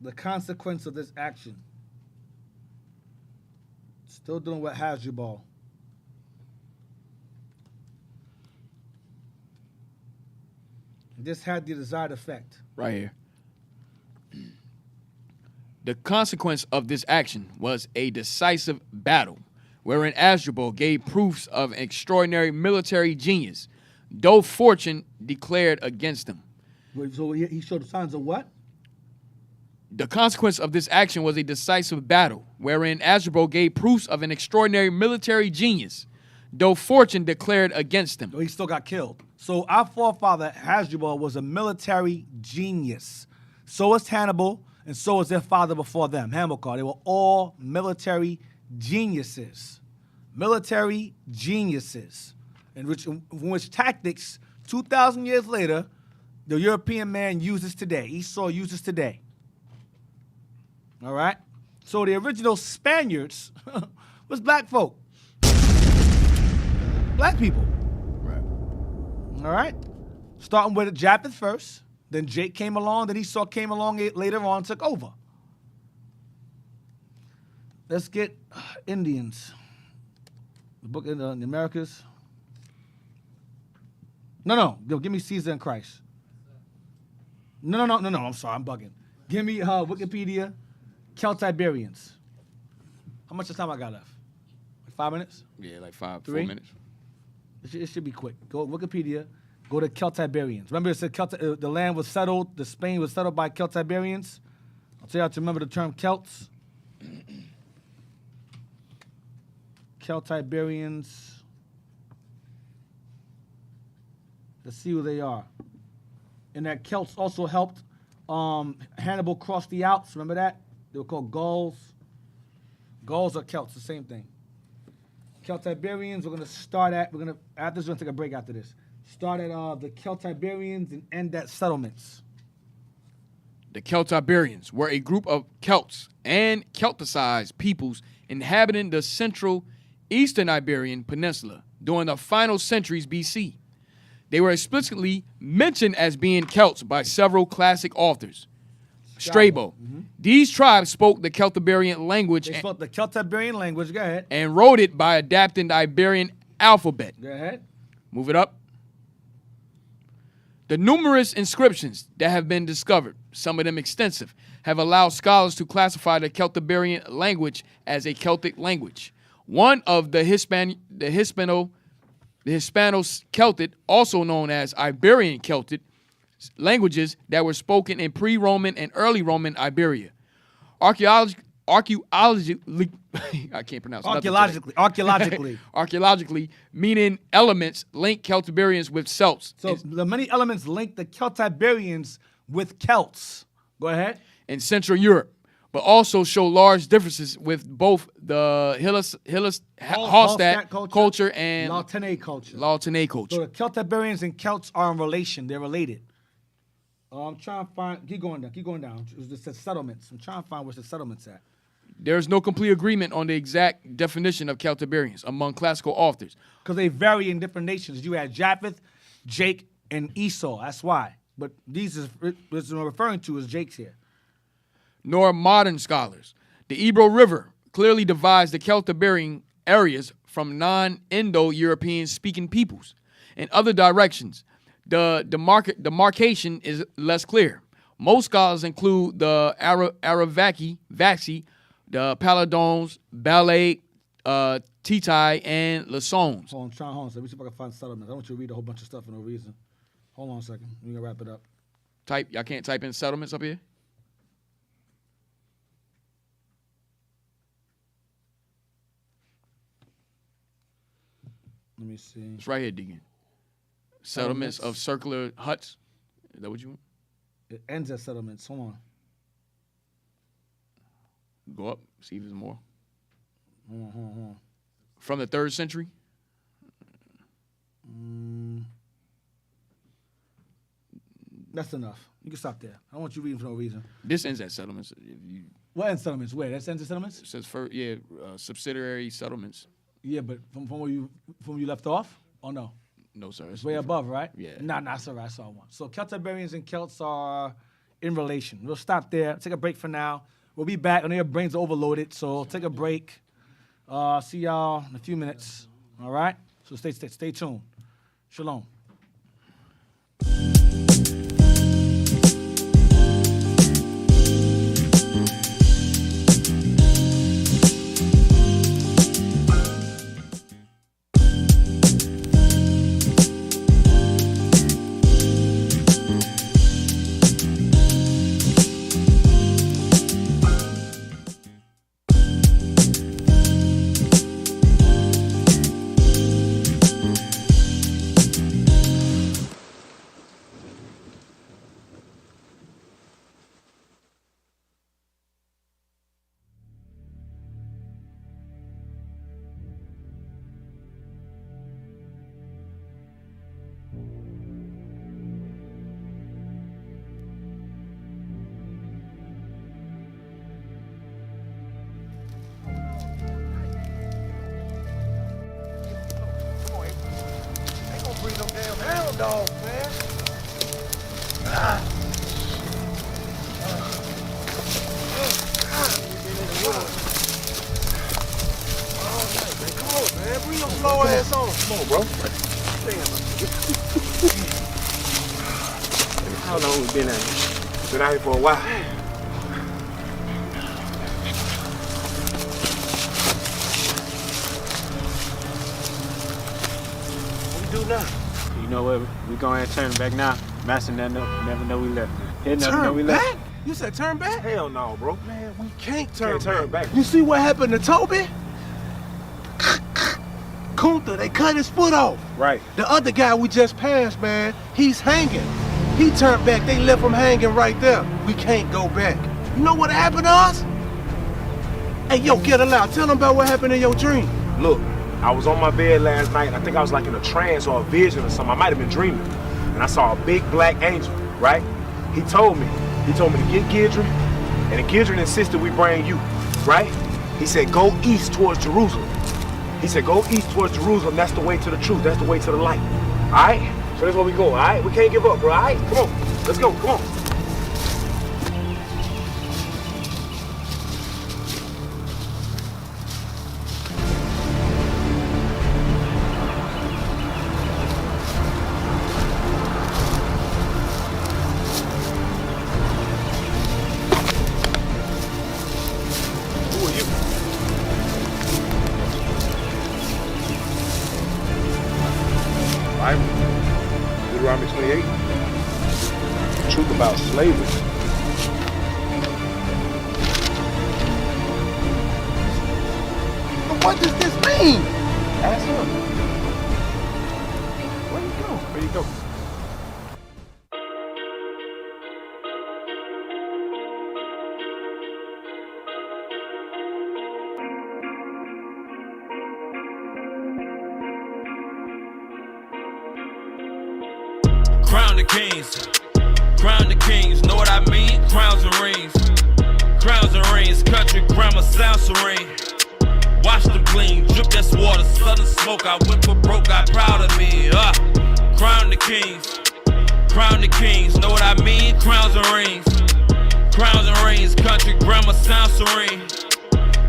The consequence of this action. Still doing what Hasdrubal. This had the desired effect. Right here. The consequence of this action was a decisive battle, wherein Asdrubal gave proofs of extraordinary military genius, though fortune declared against him. So he showed signs of what? The consequence of this action was a decisive battle, wherein Asdrubal gave proofs of an extraordinary military genius, though fortune declared against him. So he still got killed. So our forefather Hasdrubal was a military genius. So was Hannibal, and so was their father before them, Hamilcar. They were all military geniuses. Military geniuses. In which tactics, 2,000 years later, the European man uses today. Esau uses today. All right? So the original Spaniards was black folk. Black people. Right. All right? Starting with Japheth first. Then Jake came along. Then Esau came along later on and took over. Let's get Indians. The book in the Americas. No. Give me Caesar and Christ. No. I'm sorry. I'm bugging. Give me Wikipedia. Celtiberians. How much time I got left? Like 5 minutes? Yeah, like 4 3? minutes. It should be quick. Go Wikipedia. Go to Celtiberians. Remember it said the land was settled, the Spain was settled by Celtiberians? I'll tell you how to remember the term Celts. Celtiberians. Let's see who they are. And that Celts also helped Hannibal cross the Alps. Remember that? They were called Gauls. Gauls or Celts, the same thing. Celtiberians, we're going to start at, after this, we're going to take a break after this. Start at the Celtiberians and end at settlements. The Celtiberians were a group of Celts and Celticized peoples inhabiting the central eastern Iberian Peninsula during the final centuries BC. They were explicitly mentioned as being Celts by several classic authors. Strabo. Mm-hmm. These tribes spoke the Celtiberian language. They spoke the Celtiberian language. Go ahead. And wrote it by adapting the Iberian alphabet. Go ahead. Move it up. The numerous inscriptions that have been discovered, some of them extensive, have allowed scholars to classify the Celtiberian language as a Celtic language. One of the Hispano-Celtic, also known as Iberian Celtic, languages that were spoken in pre-Roman and early Roman Iberia. Archaeologically, I can't pronounce archaeologically, meaning elements link Celtiberians with Celts. So the many elements link the Celtiberians with Celts. Go ahead. In Central Europe, but also show large differences with both the Hallstatt culture and Latinate culture. So the Celtiberians and Celts are in relation. They're related. I'm trying to find. Keep going down. It says settlements. I'm trying to find where's the settlements at. There's no complete agreement on the exact definition of Celtiberians among classical authors. Because they vary in different nations. You had Japheth, Jake, and Esau. That's why. But these is what I'm referring to is Jake's here. Nor modern scholars. The Ebro River clearly divides the Celtiberian areas from non-Indo-European speaking peoples. In other directions, the demarcation is less clear. Most scholars include the Arawaki, the Paladones, Ballet, Titai, and Lassones. Hold on. Let me see if I can find settlements. I don't want you to read a whole bunch of stuff for no reason. Hold on a second. We're going to wrap it up. Y'all can't type in settlements up here? Let me see. It's right here, Deacon. Settlements of circular huts. Is that what you want? It ends at settlements. Hold on. Go up. See if there's more. Hold on. From the 3rd century? That's enough. You can stop there. I don't want you reading for no reason. This ends at settlements. What end settlements? Where? That's end settlements? It says subsidiary settlements. Yeah, but from where you left off? Oh no. No, sir. It's way above, right? Yeah. Nah, sir. I saw one. So Celtiberians and Celts are in relation. We'll stop there. Take a break for now. We'll be back. I know your brains are overloaded, so take a break. See y'all in a few minutes. All right? So stay tuned. Shalom. Dog, man. Come on, man. Bring your slow ass on. Come on, bro. How long we been at it? Been out here for a while. What you do now? You know what? We go ahead and turn back now. Master never know we left. He never know we Turn left. back? You said turn back? Hell no, bro. Man, we can't turn Can't back. turn back. You see what happened to Toby? Kunta, they cut his foot off. Right. The other guy we just passed, man, he's hanging. He turned back, they left him hanging right there. We can't go back. You know what happened to us? Hey, yo, get it out. Tell them about what happened in your dream. Look, I was on my bed last night. I think I was like in a trance or a vision or something. I might have been dreaming. And I saw a big black angel, right? He told me to get Gidron. And Gidron insisted we bring you, right? He said, go east towards Jerusalem. He said, go east towards Jerusalem. That's the way to the truth. That's the way to the light. All right? So that's where we go, all right? We can't give up, bro, all right? Come on. Let's go. Come on. Deuteronomy 28, truth about slavery. But what does this mean? Ask him. Where you go? Where you go? Crown the kings, know what I mean? Crowns and rings, country grammar sound serene. Wash them clean, drip that water, southern smoke. I went for broke, got proud of me. Crown the kings, know what I mean? Crowns and rings, country grammar sound serene.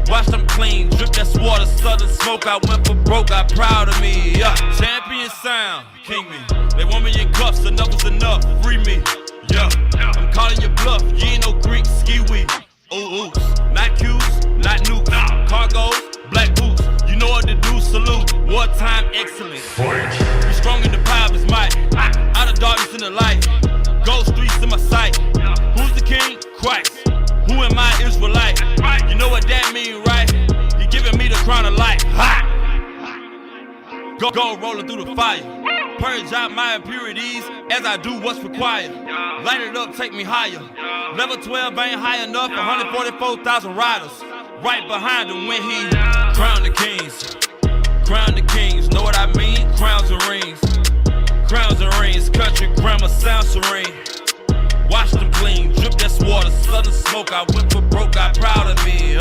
Wash them clean, drip that water, southern smoke. I went for broke, got proud of me. Champion sound, king me. They want me in cuffs, enough is enough, free me. Yeah, I'm calling your bluff, you ain't no Greek, ski-wee. Ooh, not Q's, not nukes, cargos, black boots. You know what to do, salute, wartime excellence. Be strong in the power of his might, out of darkness in the light. Gold streets in my sight. Who's the king? Christ. Who am I, Israelite? You know what that mean, right? He giving me the crown of life. Go rolling through the fire. Purge out my impurities as I do what's required. Light it up, take me higher. Level 12 ain't high enough. 144,000 riders right behind him when he crown the kings. Crown the kings, know what I mean? Crowns and rings, country grammar sound serene. Wash them clean, drip that water, southern smoke. I went for broke, got proud of me.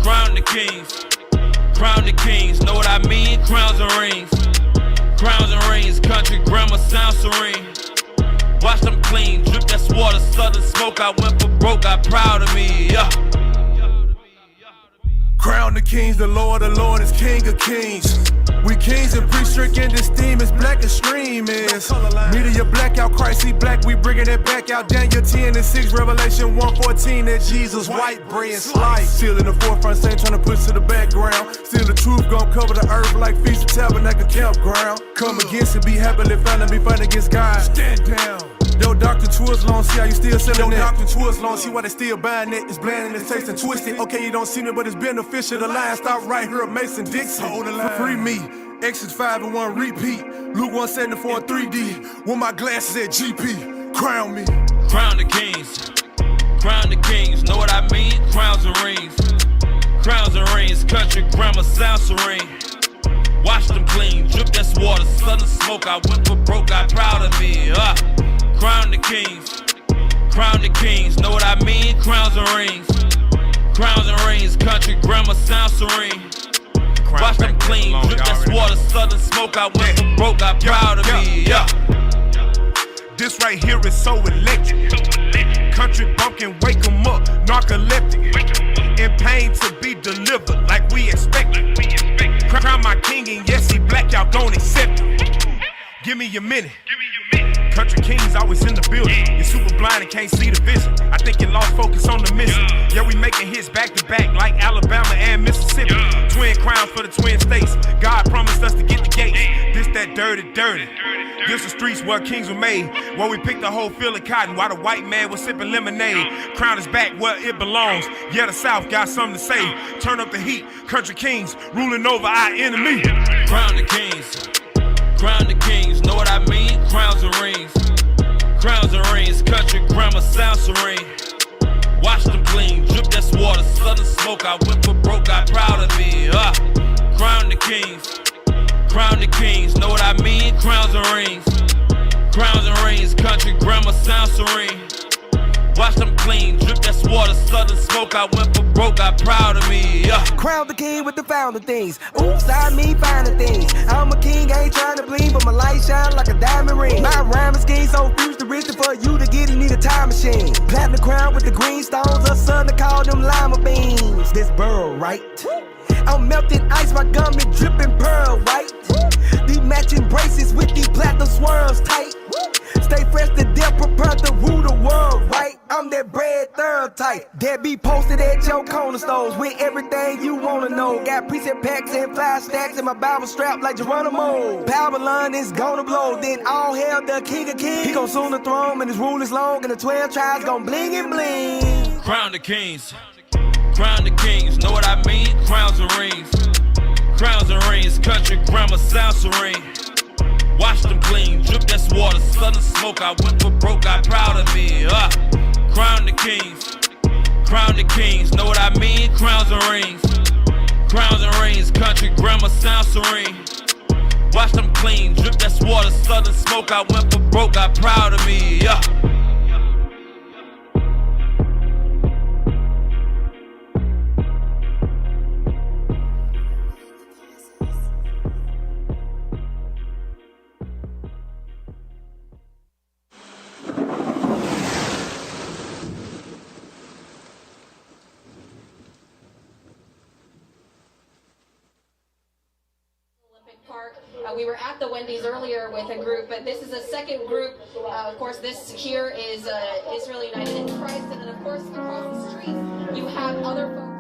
Crown the kings. Crown the kings, know what I mean? Crowns and rings. Crowns and rings, country grammar sound serene. Watch them clean, drip that water, southern smoke. I went for broke, got proud of me. Crown the kings, the Lord is King of kings. We kings and priests stricken, this theme is black extreme is. Media blackout, Christ see black, we bringing it back out. Daniel 10 and 6, Revelation 1:14, that Jesus white bread slice. Still in the forefront, saying trying to push to the background. Still the truth gon' cover the earth like Feast of Tabernacle campground. Come against and be happily found and be fighting against God. Stand down. Yo, Dr. Tours long, see how you still selling that. Yo, Dr. Tours long, see why they still buying it. It's bland and it's tasting twisted. Okay, you don't see me, but it's beneficial. The line stop right here at Mason Dixon. Hold the line. Free me. Exodus 5 and 1 repeat. Luke 174 3D. With my glasses at GP. Crown me. Crown the kings. Crown the kings. Know what I mean? Crowns and rings. Crowns and rings. Country grammar sound serene. Watch them clean. Drip that water. Southern smoke. I went for broke. Got proud of me. Crown the kings. Crown the kings. Know what I mean? Crowns and rings. Crowns and rings. Country grammar sound serene. Watch them clean, drip that water, southern smoke. I went for broke, got proud of me. This right here is so electric. Country bumpkin, wake 'em up, narcoleptic. In pain to be delivered like we expected. Crown my king and yes, he black, y'all gon' accept it. Give me a minute. Country kings always in the building. You're super blind and can't see the vision. I think you lost focus on the mission. Yeah, we making hits back to back like Alabama and Mississippi. Twin crowns for the twin states. God promised us to get the gates. This that dirty. This the streets where kings were made. Where we picked a whole field of cotton while the white man was sipping lemonade. Crown is back where it belongs. Yeah, the South got something to say. Turn up the heat. Country kings ruling over our enemy. Crown the kings. Crown the kings, know what I mean? Crowns and rings. Crowns and rings, country grammar sound serene. Watch them clean, drip that water, southern smoke. I went for broke, got proud of me. Crown the kings. Crown the kings, know what I mean? Crowns and rings. Crowns and rings, country grammar sound serene. Watch them clean, drip that water, southern smoke. I went for broke, got proud of me. Crown the king with the founder things. Oops, I mean finer things. I'm a king, I ain't trying to bling, but my light shine like a diamond ring. My rhyming scheme so futuristic, for you to get it, need a time machine. Platinum crown with the green stones, a son to call them lima beans. This burrow, right? I'm melting ice, my gummy dripping pearl white. These matching braces with these platinum swirls tight. Stay fresh to death, prepare to rule the world, right? I'm that bread third type. That be posted at your corner stores with everything you wanna know. Got preset packs and fly stacks and my Bible strapped like Geronimo. Babylon is gonna blow, then all hail the King of Kings. He gon' soon the throne and his rule is long and the 12 tribes gon' bling and bling. Crown the kings. Crown the kings, know what I mean? Crowns and rings. Crowns and rings, country grammar sound serene. Watch them clean, drip that water, southern smoke. I went for broke, got proud of me. Crown the kings. Crown the kings, know what I mean? Crowns and rings. Crowns and rings, country grammar sound serene. Watch them clean, drip that water, southern smoke. I went for broke, got proud of me. We were at the Wendy's earlier with a group, but this is a second group. Of course, this here is Israel United in Christ, and then of course across the street you have other folks.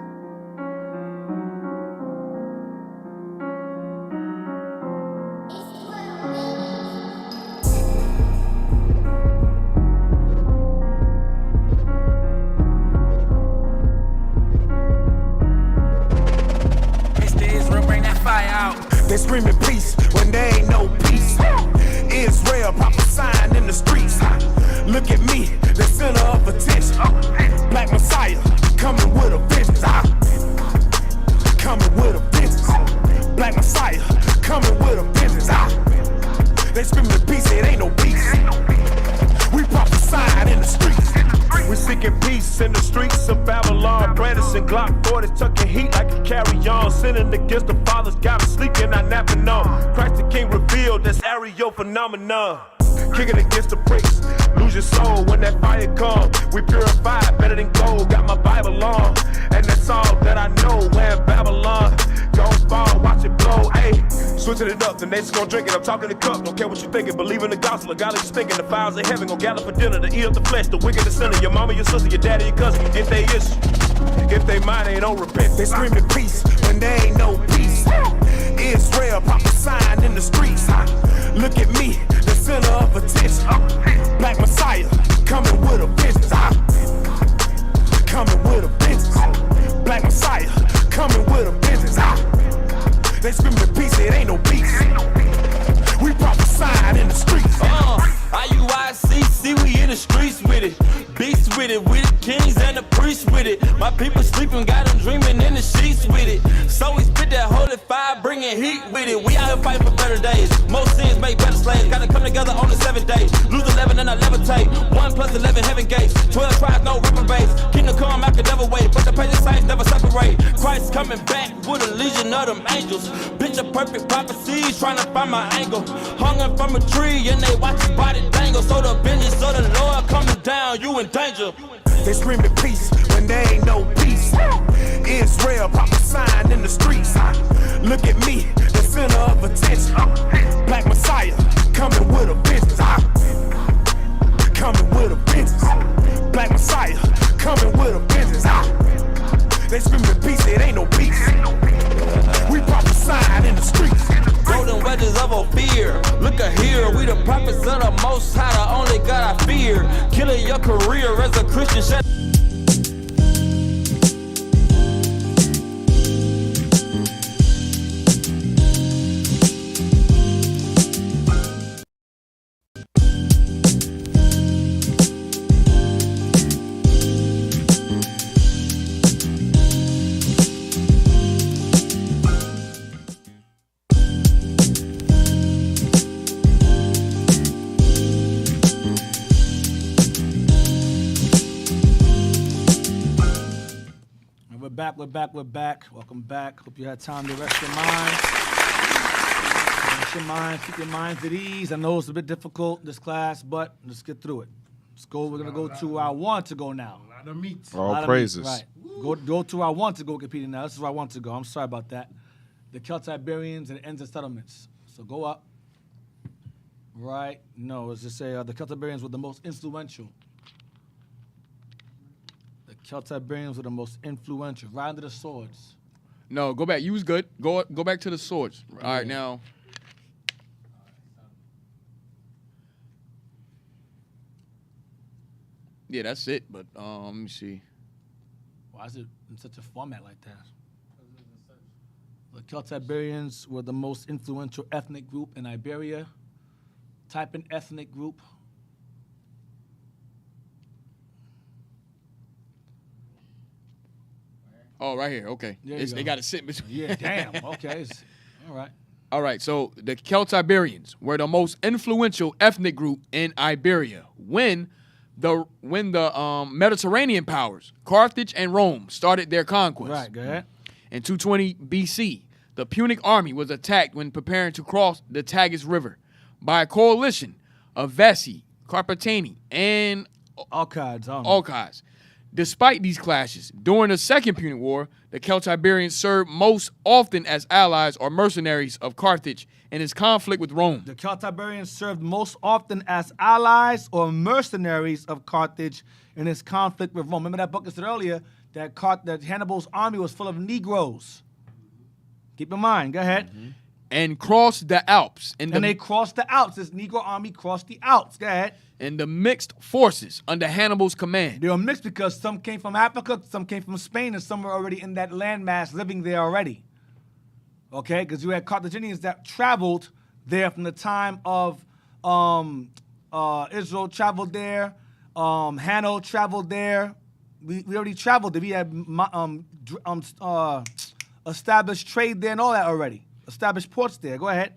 They screaming peace when there ain't no peace. Israel prophesying in the streets. Look at me, the center of attention. Black Messiah coming with a vengeance. Coming with a vengeance. Black Messiah coming with a vengeance. They screaming peace, it ain't no peace. We prophesying in the streets. We seeking peace in the streets of Babylon. Brandishing Glock 40s, tucking heat like a carry-on. Sinning against the fathers, got me sleeping, I napping on. Christ the King revealed, that's aerial phenomenon. Kicking against the pricks, lose your soul when that fire come. We purify better than gold, got my Bible on. And that's all that I know, where in Babylon. Don't fall, watch it blow, ayy. Switching it up, the nation's gonna drink it. I'm talking the cup, don't care what you thinking. Believe in the gospel, a God is thinking. The fires of heaven gon' gather for dinner. To eat up the flesh, the wicked, the sinner. Your mama, your sister, your daddy, your cousin. If they issue, if they mind, they don't repent. They screaming peace when there ain't no peace. Israel prophesying in the streets. Look at me, the center of attention. Black Messiah, coming with a vengeance. Coming with a vengeance. Black Messiah, coming with a vengeance. They screaming peace, it ain't no peace. We prophesying in the streets. IUICC, we in the streets with it. Beasts with it, kings and the priests with it. My people sleeping, got them dreaming in the sheets with it. So we spit that holy fire, bringing heat with it. We out here fighting for better days. Most sins make better slaves. Gotta come together on the 7th day. Lose 11 and I levitate. 1 + 11 heaven gates. 12 tribes, no reprobates. Kingdom come, I could never wait. But the pagan saints never separate. Christ coming back with a legion of them angels. Picture perfect prophecies, trying to find my angle. Hung up from a tree and they watch his body dangle. So the vengeance of the Lord coming down, you in danger. They screaming peace when there ain't no peace. Israel prophesying in the streets. Look at me, the center of attention. Black Messiah, coming with a vengeance. Coming with a vengeance. Black Messiah, coming with a vengeance. They screaming peace, it ain't no peace. We prophesying in the streets. Golden wedges of Ophir. Look at here, we the prophets of the Most High, the only God I fear. Killing your career as a Christian. We're back. Welcome back. Hope you had time to rest your mind. Rest your mind. Keep your minds at ease. I know it's a bit difficult, this class, but let's get through it. Let's go. We're going to go to our want to go now. A lot of meat. All praises. Right. Go to our want to go, Wikipedia now. This is where I want to go. I'm sorry about that. The Celtiberians and ends of settlements. So go up. Right. No, it's just say the Celtiberians were the most influential. Celtiberians were the most influential. Right under the swords. No, go back. You was good. Go back to the swords. All right, now. Yeah, that's it. But let me see. Why is it in such a format like that? The Celtiberians were the most influential ethnic group in Iberia. Type in ethnic group. Oh, right here. Okay. They got it sit between. Yeah, damn. Okay. All right. All right. So the Celtiberians were the most influential ethnic group in Iberia when the Mediterranean powers, Carthage and Rome, started their conquest. Right. Go ahead. In 220 BC, the Punic army was attacked when preparing to cross the Tagus River by a coalition of Vessi, Carpetani, and Alcides. Despite these clashes, during the Second Punic War, the Celtiberians served most often as allies or mercenaries of Carthage in its conflict with Rome. The Celtiberians served most often as allies or mercenaries of Carthage in its conflict with Rome. Remember that book I said earlier that Hannibal's army was full of Negroes. Keep in mind. Go ahead. Mm-hmm. And crossed the Alps. And they crossed the Alps. This Negro army crossed the Alps. Go ahead. And the mixed forces under Hannibal's command. They were mixed because some came from Africa, some came from Spain, and some were already in that landmass living there already. Okay? Because you had Carthaginians that traveled there from the time of Israel traveled there. Hanno traveled there. We already traveled there. We had established trade there and all that already. Established ports there. Go ahead.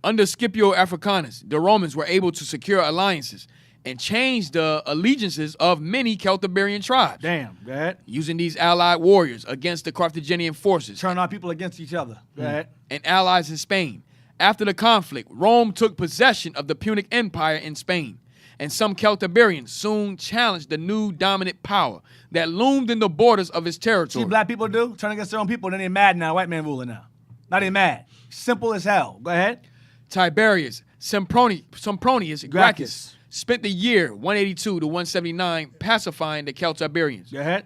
Under Scipio Africanus, the Romans were able to secure alliances and changed the allegiances of many Celtiberian tribes. Damn, go ahead. Using these allied warriors against the Carthaginian forces. Turn our people against each other. Go ahead. And allies in Spain. After the conflict, Rome took possession of the Punic Empire in Spain, and some Celtiberians soon challenged the new dominant power that loomed in the borders of its territory. See black people do? Turn against their own people, then they mad now. White man ruling now. Now they mad. Simple as hell. Go ahead. Tiberius Sempronius Gracchus spent the year 182 to 179 pacifying the Celtiberians. Go ahead.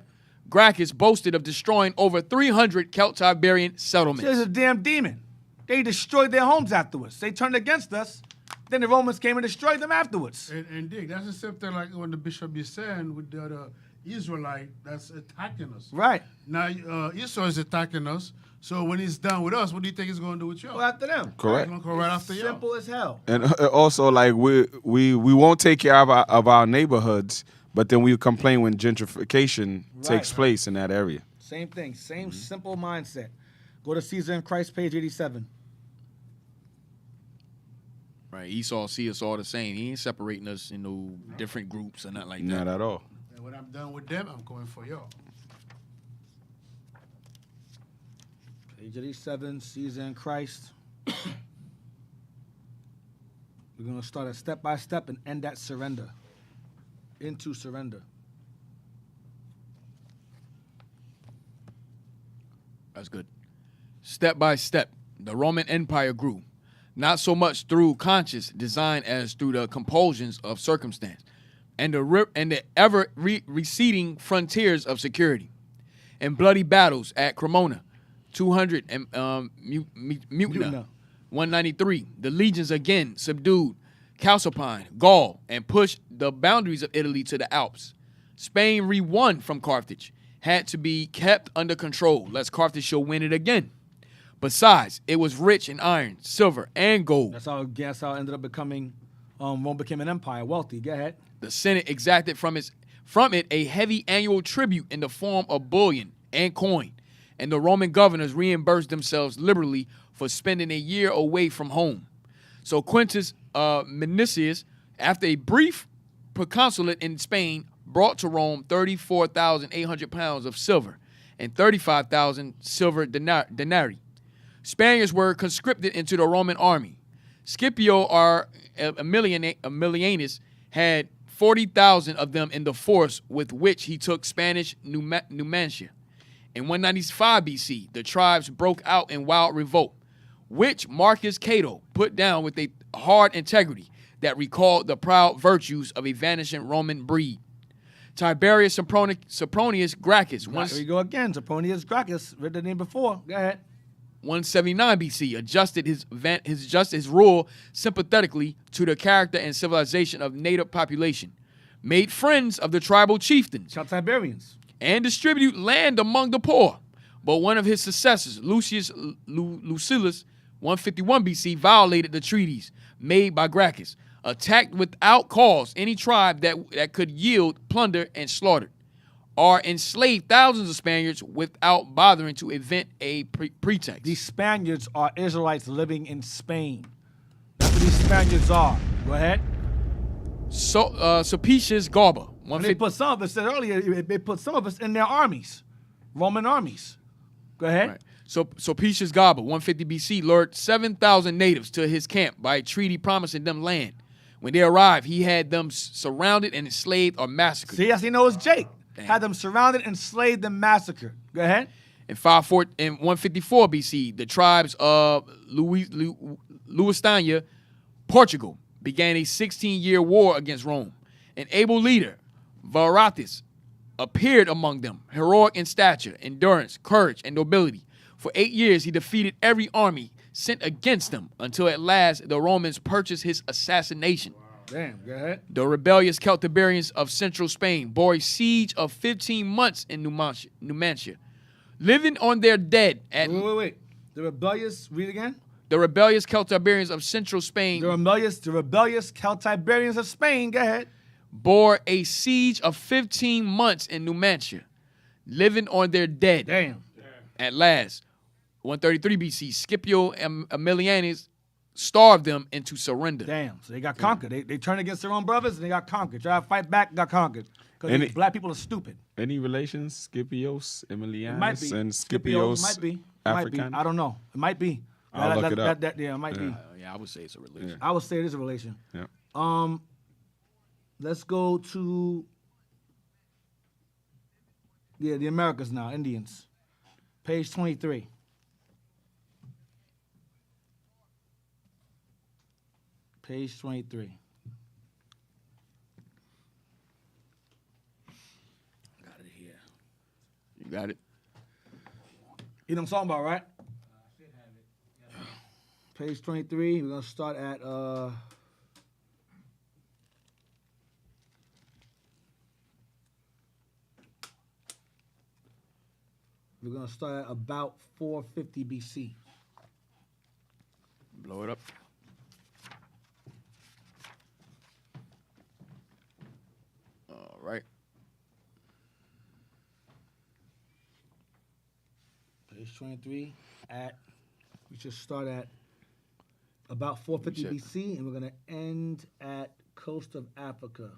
Gracchus boasted of destroying over 300 Celtiberian settlements. There's a damn demon. They destroyed their homes afterwards. They turned against us. Then the Romans came and destroyed them afterwards. And Dick, that's the same thing like when the bishop is saying with the other Israelite that's attacking us. Right. Now, Esau is attacking us. So when he's done with us, what do you think he's going to do with y'all? Go after them. Correct. He's going to go right after y'all. Simple as hell. And also, like, we won't take care of our neighborhoods, but then we complain when gentrification takes place in that area. Same thing. Same simple mindset. Go to Caesar and Christ, page 87. Right, Esau see us all the same. He ain't separating us in no different groups or nothing like that. Not at all. And when I'm done with them, I'm going for y'all. Page 87, Caesar and Christ. We're going to start at step by step and end at surrender. Into surrender. That's good. Step by step, the Roman Empire grew, not so much through conscious design as through the compulsions of circumstance and the ever receding frontiers of security. In bloody battles at Cremona, 200 and Mutina, 193, the legions again subdued Calcipine, Gaul, and pushed the boundaries of Italy to the Alps. Spain re-won from Carthage, had to be kept under control lest Carthage should win it again. Besides, it was rich in iron, silver, and gold. That's how it ended up becoming, Rome became an empire, wealthy. Go ahead. The Senate exacted from it a heavy annual tribute in the form of bullion and coin, and the Roman governors reimbursed themselves liberally for spending a year away from home. So Quintus Minucius, after a brief proconsulate in Spain, brought to Rome 34,800 pounds of silver and 35,000 silver denarii. Spaniards were conscripted into the Roman army. Scipio Aemilianus had 40,000 of them in the force with which he took Spanish Numancia. In 195 BC, the tribes broke out in wild revolt, which Marcus Cato put down with a hard integrity that recalled the proud virtues of a vanishing Roman breed. Tiberius Sempronius Gracchus. Here we go again. Sempronius Gracchus, read the name before. Go ahead. 179 BC, adjusted his rule sympathetically to the character and civilization of native population, made friends of the tribal chieftains, Celtiberians, and distributed land among the poor. But one of his successors, Lucius Lucilius, 151 BC, violated the treaties made by Gracchus, attacked without cause any tribe that could yield plunder and slaughtered, or enslaved thousands of Spaniards without bothering to invent a pretext. These Spaniards are Israelites living in Spain. That's what these Spaniards are. Go ahead. Sulpicius Galba. They put some of us, said earlier, they put some of us in their armies, Roman armies. Go ahead. Right. So Sulpicius Galba, 150 BC, lured 7,000 natives to his camp by a treaty promising them land. When they arrived, he had them surrounded and enslaved or massacred. See, he knows Jake. Damn. Had them surrounded, enslaved, and massacred. Go ahead. In 154 BC, the tribes of Lusitania, Portugal, began a 16-year war against Rome. An able leader, Varathis, appeared among them, heroic in stature, endurance, courage, and nobility. For 8 years, he defeated every army sent against them until at last the Romans purchased his assassination. Damn, go ahead. The rebellious Celtiberians of central Spain bore a siege of 15 months in Numancia, living on their dead at... Wait. The rebellious, read again? The rebellious Celtiberians of central Spain... The rebellious Celtiberians of Spain, go ahead. Bore a siege of 15 months in Numancia, living on their dead. Damn. At last, 133 BC, Scipio Aemilianus starved them into surrender. Damn. So they got conquered. They turned against their own brothers and they got conquered. Try to fight back, got conquered. Because black people are stupid. Any relations? Scipios, It might be. Emilianus, and Scipios might be. African? I don't know. It might be. I'll look it up. Yeah, it might be. Yeah, I would say it's a relation. I would say it is a relation. Yeah. Let's go to the Americas now, Indians. Page 23. Page 23. Got it here. You got it? You know what I'm talking about, right? Page 23. We're gonna start at we're gonna start at about 450 BC. Blow it up. All right. Page 23 we should start at about 450 BC, and we're gonna end at coast of Africa.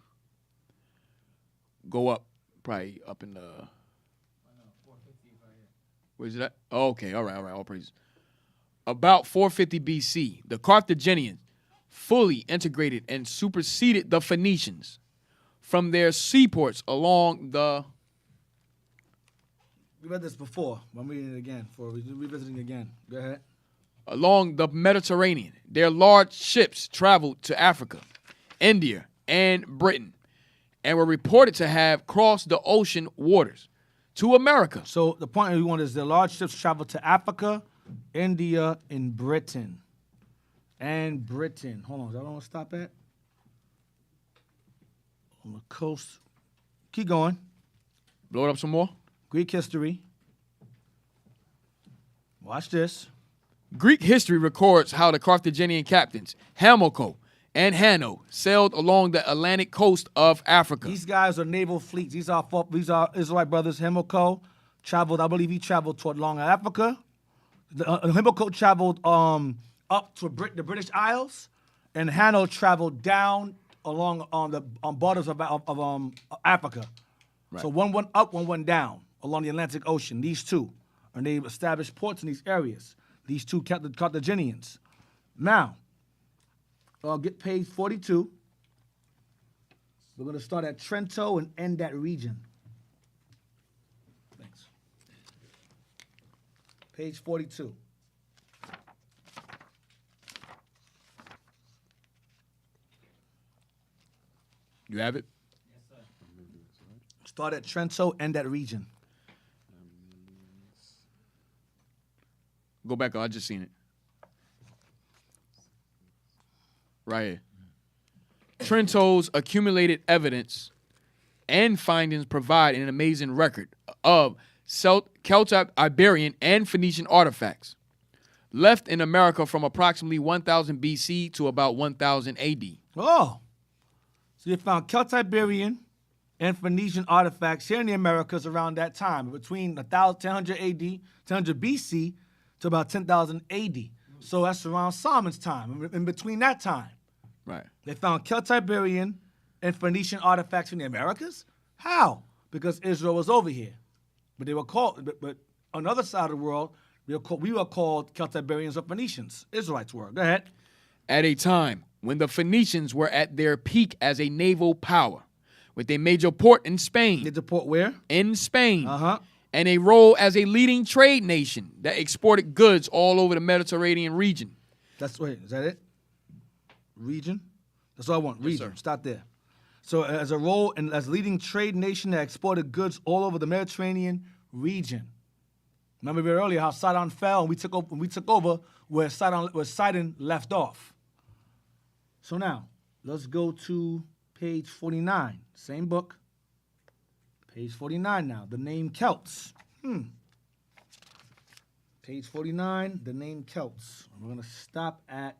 Go up, probably up in the. Where's it at? Oh, okay, all right, all praises. About 450 BC, the Carthaginians fully integrated and superseded the Phoenicians from their seaports along the. We read this before. I'm reading it again. Revisiting again. Go ahead. Along the Mediterranean, their large ships traveled to Africa, India, and Britain, and were reported to have crossed the ocean waters to America. So the point we want is the large ships traveled to Africa, India, and Britain. And Britain. Hold on, is that what I want to stop at? On the coast. Keep going. Blow it up some more. Greek history. Watch this. Greek history records how the Carthaginian captains Hamilcar and Hanno sailed along the Atlantic coast of Africa. These guys are naval fleets. These are Israelite brothers. Hamilcar traveled, I believe he traveled toward Long Africa. Hamilcar traveled up to the British Isles, and Hanno traveled down along the borders of Africa. Right. So one went up, one went down along the Atlantic Ocean. These two, and they established ports in these areas. These two Carthaginians. Now, get page 42. We're going to start at Trento and end that region. Thanks. Page 42. You have it? Yes, sir. Start at Trento, end that region. Go back. I just seen it. Right here. Trento's accumulated evidence and findings provide an amazing record of Celtic, Iberian, and Phoenician artifacts left in America from approximately 1000 BC to about 1000 AD. Oh. So you found Celtic-Iberian and Phoenician artifacts here in the Americas around that time, between 1000 AD, 1000 BC, to about 10,000 AD. So that's around Solomon's time, in between that time. Right. They found Celtic-Iberian and Phoenician artifacts in the Americas? How? Because Israel was over here. But they were called, but on the other side of the world, we were called Celtic-Iberians or Phoenicians. Israelites were. Go ahead. At a time when the Phoenicians were at their peak as a naval power, with a major port in Spain. Major port where? In Spain. Uh-huh. And a role as a leading trade nation that exported goods all over the Mediterranean region. Is that it? Region? That's all I want. Region. Yes, stop there. So as a role and as leading trade nation that exported goods all over the Mediterranean region. Remember we earlier how Sidon fell and we took over where Sidon left off. So now, let's go to page 49. Same book. Page 49 now, the name Celts. Page 49, the name Celts. We're going to stop at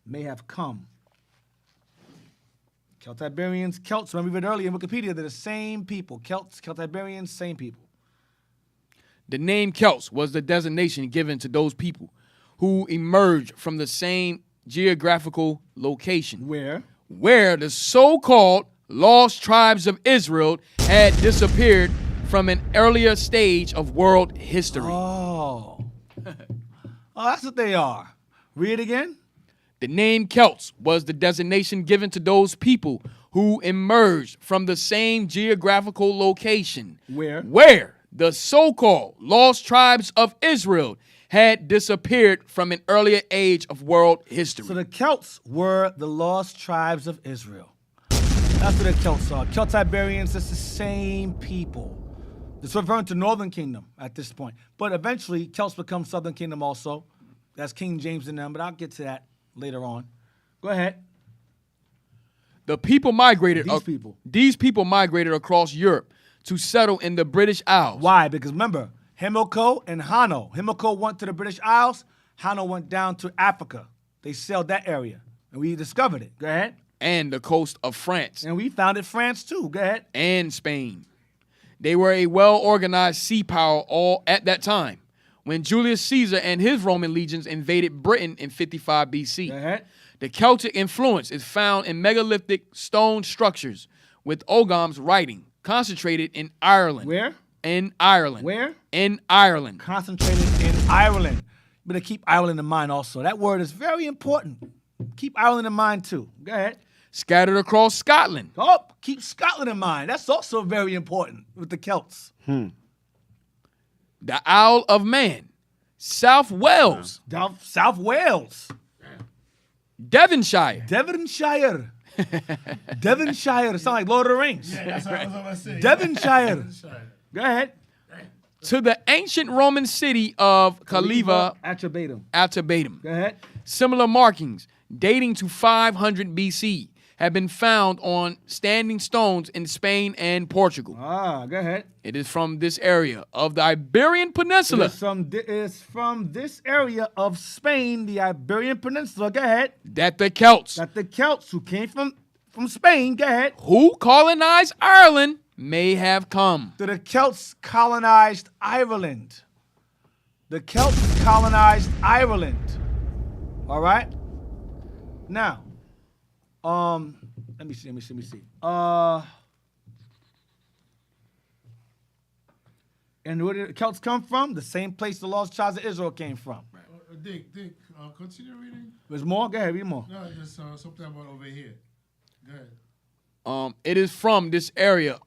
may have come. Celtic-Iberians, Celts, remember we read earlier in Wikipedia, they're the same people. Celts, Celtic-Iberians, same people. The name Celts was the designation given to those people who emerged from the same geographical location. Where the so-called lost tribes of Israel had disappeared from an earlier stage of world history. Oh. Oh, that's what they are. Read again. The name Celts was the designation given to those people who emerged from the same geographical location where the so-called lost tribes of Israel had disappeared from an earlier age of world history. So the Celts were the lost tribes of Israel. That's what the Celts are. Celtiberians, it's the same people. It's referring to Northern Kingdom at this point. But eventually, Celts become Southern Kingdom also. That's King James and them, but I'll get to that later on. Go ahead. The people migrated. These people migrated across Europe to settle in the British Isles. Why? Because remember, Himilco and Hanno. Himilco went to the British Isles. Hanno went down to Africa. They sailed that area, and we discovered it. Go ahead. And the coast of France. And we founded France too. Go ahead. And Spain. They were a well-organized sea power all at that time, when Julius Caesar and his Roman legions invaded Britain in 55 BC. Go ahead. The Celtic influence is found in megalithic stone structures with Oghams writing, concentrated in Ireland. Where? In Ireland. Where? In Ireland. Concentrated in Ireland. You better keep Ireland in mind also. That word is very important. Keep Ireland in mind too. Go ahead. Scattered across Scotland. Oh, keep Scotland in mind. That's also very important with the Celts. The Isle of Man. South Wales. South Wales. Devonshire. Devonshire. Devonshire. Sound like Lord of the Rings. Yeah, that's what I was about to say. Devonshire. Go ahead. To the ancient Roman city of Caliva Atrebatum. Go ahead. Similar markings dating to 500 BC have been found on standing stones in Spain and Portugal. Go ahead. It is from this area of the Iberian Peninsula. It is from this area of Spain, the Iberian Peninsula. Go ahead. That the Celts who came from Spain, go ahead. Who colonized Ireland may have come. The Celts colonized Ireland. The Celts colonized Ireland. All right? Now, let me see. And where did the Celts come from? The same place the lost tribes of Israel came from. Dick, continue reading. There's more? Go ahead, read more. No, just something about over here. Go ahead. It is from this area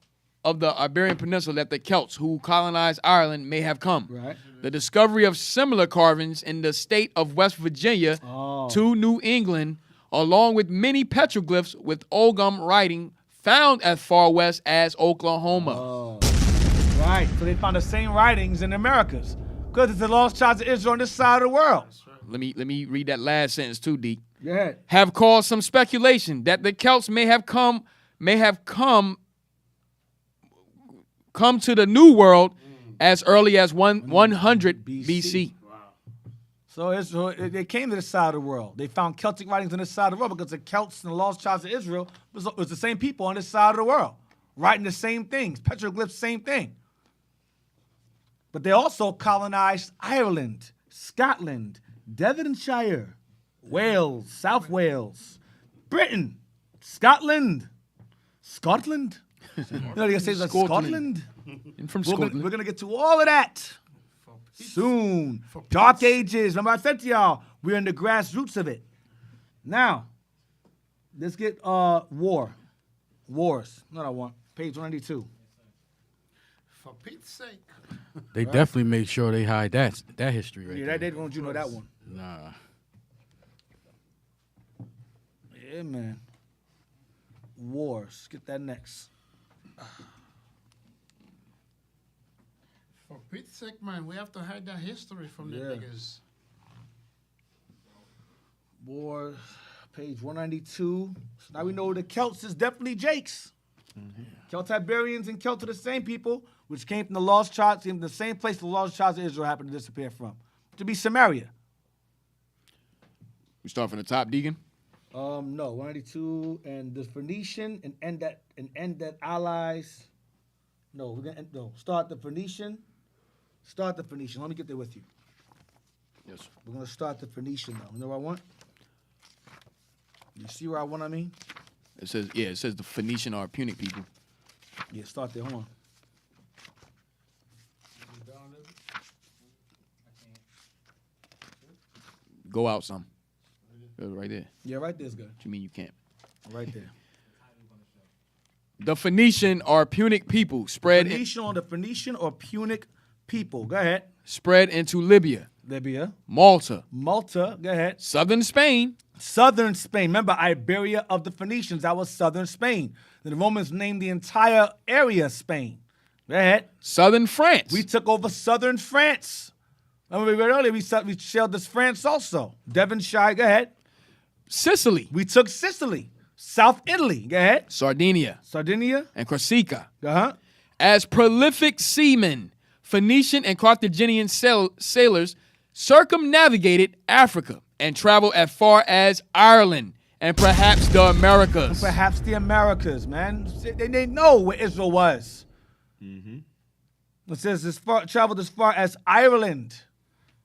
of the Iberian Peninsula that the Celts who colonized Ireland may have come. Right. The discovery of similar carvings in the state of West Virginia to New England, along with many petroglyphs with Ogham writing found as far west as Oklahoma. Right. So they found the same writings in the Americas because it's the lost tribes of Israel on this side of the world. Let me read that last sentence too, Deke. Go ahead. Have caused some speculation that the Celts may have come to the New World as early as 100 BC. So they came to this side of the world. They found Celtic writings on this side of the world because the Celts and the lost tribes of Israel was the same people on this side of the world, writing the same things, petroglyphs, same thing. But they also colonized Ireland, Scotland, Devonshire, Wales, South Wales, Britain, Scotland. You know, they say like Scotland. I'm from Scotland. We're going to get to all of that soon. Dark Ages. Remember I said to y'all, we're in the grassroots of it. Now, let's get wars. Not I want. Page 192. For Pete's sake. They definitely make sure they hide that history right there. They don't want you to know that one. Nah. Yeah, man. Wars. Get that next. For Pete's sake, man, we have to hide that history from the niggas. Wars, page 192. So now we know the Celts is definitely Jakes. Celtiberians and Celts are the same people, which came from the lost tribes, came from the same place the lost tribes of Israel happened to disappear from. To be Samaria. We start from the top, Deacon. No, 192 and the Phoenician and end that allies. No, start the Phoenician. Let me get there with you. Yes. We're gonna start the Phoenician now. You know what I want? You see where I want? I mean, It says the Phoenician are Punic people. yeah. Start there. Hold on. Go out some. Right there. Yeah, right there's good. What you mean you can't? Right there. The Phoenician are Punic people Phoenician or the Phoenician or Punic people. Go ahead. spread into Libya, Libya, Malta, Malta. Go ahead. southern Spain, Southern Spain. Remember, Iberia of the Phoenicians. That was southern Spain. Then the Romans named the entire area Spain. Go ahead. southern France. We took over southern France. Remember we read earlier, we shelled this France also. Devonshire. Go ahead. Sicily. We took Sicily. South Italy. Go ahead. Sardinia. Sardinia. And Corsica. Uh-huh. As prolific seamen, Phoenician and Carthaginian sailors circumnavigated Africa and traveled as far as Ireland and perhaps the Americas. Perhaps the Americas, man. They know where Israel was. It says traveled as far as Ireland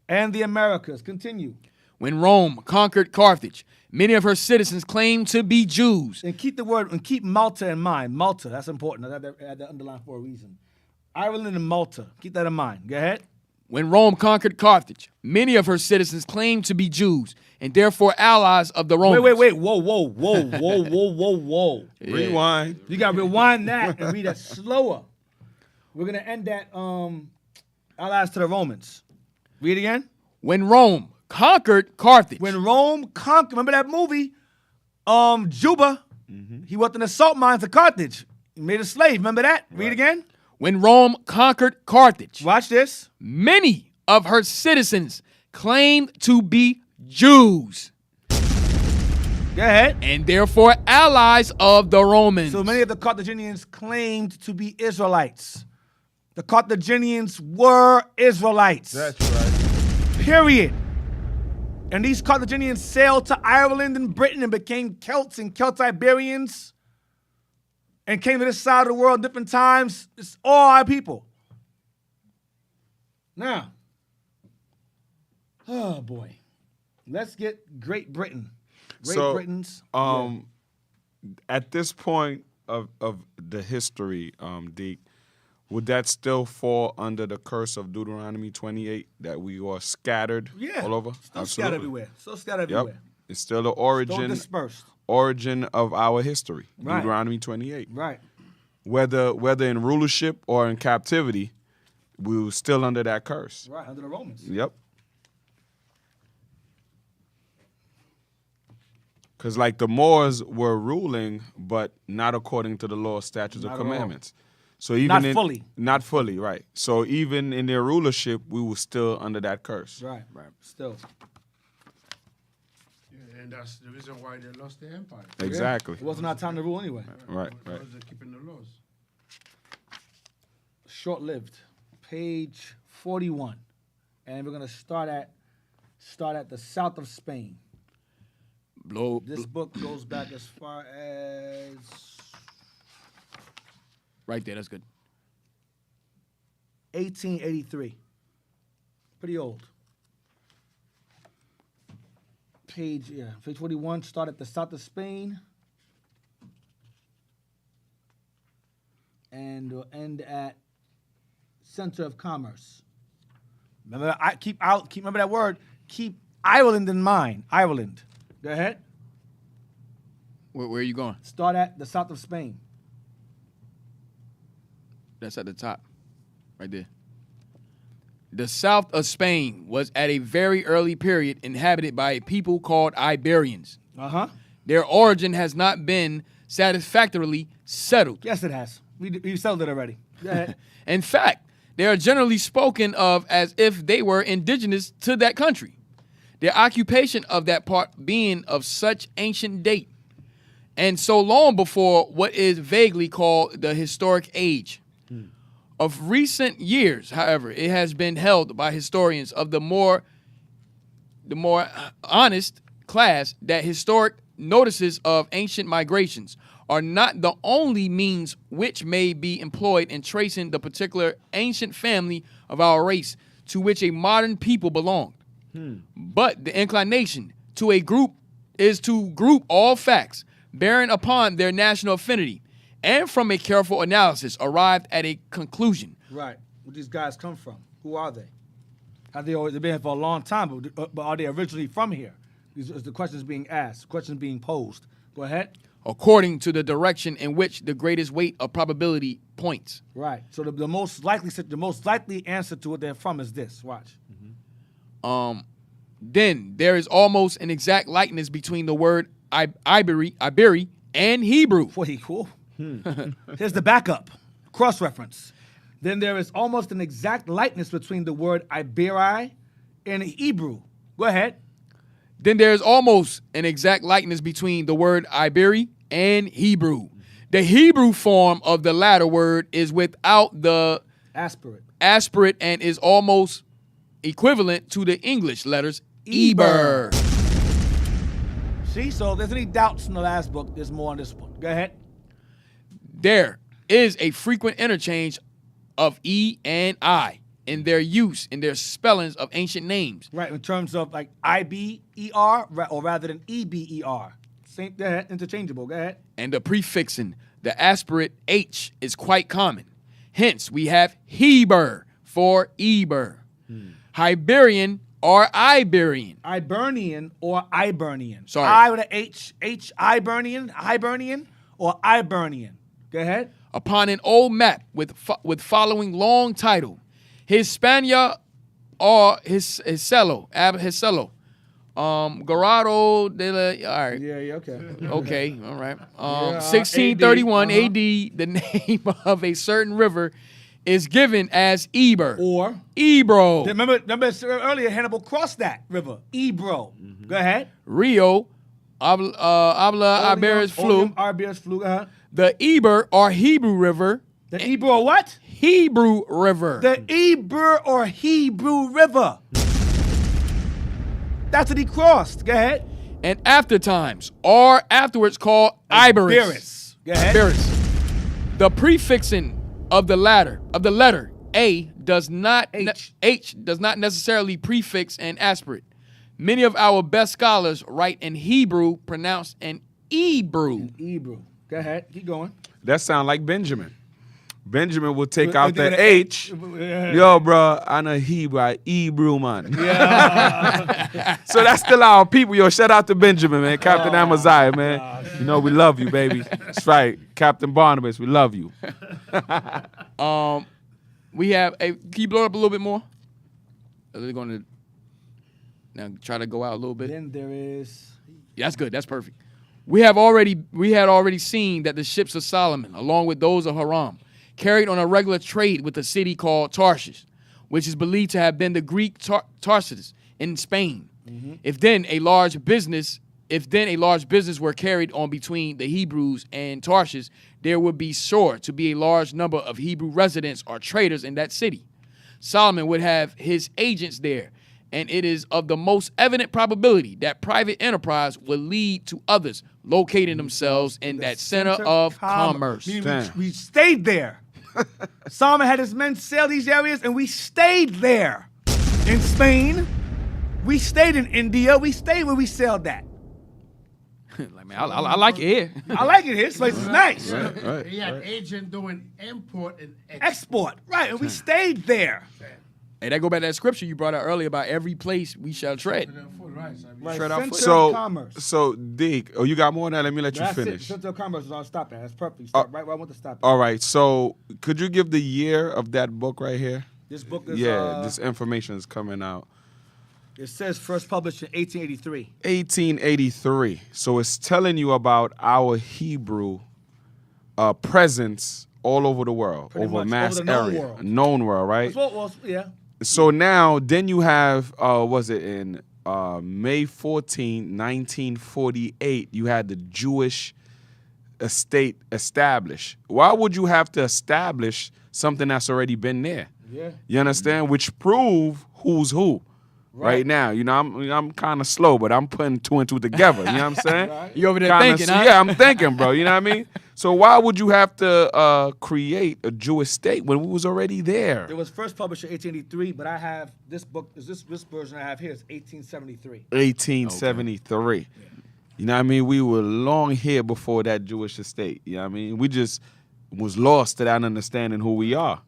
and the Americas. Continue. When Rome conquered Carthage, many of her citizens claimed to be Jews. And keep Malta in mind. Malta, that's important. I had that underlined for a reason. Ireland and Malta. Keep that in mind. Go ahead. When Rome conquered Carthage, many of her citizens claimed to be Jews and therefore allies of the Romans. Wait. Whoa. Yeah. Rewind. You got to rewind that and read that slower. We're going to end that allies to the Romans. Read again. When Rome conquered Carthage. When Rome conquered, remember that movie, Juba? He worked in the salt mines of Carthage. He made a slave. Remember that? Read again. When Rome conquered Carthage. Watch this. Many of her citizens claimed to be Jews. Go ahead. And therefore allies of the Romans. So many of the Carthaginians claimed to be Israelites. The Carthaginians were Israelites. That's right. Period. And these Carthaginians sailed to Ireland and Britain and became Celts and Celt-Iberians and came to this side of the world different times. It's all our people. Now, oh boy, let's get Great Britain. Britain's. At this point of the history, Deke, would that still fall under the curse of Deuteronomy 28 that we are scattered all over? Still scattered everywhere. Still scattered Yep. everywhere. It's still the origin. Still dispersed. Origin of our history. Right. Deuteronomy 28. Right. Whether in rulership or in captivity, we were still under that curse. Right, under the Romans. Yep. Because like the Moors were ruling, but not according to the law, statutes, Not or at all. commandments. So even Not not fully, right. So even in their rulership, we were still under that curse. Right. Still. Yeah, and that's the reason why they lost their empire. Exactly. It wasn't our time to rule anyway. Right. Because they're keeping the laws. Short-lived. Page 41. And we're gonna start at the south of Spain. This book goes back as far as Right there, that's good. 1883. Pretty old. Page 41, start at the south of Spain. And we'll end at center of commerce. Remember, remember that word. Keep Ireland in mind. Ireland. Go ahead. Where are you going? Start at the south of Spain. That's at the top, right there. The south of Spain was at a very early period inhabited by a people called Iberians. Uh-huh. Their origin has not been satisfactorily settled. Yes, it has. We settled it already. Go ahead. In fact, they are generally spoken of as if they were indigenous to that country. Their occupation of that part being of such ancient date, and so long before what is vaguely called the historic age. Of recent years, however, it has been held by historians of the more honest class that historic notices of ancient migrations are not the only means which may be employed in tracing the particular ancient family of our race to which a modern people belonged. But the inclination to a group is to group all facts bearing upon their national affinity, and from a careful analysis arrived at a conclusion. Right. Where these guys come from? Who are they? Have they always they've been here for a long time, but are they originally from here? These are the questions being asked, questions being posed. Go ahead. According to the direction in which the greatest weight of probability points. Right. So the most likely answer to what they're from is this. Watch. Then there is almost an exact likeness between the word Iberi and Hebrew. Pretty cool. Here's the backup. Cross-reference. Then there is almost an exact likeness between the word Iberi and Hebrew. Go ahead. Then there is almost an exact likeness between the word Iberi and Hebrew. The Hebrew form of the latter word is without the aspirate and is almost equivalent to the English letters Eber. See, so if there's any doubts in the last book, there's more on this one. Go ahead. There is a frequent interchange of E and I in their use, in their spellings of ancient names. Right, in terms of like I-B-E-R, or rather than E-B-E-R. Same, go ahead, interchangeable, go ahead. And the prefixing, the aspirate H, is quite common. Hence, we have Heber for Eber. Hiberian or Iberian. Ibernian or Ibernian. Sorry. I with an H, Hibernian or Ibernian. Go ahead. Upon an old map with following long title, Hispania or Hiselo, Garado de la, all right. Yeah, okay. Okay, all right. 1631 AD, the name of a certain river is given as Eber. Or Ebro. Remember earlier Hannibal crossed that river. Ebro. Go ahead. Rio, Abla Iberis Flu. Iberis Flu, The Eber or Hebrew River. The Eber or what? Hebrew River. The Eber or Hebrew River. That's what he crossed. Go ahead. And after times, or afterwards called Iberis. Go ahead. Iberis. The prefixing of the letter A does not H does not necessarily prefix an aspirate. Many of our best scholars write in Hebrew, pronounced an Ebrew. Hebrew. Go ahead. Keep going. That sound like Benjamin. Benjamin will take out the H. Yo, bro, I know Hebrew, man. Yeah. So that's still our people. Yo, shout out to Benjamin, man. Captain Amaziah, man. You know we love you, baby. That's right. Captain Barnabas, we love you. We have a. Can you blow it up a little bit more? Are they going to now try to go out a little bit? Then there is. Yeah, that's good. That's perfect. We had already seen that the ships of Solomon, along with those of Hiram, carried on a regular trade with a city called Tarshish, which is believed to have been the Greek Tarsus in Spain. If then a large business were carried on between the Hebrews and Tarshish, there would be sure to be a large number of Hebrew residents or traders in that city. Solomon would have his agents there, and it is of the most evident probability that private enterprise will lead to others locating themselves in that center of commerce. We stayed there. Solomon had his men sail these areas, and we stayed there. In Spain, we stayed in India, we stayed where we sailed that. Like, man, I like it here. I like it here. This place is nice. Right. He had agent doing import and Export. Right, and we stayed there. Hey, that go back to that scripture you brought out earlier about every place we shall tread. Right. Tread our foot. Center of commerce. So, Deke, you got more than that? Let me let you That's finish. it. Center of commerce is all stop at. That's perfect. You stop right where I want to stop at. All right. So, could you give the year of that book right here? This book is this information is coming out. It says first published in 1883. 1883. So it's telling you about our Hebrew presence all over the world, Pretty over a much, mass over the known area, world. known world, right? Well, yeah. So now, then you have, was it in May 14, 1948, you had the Jewish state established. Why would you have to establish something that's already been there? Yeah. You understand? Which prove who's who. Right now, you know, I'm kind of slow, but I'm putting two and two together. You know what I'm saying? You over there Kinda thinking, huh? Yeah, I'm thinking, bro. You know what I mean? So why would you have to create a Jewish state when we was already there? It was first published in 1883, but I have this book. This version I have here is 1873. 1873. Okay. You know what I mean? We were long here before that Jewish estate. You know what I mean? We just was lost to that understanding who we are.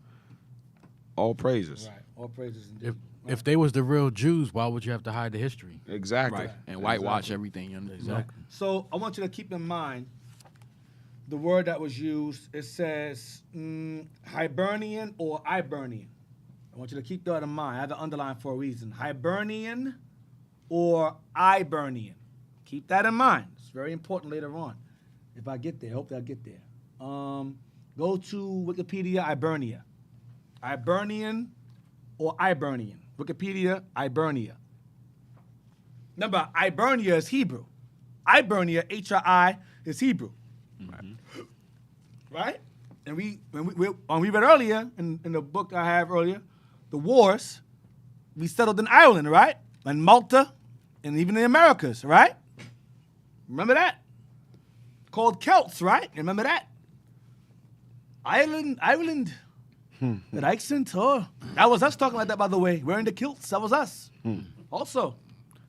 All praises. Right. All praises. Indeed. If they was the real Jews, why would you have to hide the history? Exactly. Right. And whitewash everything. Exactly. So I want you to keep in mind the word that was used. It says Hibernian or Ibernian. I want you to keep that in mind. I have to underline for a reason. Hibernian or Ibernian. Keep that in mind. It's very important later on. If I get there, hopefully I'll get there. Go to Wikipedia, Ibernia. Ibernian or Ibernian. Wikipedia, Ibernia. Remember, Ibernia is Hebrew. Ibernia, H-I, is Hebrew. Right? And we read earlier, in the book I have earlier, the wars, we settled in Ireland, right? And Malta, and even the Americas, right? Remember that? Called Celts, right? Remember that? Ireland. The accent, that was us talking like that, by the way. Wearing the kilts, that was us. Also.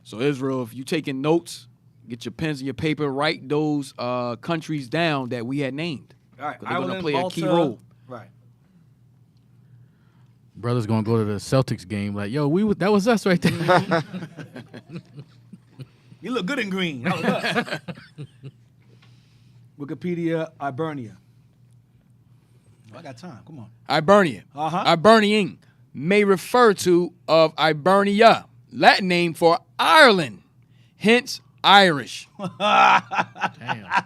So Israel, if you taking notes, get your pens and your paper, write those countries down that we had named. All right, They're going to play Malta, a key role. Right. Brother's gonna go to the Celtics game like, yo, that was us right there. You look good in green. That was us. Wikipedia, Ibernia. I got time. Come on. Ibernia. Ibernian may refer to of Ibernia, Latin name for Ireland, hence Irish. Damn.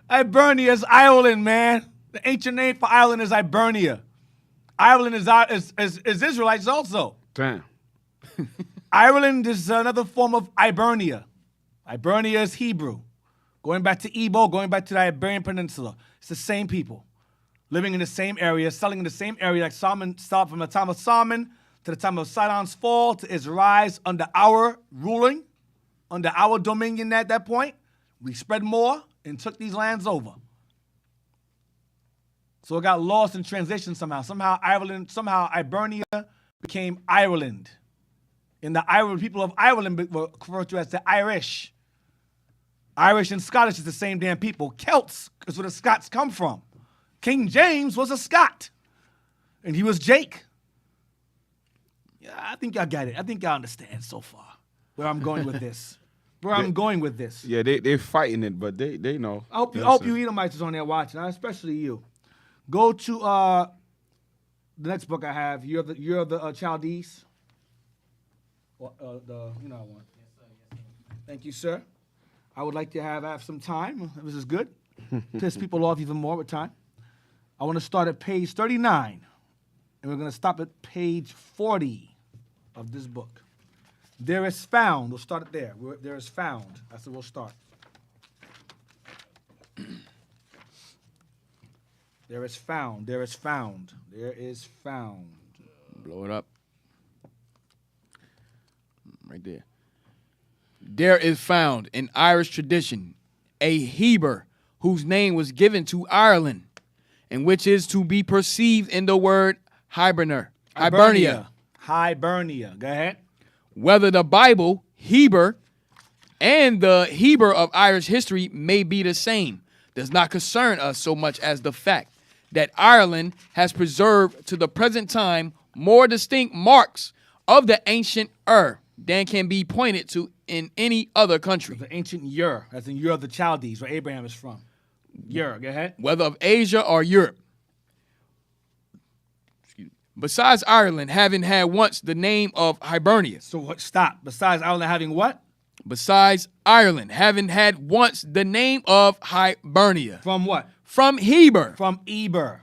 Ibernia is Ireland, man. The ancient name for Ireland is Ibernia. Ireland is Israelites also. Damn. Ireland is another form of Ibernia. Ibernia is Hebrew. Going back to Ebo, going back to the Iberian Peninsula. It's the same people. Living in the same area, selling in the same area, like Solomon stopped from the time of Solomon to the time of Sidon's fall to his rise under our ruling, under our dominion at that point. We spread more and took these lands over. So it got lost in translation somehow. Somehow Ibernia became Ireland. And the Irish people of Ireland were referred to as the Irish. Irish and Scottish is the same damn people. Celts is where the Scots come from. King James was a Scot. And he was Jake. Yeah, I think y'all got it. I think y'all understand so far where I'm going with this. Yeah, they're fighting it, but they know. I hope you Edomites is on there watching, especially you. Go to the next book I have. You're the Chaldees. You know I want. Thank you, sir. I would like to have some time. This is good. Piss people off even more with time. I want to start at page 39, and we're going to stop at page 40 of this book. There is found. We'll start it there. There is found. That's where we'll start. There is found. There is found. There is found. Blow it up. Right there. There is found in Irish tradition a Heber whose name was given to Ireland, and which is to be perceived in the word Hibernia. Hibernia. Go ahead. Whether the Bible, Heber, and the Heber of Irish history may be the same does not concern us so much as the fact that Ireland has preserved to the present time more distinct marks of the ancient than can be pointed to in any other country. The ancient Ur, as in Ur of the Chaldees, where Abraham is from. Ur, go ahead. Whether of Asia or Europe. Besides Ireland having had once the name of Hibernia. So what? Stop. Besides Ireland having what? Besides Ireland having had once the name of Hibernia. From what? From Heber. From Eber.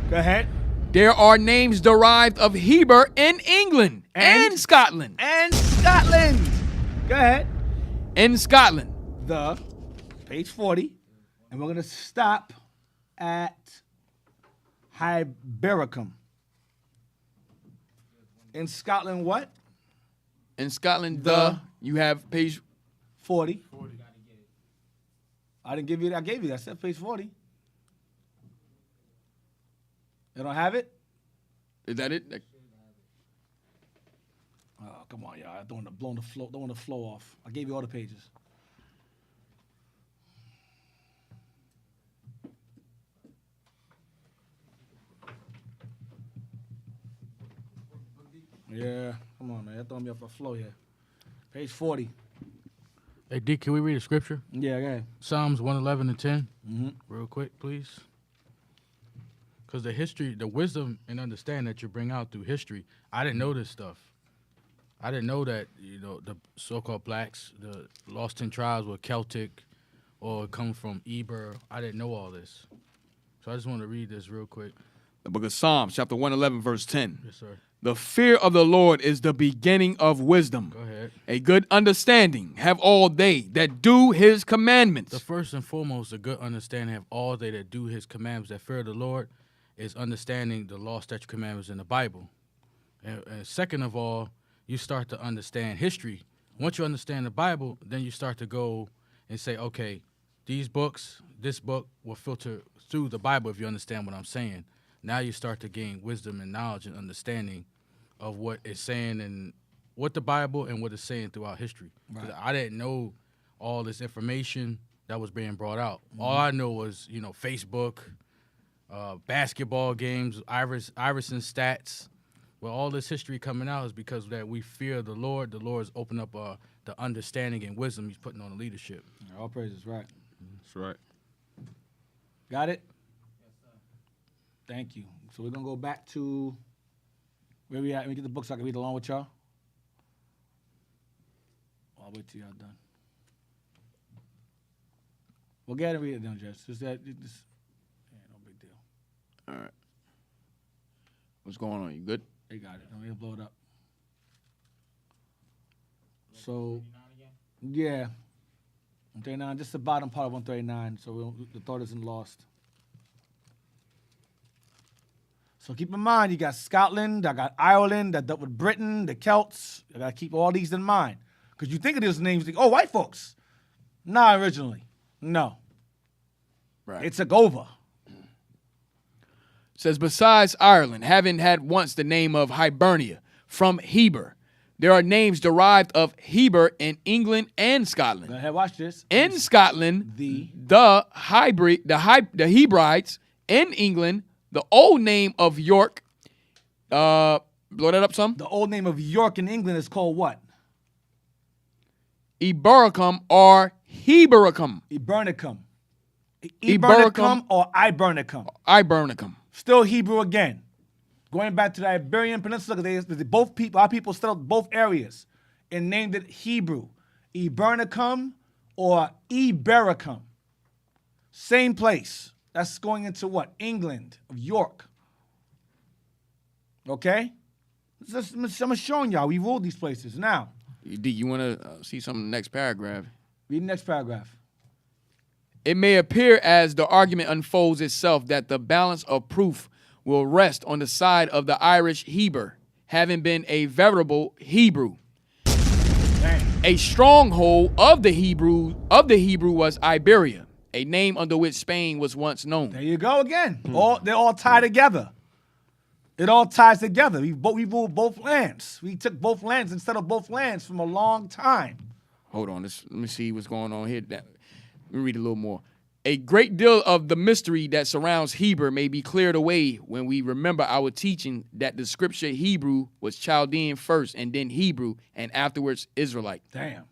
Go ahead. There are names derived of Heber in England and Scotland. And Scotland. Go ahead. In Scotland. Page 40. And we're going to stop at Hibericum. In Scotland, what? In Scotland, you have page 40. I didn't give you that. I gave you that. I said page 40. You don't have it? Is that it? Oh, come on, y'all. I don't want to flow off. I gave you all the pages. Yeah, come on, man. You're throwing me off a flow here. Page 40. Hey, D, can we read a scripture? Yeah, go ahead. Psalms 111 and 10. Mm-hmm. Real quick, please. Because the history, the wisdom and understanding that you bring out through history, I didn't know this stuff. I didn't know that, the so-called blacks, the lost 10 tribes were Celtic or come from Eber. I didn't know all this. So I just want to read this real quick. The book of Psalms, chapter 111, verse 10. Yes, sir. The fear of the Lord is the beginning of wisdom. Go ahead. A good understanding have all they that do his commandments. The first and foremost, a good understanding of all they that do his commandments, that fear of the Lord, is understanding the law, statute, commandments in the Bible. And second of all, you start to understand history. Once you understand the Bible, then you start to go and say, okay, this book will filter through the Bible if you understand what I'm saying. Now you start to gain wisdom and knowledge and understanding of what it's saying and what the Bible and what it's saying throughout history. Right. I didn't know all this information that was being brought out. Mm-hmm. All I know was, Facebook, basketball games, Iverson stats. Well, all this history coming out is because that we fear the Lord. The Lord's opened up the understanding and wisdom he's putting on the leadership. All praises, right. That's right. Got it? Yes, sir. Thank you. So we're going to go back to where we at. Let me get the book so I can read along with y'all. I'll wait till y'all done. Well, go ahead and read it down, Jess. No big deal. All right. What's going on? You good? They got it. Don't even blow it up. So, yeah. 139, just the bottom part of 139, so the thought isn't lost. So keep in mind, you got Scotland, I got Ireland, that dealt with Britain, the Celts. You got to keep all these in mind. Because you think of these names, you think, oh, white folks. Not originally. No. Right. They took over. Says, besides Ireland, having had once the name of Hibernia from Heber, there are names derived of Heber in England and Scotland. Go ahead, watch this. In Scotland, the Hebrides. In England, the old name of York. Blow that up some. The old name of York in England is called what? Ebericum or Hebericum. Ebernicum. Ebernicum or Ibernicum. Ibernicum. Still Hebrew again. Going back to the Iberian Peninsula, our people settled both areas and named it Hebrew. Ebernicum or Ibericum. Same place. That's going into what? England, of York. Okay? I'm showing y'all. We ruled these places. Now. You want to see some in the next paragraph? Read the next paragraph. It may appear as the argument unfolds itself that the balance of proof will rest on the side of the Irish Heber, having been a veritable Hebrew. Dang. A stronghold of the Hebrew was Iberia, a name under which Spain was once known. There you go again. They all tie together. It all ties together. We ruled both lands. We took both lands instead of both lands from a long time. Hold on. Let me see what's going on here. Let me read a little more. A great deal of the mystery that surrounds Heber may be cleared away when we remember our teaching that the scripture Hebrew was Chaldean first and then Hebrew and afterwards Israelite. Damn.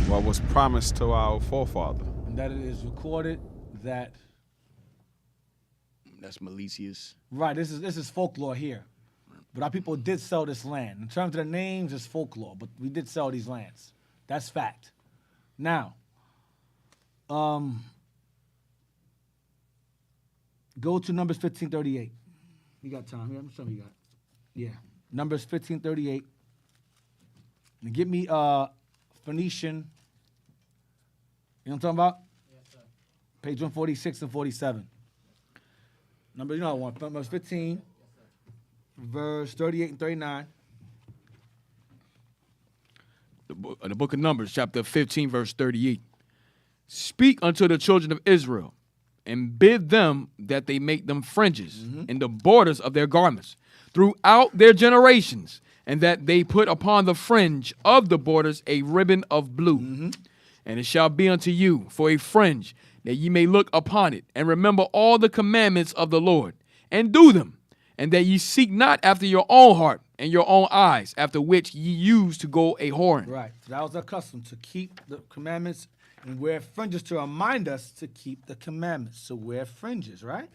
What was promised to our forefather. And that it is recorded that... That's Milesius. Right, this is folklore here. But our people did sell this land. In terms of the names, it's folklore, but we did sell these lands. That's fact. Now, go to Numbers 15:38. You got time here? I'm sure you got. Yeah, Numbers 15:38. And get me Phoenician. You know what I'm talking about? Yes, sir. Page 146 and 47. Numbers 15, verse 38 and 39. The book of Numbers, chapter 15, verse 38. Speak unto the children of Israel, and bid them that they make them fringes in the borders of their garments throughout their generations, and that they put upon the fringe of the borders a ribbon of blue. And it shall be unto you for a fringe, that ye may look upon it, and remember all the commandments of the Lord, and do them, and that ye seek not after your own heart and your own eyes, after which ye used to go a whoring. Right. So that was our custom, to keep the commandments and wear fringes to remind us to keep the commandments. So wear fringes, right?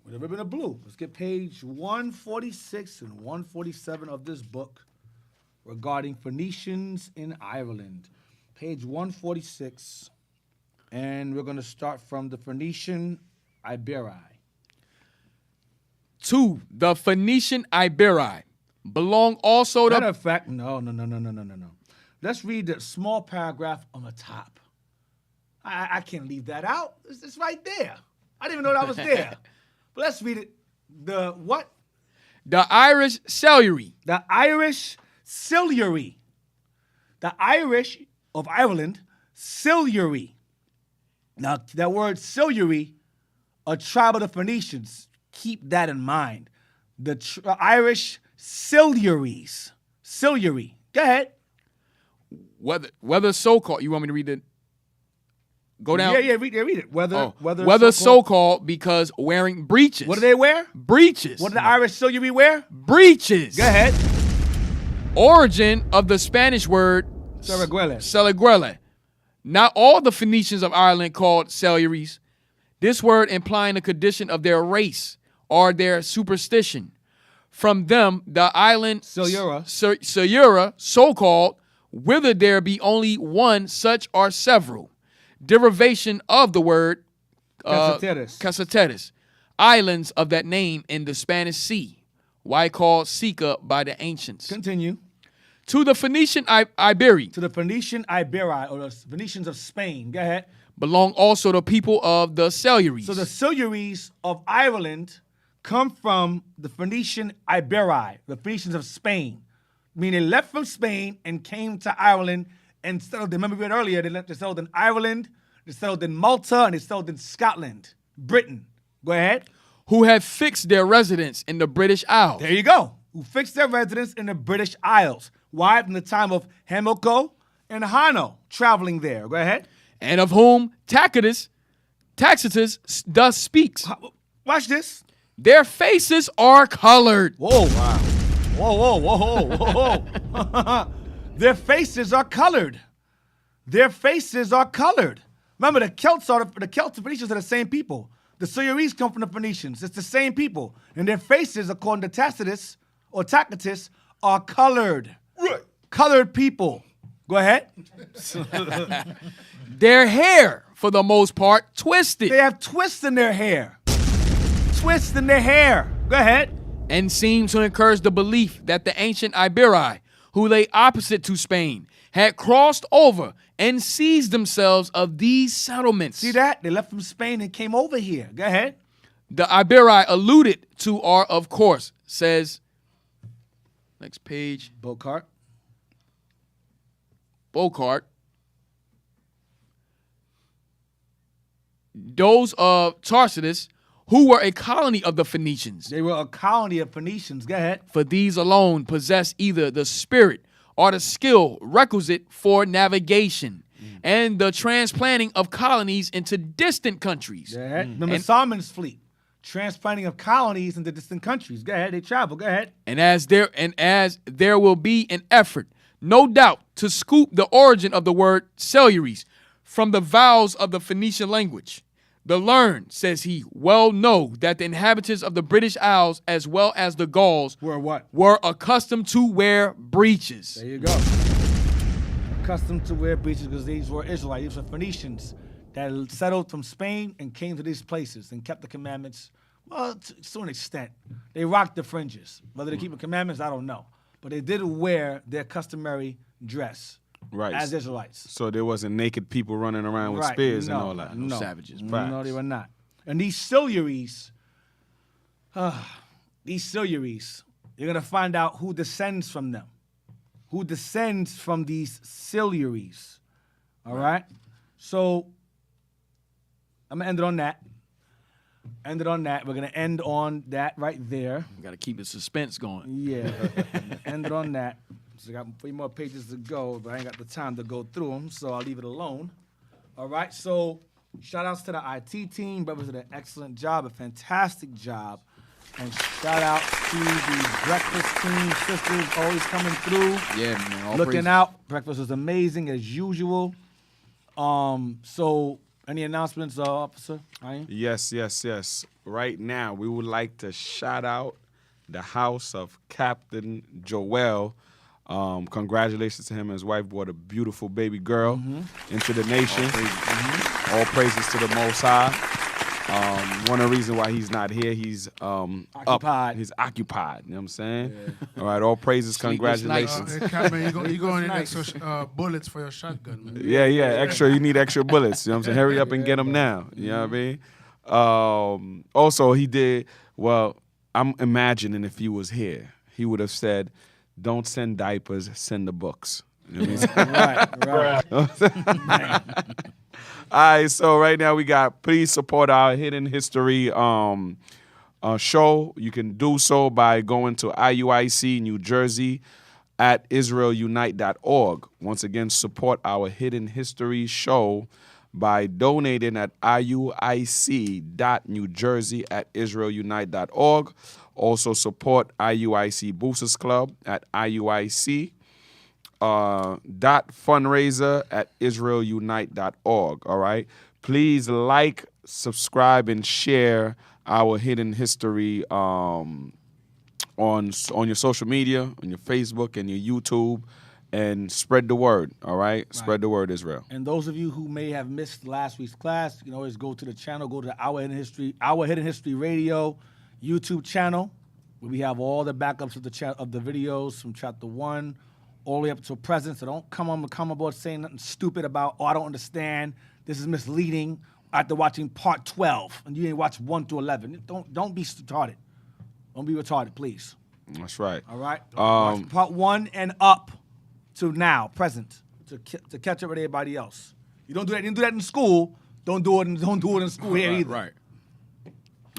With a ribbon of blue. Let's get page 146 and 147 of this book regarding Phoenicians in Ireland. Page 146, and we're going to start from the Phoenician Iberi. To the Phoenician Iberi belong also the... Matter of fact, no. Let's read the small paragraph on the top. I can't leave that out. It's right there. I didn't even know that was there. But let's read it. The what? The Irish Cellary. The Irish Cellary. The Irish of Ireland, Cellary. Now, that word Cellary, a tribe of the Phoenicians. Keep that in mind. The Irish Cellyaries. Cellary. Go ahead. Whether so-called, you want me to read it? Go down. Yeah, read it. Whether so-called because wearing breeches. What do they wear? Breeches. What do the Irish Cellary wear? Breeches. Go ahead. Origin of the Spanish word Celeguele. Not all the Phoenicians of Ireland called Cellyaries. This word implying a condition of their race or their superstition. From them, the island Cellura, so-called, whether there be only one such or several. Derivation of the word Casateres, islands of that name in the Spanish Sea, why called Sica by the ancients. Continue. To the Phoenician Iberi. To the Phoenician Iberi, or the Phoenicians of Spain. Go ahead. Belong also the people of the Cellyaries. So the Cellyaries of Ireland come from the Phoenician Iberi, the Phoenicians of Spain. Meaning they left from Spain and came to Ireland and settled. Remember we read earlier, they settled in Ireland, they settled in Malta, and they settled in Scotland, Britain. Go ahead. Who have fixed their residence in the British Isles. There you go. Who fixed their residence in the British Isles. Why? From the time of Hamilco and Hanno traveling there. Go ahead. And of whom Tacitus thus speaks. Watch this. Their faces are colored. Whoa, wow. Whoa. Their faces are colored. Their faces are colored. Remember, the Celts and Phoenicians are the same people. The Cellyaries come from the Phoenicians. It's the same people. And their faces, according to Tacitus, are colored. Right. Colored people. Go ahead. Their hair, for the most part, twisted. They have twists in their hair. Twists in their hair. Go ahead. And seem to encourage the belief that the ancient Iberi, who lay opposite to Spain, had crossed over and seized themselves of these settlements. See that? They left from Spain and came over here. Go ahead. The Iberi alluded to are, of course, says, next page. Bocart. Those of Tarsus, who were a colony of the Phoenicians. They were a colony of Phoenicians. Go ahead. For these alone possess either the spirit or the skill requisite for navigation and the transplanting of colonies into distant countries. Go ahead. Remember Solomon's fleet, transplanting of colonies into distant countries. Go ahead. They travel. Go ahead. And as there will be an effort, no doubt, to scoop the origin of the word Cellyaries from the vowels of the Phoenician language. The learned, says he, well know that the inhabitants of the British Isles, as well as the Gauls, were what? Were accustomed to wear breeches. There you go. Accustomed to wear breeches because these were Israelites. These were Phoenicians that settled from Spain and came to these places and kept the commandments, well, to an extent. They rocked the fringes. Whether they keep the commandments, I don't know. But they did wear their customary dress. Right. As Israelites. So there wasn't naked people running around with spears and all that. No. Savages. No, they were not. And these Cellyaries, you're going to find out who descends from them. Who descends from these Cellyaries. All right? So I'm gonna end it on that. We're gonna end on that right there. Got to keep the suspense going. Yeah. End it on that. So I got 3 more pages to go, but I ain't got the time to go through them, so I'll leave it alone. All right. So shout outs to the IT team. Brothers did an excellent job, a fantastic job. And shout out to the breakfast team, sisters always coming through. Yeah, man. All Looking praises. out. Breakfast was amazing as usual. So any announcements, Officer? Yes. Right now, we would like to shout out the house of Captain Joel. Congratulations to him and his wife. Brought a beautiful baby girl into the nation. All praises to the Most High. One of the reasons why he's not here, he's occupied. He's occupied. You know what I'm saying? All right, all praises, congratulations. Hey, Captain, you going in extra bullets for your shotgun, man. Yeah, extra. You need extra bullets. You know what I'm saying? Hurry up and get them now. You know what I mean? Also, he did, well, I'm imagining if he was here, he would have said, don't send diapers, send the books. You know what I mean? Right. All right, so right now we got, please support our Hidden History show. You can do so by going to IUIC New Jersey at israelunite.org. Once again, support our Hidden History show by donating at iuic.newjersey at israelunite.org. Also support IUIC Boosters Club at IUIC. .fundraiser at israelunite.org. All right. Please like, subscribe, and share our Hidden History on your social media, on your Facebook and your YouTube, and spread the word. All right. Spread the word, Israel. And those of you who may have missed last week's class, you can always go to the channel, go to our Hidden History Radio YouTube channel, where we have all the backups of the videos from chapter 1 all the way up to present. So don't come aboard saying nothing stupid about, I don't understand, this is misleading, after watching part 12, and you didn't watch 1 to 11. Don't be retarded. Don't be retarded, please. That's right. All right? Watch part 1 and up to now, present, to catch up with everybody else. You don't do that. You didn't do that in school. Don't do it in school here either. Right.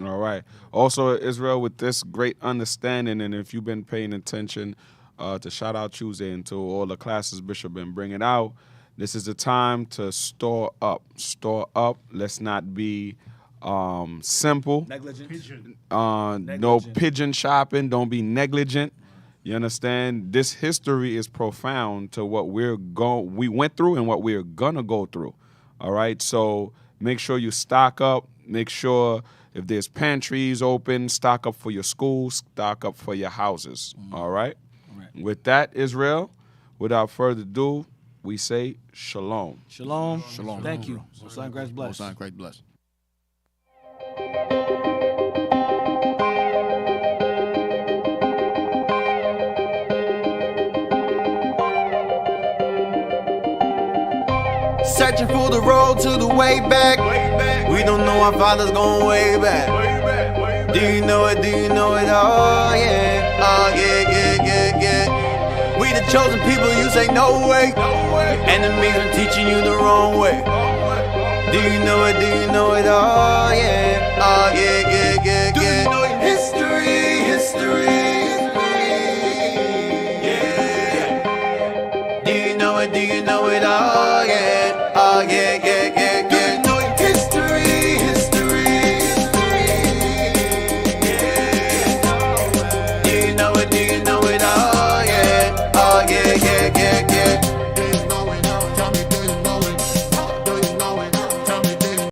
All right. Also, Israel, with this great understanding, and if you've been paying attention to Shout Out Tuesday and to all the classes Bishop been bringing out, this is the time to store up. Store up. Let's not be simple. Negligent. No pigeon shopping. Don't be negligent. You understand? This history is profound to what we went through and what we're gonna go through. All right. So make sure you stock up. Make sure if there's pantries open, stock up for your schools, stock up for your houses. All right. With that, Israel, without further ado, we say shalom. Shalom. Thank you. Most High Christ bless. Most High Christ bless. Searching for the road to the way back. We don't know our father's going way back. Do you know it? Do you know it? Oh yeah. Oh yeah. We the chosen people, you say no way. Enemies are teaching you the wrong way. Do you know it? Do you know it? Oh yeah. Oh yeah. Do you know it? History. Yeah. Do you know it? Do you know it? Oh yeah. Oh yeah.